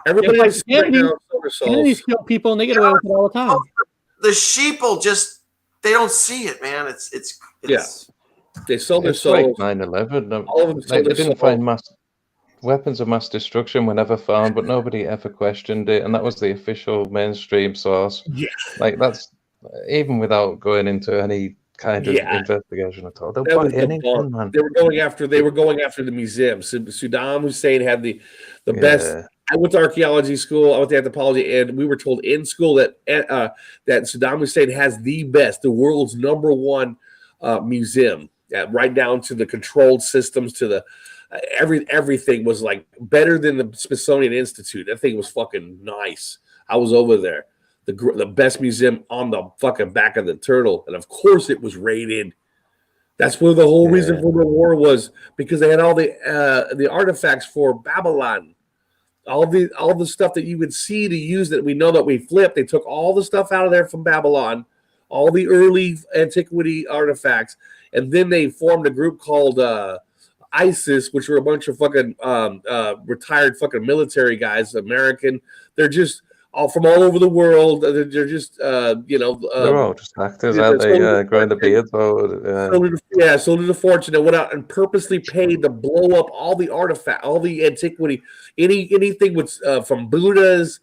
Everybody's sold their souls. Kennedys kill people and they get away with it all the time. The sheeple just, they don't see it, man. It's They sold their souls. Like 9/11. All of them sold They their didn't souls. find weapons of mass destruction were never found, but nobody ever questioned it, and that was the official mainstream source. Yeah, like that's even without going into any kind of investigation at all. They were going after the museum. Saddam Hussein had the best. I went to archaeology school. I went to anthropology, and we were told in school that Saddam Hussein has the world's #1 museum, right down to the controlled systems, to the everything was like better than the Smithsonian Institute. That thing was fucking nice. I was over there. The best museum on the fucking back of the turtle, and of course it was raided. That's where the whole reason for the war was, because they had all the artifacts for Babylon. All the stuff that you would see to use that we know that we flipped. They took all the stuff out of there from Babylon, all the early antiquity artifacts, and then they formed a group called ISIS, which were a bunch of fucking retired fucking military guys, American. They're just all from all over the world. They're just they're all just actors, aren't they? Growing the beards. Sold the fortune and went out and purposely paid to blow up all the artifact, all the antiquity, anything with from Buddhas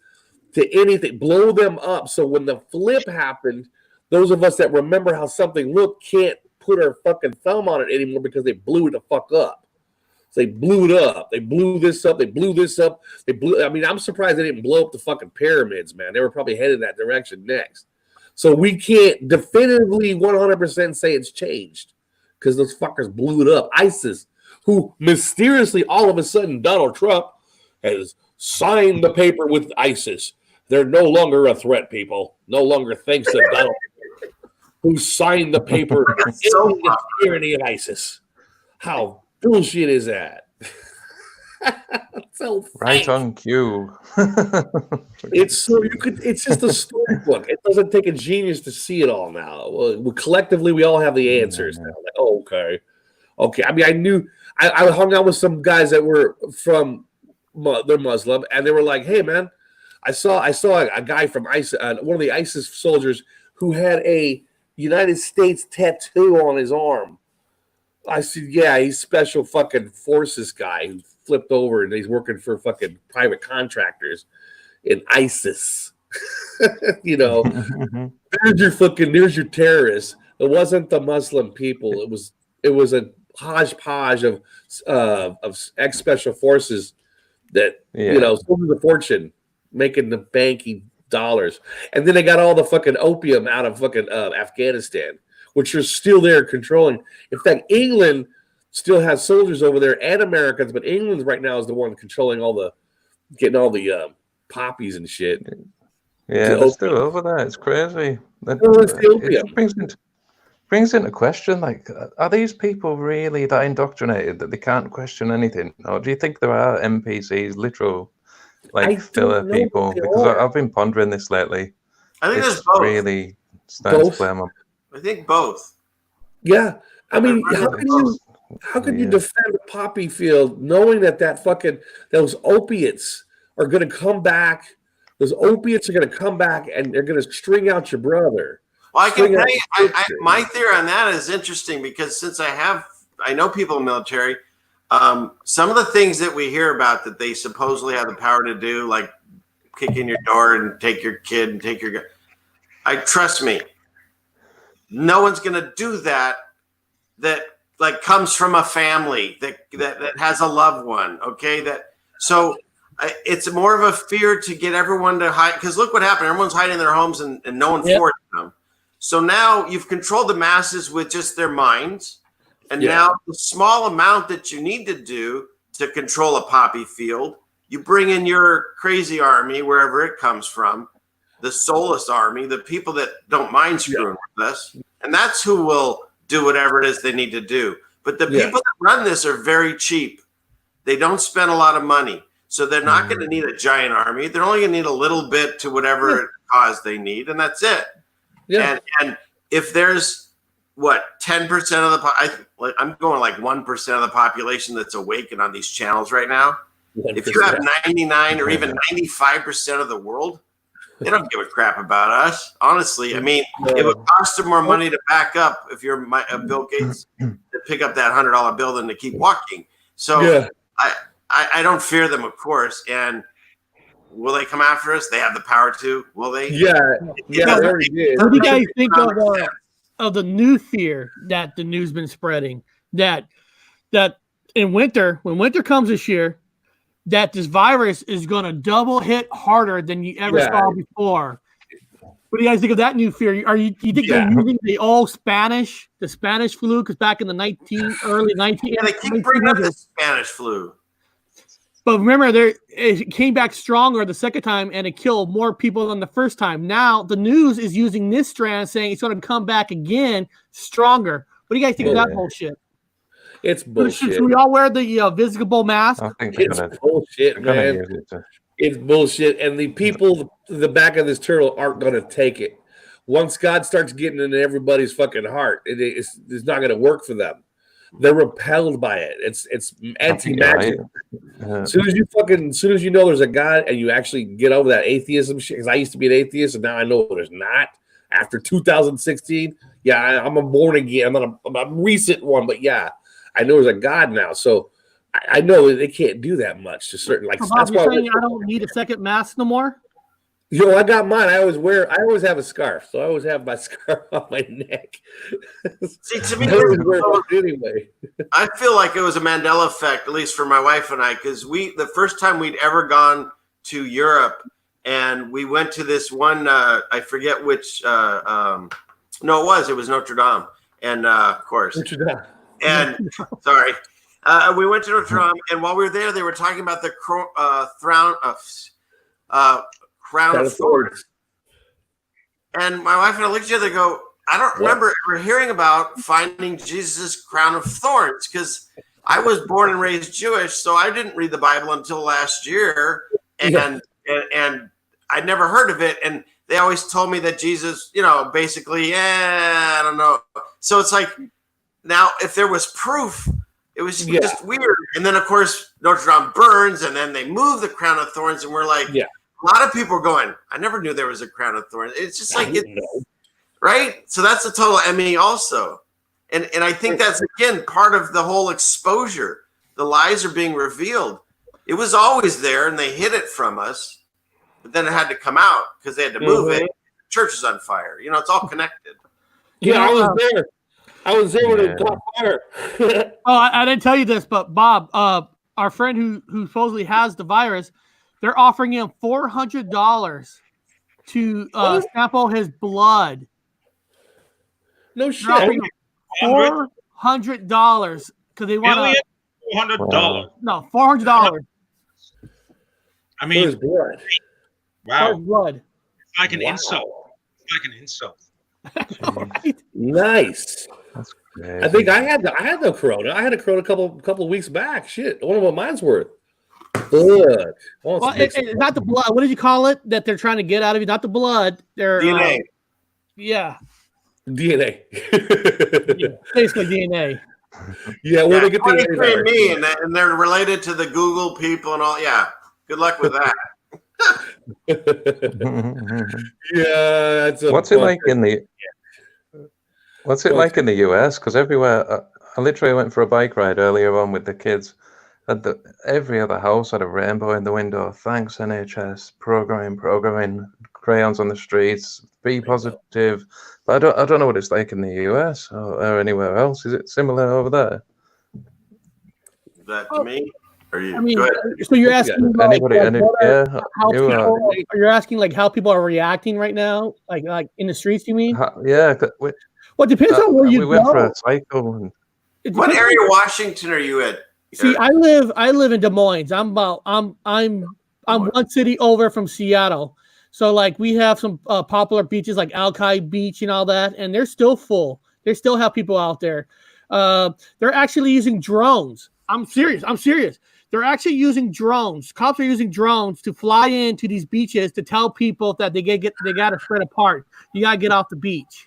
to anything, blow them up. So when the flip happened, those of us that remember how something looked can't put our fucking thumb on it anymore because they blew it the fuck up. So they blew it up. They blew this up. They blew this up. I mean, I'm surprised they didn't blow up the fucking pyramids, man. They were probably headed that direction next. So we can't definitively 100% say it's changed because those fuckers blew it up. ISIS, who mysteriously all of a sudden Donald Trump has signed the paper with ISIS. They're no longer a threat, people. No longer thanks to Donald Trump, who signed the paper in the tyranny of ISIS. How bullshit is that? So right on cue. It's just a storybook. It doesn't take a genius to see it all now. Well, collectively, we all have the answers now. Like, oh, okay. I mean, I hung out with some guys that were from they're Muslim, and they were like, "Hey, man, I saw a guy from ISIS, one of the ISIS soldiers who had a United States tattoo on his arm." I said, "Yeah, he's special fucking forces guy who flipped over and he's working for fucking private contractors in ISIS." There's your terrorists. It wasn't the Muslim people. It was a hodgepodge of ex special forces that sold the fortune, making the banky dollars, and then they got all the fucking opium out of fucking Afghanistan, which are still there controlling. In fact, England still has soldiers over there and Americans, but England right now is the one controlling getting all the poppies and shit. Yeah, they're still over there. It's crazy. It brings into question, like, are these people really that indoctrinated that they can't question anything? Or do you think there are NPCs, literal, like, filler people? Because I've been pondering this lately. I think there's both. Really starting to play on. I think both. Yeah. I mean, how can you defend a poppy field knowing that those opiates are going to come back? Those opiates are going to come back and they're going to string out your brother. Well, I can tell you, my theory on that is interesting because since I know people in the military, some of the things that we hear about that they supposedly have the power to do, like kick in your door and take your kid and take your gun. Trust me, no one's going to do that like comes from a family that has a loved one. Okay. So it's more of a fear to get everyone to hide. Cause look what happened. Everyone's hiding in their homes and no one forced them. So now you've controlled the masses with just their minds. And now the small amount that you need to do to control a poppy field, you bring in your crazy army, wherever it comes from, the soulless army, the people that don't mind screwing with us. And that's who will do whatever it is they need to do. But the people that run this are very cheap. They don't spend a lot of money. So they're not going to need a giant army. They're only going to need a little bit to whatever cause they need. And that's it. Yeah. And if there's 10% of the I'm going like 1% of the population that's awakened on these channels right now. 1%. If you have 99 or even 95% of the world, they don't give a crap about us. Honestly, I mean, it would cost them more money to back up if you're Bill Gates to pick up that $100 bill than to keep walking. So I don't fear them, of course. And will they come after us? They have the power to. Will they? Yeah. They already did. What do you guys think of the new fear that the news been spreading? That in winter, when winter comes this year, that this virus is going to double hit harder than you ever saw before. What do you guys think of that new fear? Do you think they're using the Spanish flu? Because back in the early 1900s, they keep bringing up the Spanish flu. But remember, it came back stronger the second time, and it killed more people than the first time. Now the news is using this strand, saying it's going to come back again stronger. What do you guys think of that bullshit? It's bullshit. Should we all wear the visible mask? I think It's bullshit, man. It's bullshit, and the people in the back of this turtle aren't going to take it. Once God starts getting into everybody's fucking heart, it's not going to work for them. They're repelled by it. It's anti-magic. As soon as you know there's a God and you actually get over that atheism shit, because I used to be an atheist and now I know there's not. After 2016, I'm a born again. I'm a recent one, but yeah, I know there's a God now. So I know they can't do that much to certain like. So Bob, you're saying I don't need a second mask no more? Yo, I got mine. I always have a scarf, so I always have my scarf on my neck. See, to me, anyway, I feel like it was a Mandela effect, at least for my wife and I, because the first time we'd ever gone to Europe, and we went to this one. I forget which. No, it was Notre Dame, and of course, Notre Dame. And sorry, we went to Notre Dame, and while we were there, they were talking about the crown of thorns. And my wife and I looked at each other and go, I don't remember ever hearing about finding Jesus' crown of thorns, because I was born and raised Jewish, so I didn't read the Bible until last year, and I'd never heard of it. And they always told me that Jesus, basically, I don't know. So it's like, now if there was proof, it was just weird. And then, of course, Notre Dame burns, and then they move the crown of thorns, and we're like, a lot of people are going, I never knew there was a crown of thorns. It's just like, right? So that's a total ME also. And I think that's, again, part of the whole exposure. The lies are being revealed. It was always there, and they hid it from us. But then it had to come out because they had to move it. The church is on fire. It's all connected. Yeah, I was there. I was there when it caught fire. I didn't tell you this, but Bob, our friend who supposedly has the virus, they're offering him $400 to sample his blood. No shit. $400 because they want $400. No, $400. I mean, his blood. Wow. For his blood. It's like an insult. It's like an insult. Right? Nice. That's crazy. I think I had the corona. I had a corona a couple of weeks back. Shit, I wonder what mine's worth. Blood. Well, it's not the blood. What did you call it that they're trying to get out of you? Not the blood. They're DNA. DNA. Basically DNA. Yeah, where they get the me, and they're related to the Google people and all. Yeah, good luck with that. Yeah, that's What's it like in the US? Because everywhere, I literally went for a bike ride earlier on with the kids, and every other house had a rainbow in the window. Thanks NHS, programming, crayons on the streets, be positive. But I don't know what it's like in the US or anywhere else. Is it similar over there? Is that to me? Or you? I mean, go ahead. so you're asking you're asking like how people are reacting right now, like in the streets. You mean? Well, it depends on where you go. We went for a cycle. What area of Washington are you in? See, I live in Des Moines. I'm one city over from Seattle. So like we have some popular beaches like Alki Beach and all that, and they're still full. They still have people out there. They're actually using drones. I'm serious. They're actually using drones. Cops are using drones to fly into these beaches to tell people that they got to spread apart. You got to get off the beach.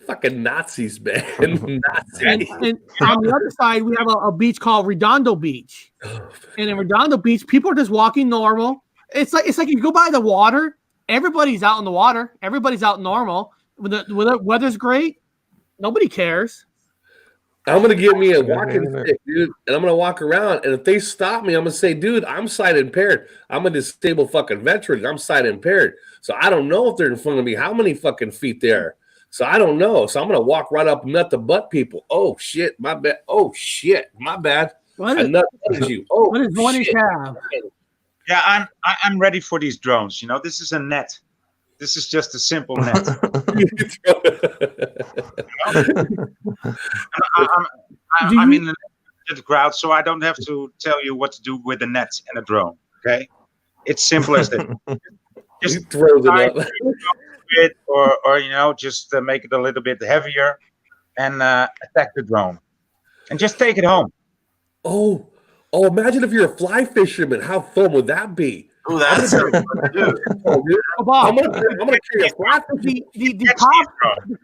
Fucking Nazis, man. Nazis. And on the other side, we have a beach called Redondo Beach. And in Redondo Beach, people are just walking normal. It's like if you go by the water, everybody's out in the water. Everybody's out normal. When the weather's great, nobody cares. I'm going to get me a walking stick, dude, and I'm going to walk around. And if they stop me, I'm going to say, dude, I'm sight impaired. I'm a disabled fucking veteran. I'm sight impaired. So I don't know if they're in front of me, how many fucking feet they are. So I don't know. So I'm going to walk right up and nut the butt people. Oh, shit. My bad. Oh, shit. My bad. What is you? Oh, what does one have? Yeah, I'm ready for these drones. This is a net. This is just a simple net. I'm in the crowd, so I don't have to tell you what to do with a net and a drone. Okay, it's simple as that. Just throw it up, or just make it a little bit heavier, and attack the drone, and just take it home. Oh, imagine if you're a fly fisherman. How fun would that be? Oh, that's so fun to do. I'm gonna carry a fly fishing.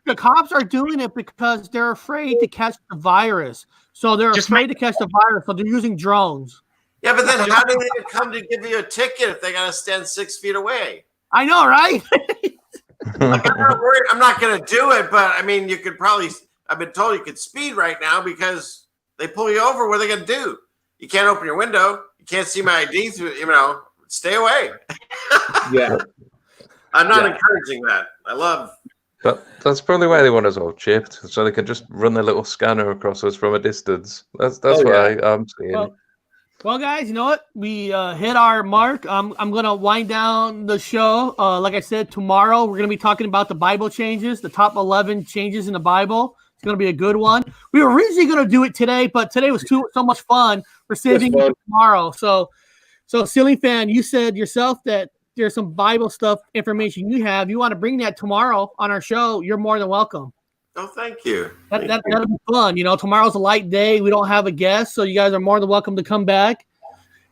The cops are doing it because they're afraid to catch the virus. So they're afraid to catch the virus, so they're using drones. Yeah, but then how do they come to give you a ticket if they got to stand 6 feet away? I know, right? Like, I'm not worried. I'm not going to do it, but I mean, you could probably. I've been told you could speed right now because they pull you over. What are they going to do? You can't open your window. You can't see my ID through. Stay away. Yeah, I'm not encouraging that. I love. That's probably why they want us all chipped, so they can just run their little scanner across us from a distance. That's why I'm seeing. Well, guys, you know what? We hit our mark. I'm gonna wind down the show. Like I said, tomorrow we're gonna be talking about the Bible changes, the top 11 changes in the Bible. It's gonna be a good one. We were originally gonna do it today, but today was so much fun. We're saving it for tomorrow. So Ceiling Fan, you said yourself that there's some Bible stuff information you have. You want to bring that tomorrow on our show? You're more than welcome. Oh, thank you. That'll be fun. Tomorrow's a light day. We don't have a guest, so you guys are more than welcome to come back.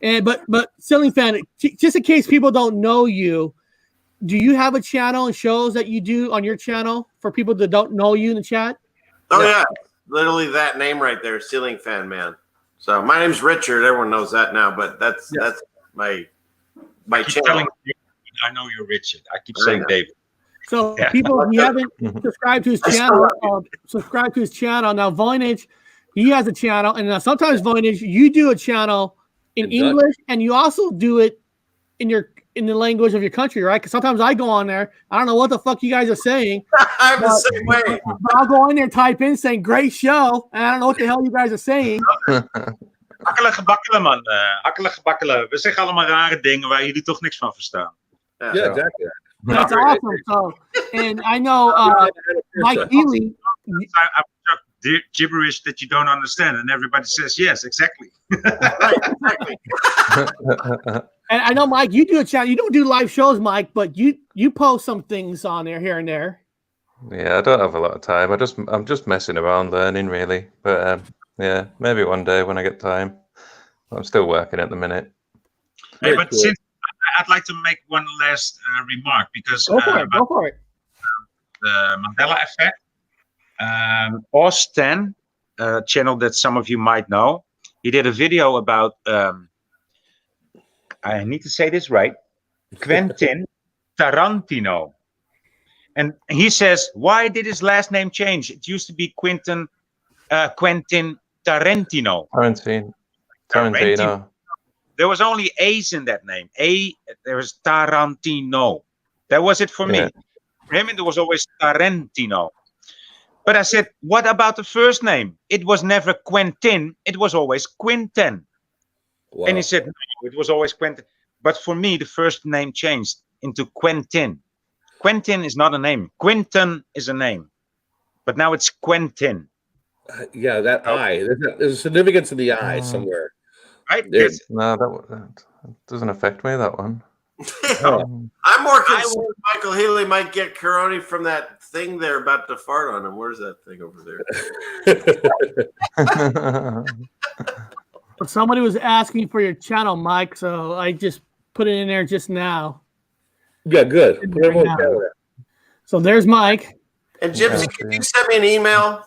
But Ceiling Fan, just in case people don't know you, do you have a channel and shows that you do on your channel for people that don't know you in the chat? Oh yeah, literally that name right there, Ceiling Fan Man. So my name's Richard. Everyone knows that now, but that's my channel. I know you're Richard. I keep saying David. So people, if you haven't subscribed to his channel, subscribe to his channel. Now Voynich, he has a channel, and sometimes Voynich, you do a channel in English, and you also do it in the language of your country, right? Because sometimes I go on there, I don't know what the fuck you guys are saying. I'm the same way. But I'll go in there and type in saying "great show," and I don't know what the hell you guys are saying. Akkelig gebakkelen, man. Akkelig gebakkelen. We zeggen allemaal rare dingen waar jullie toch niks van verstaan. Yeah, exactly. That's awesome. So, and I know Mike Healy. I gibberish that you don't understand, and everybody says yes, exactly. Right, exactly. And I know, Mike, you do a channel. You don't do live shows, Mike, but you post some things on there here and there. Yeah, I don't have a lot of time. I'm just messing around, learning really. But yeah, maybe one day when I get time. I'm still working at the minute. Hey, but since I'd like to make one last remark because go for it. The Mandela effect. Austin, a channel that some of you might know, he did a video about I need to say this right, Quentin Tarantino. And he says, why did his last name change? It used to be Quentin Tarantino. Tarantino. There was only A's in that name. There was Tarantino. That was it for me. For him, it was always Tarantino. But I said, what about the first name? It was never Quentin. It was always Quentin. Wow. And he said, no, it was always Quentin. But for me, the first name changed into Quentin. Quentin is not a name. Quentin is a name. But now it's Quentin. Yeah, that I. There's a significance in the I somewhere. Right? No, that doesn't affect me, that one. I'm more concerned Michael Healy might get corona from that thing they're about to fart on him. Where's that thing over there? Somebody was asking for your channel, Mike, so I just put it in there just now. Yeah, good. So there's Mike. And Gypsy, can you send me an email?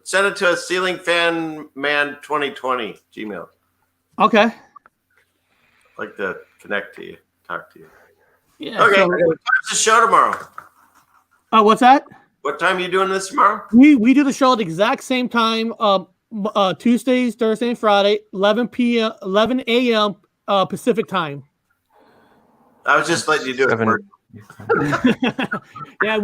Send it to a Ceiling Fan Man 2020 Gmail. Okay. I'd like to connect to you, talk to you. Yeah. Okay. What time's the show tomorrow? What's that? What time are you doing this tomorrow? We do the show at the exact same time. Tuesdays, Thursday, and Friday, 11 a.m. Pacific time. I was just letting you do it. Yeah,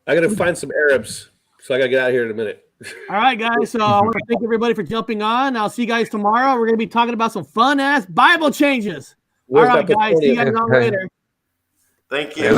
I gotta find some Arabs, so I gotta get out of here in a minute. All right, guys. So I want to thank everybody for jumping on. I'll see you guys tomorrow. We're gonna be talking about some fun ass Bible changes. All right, guys. See you guys on later. Thank you.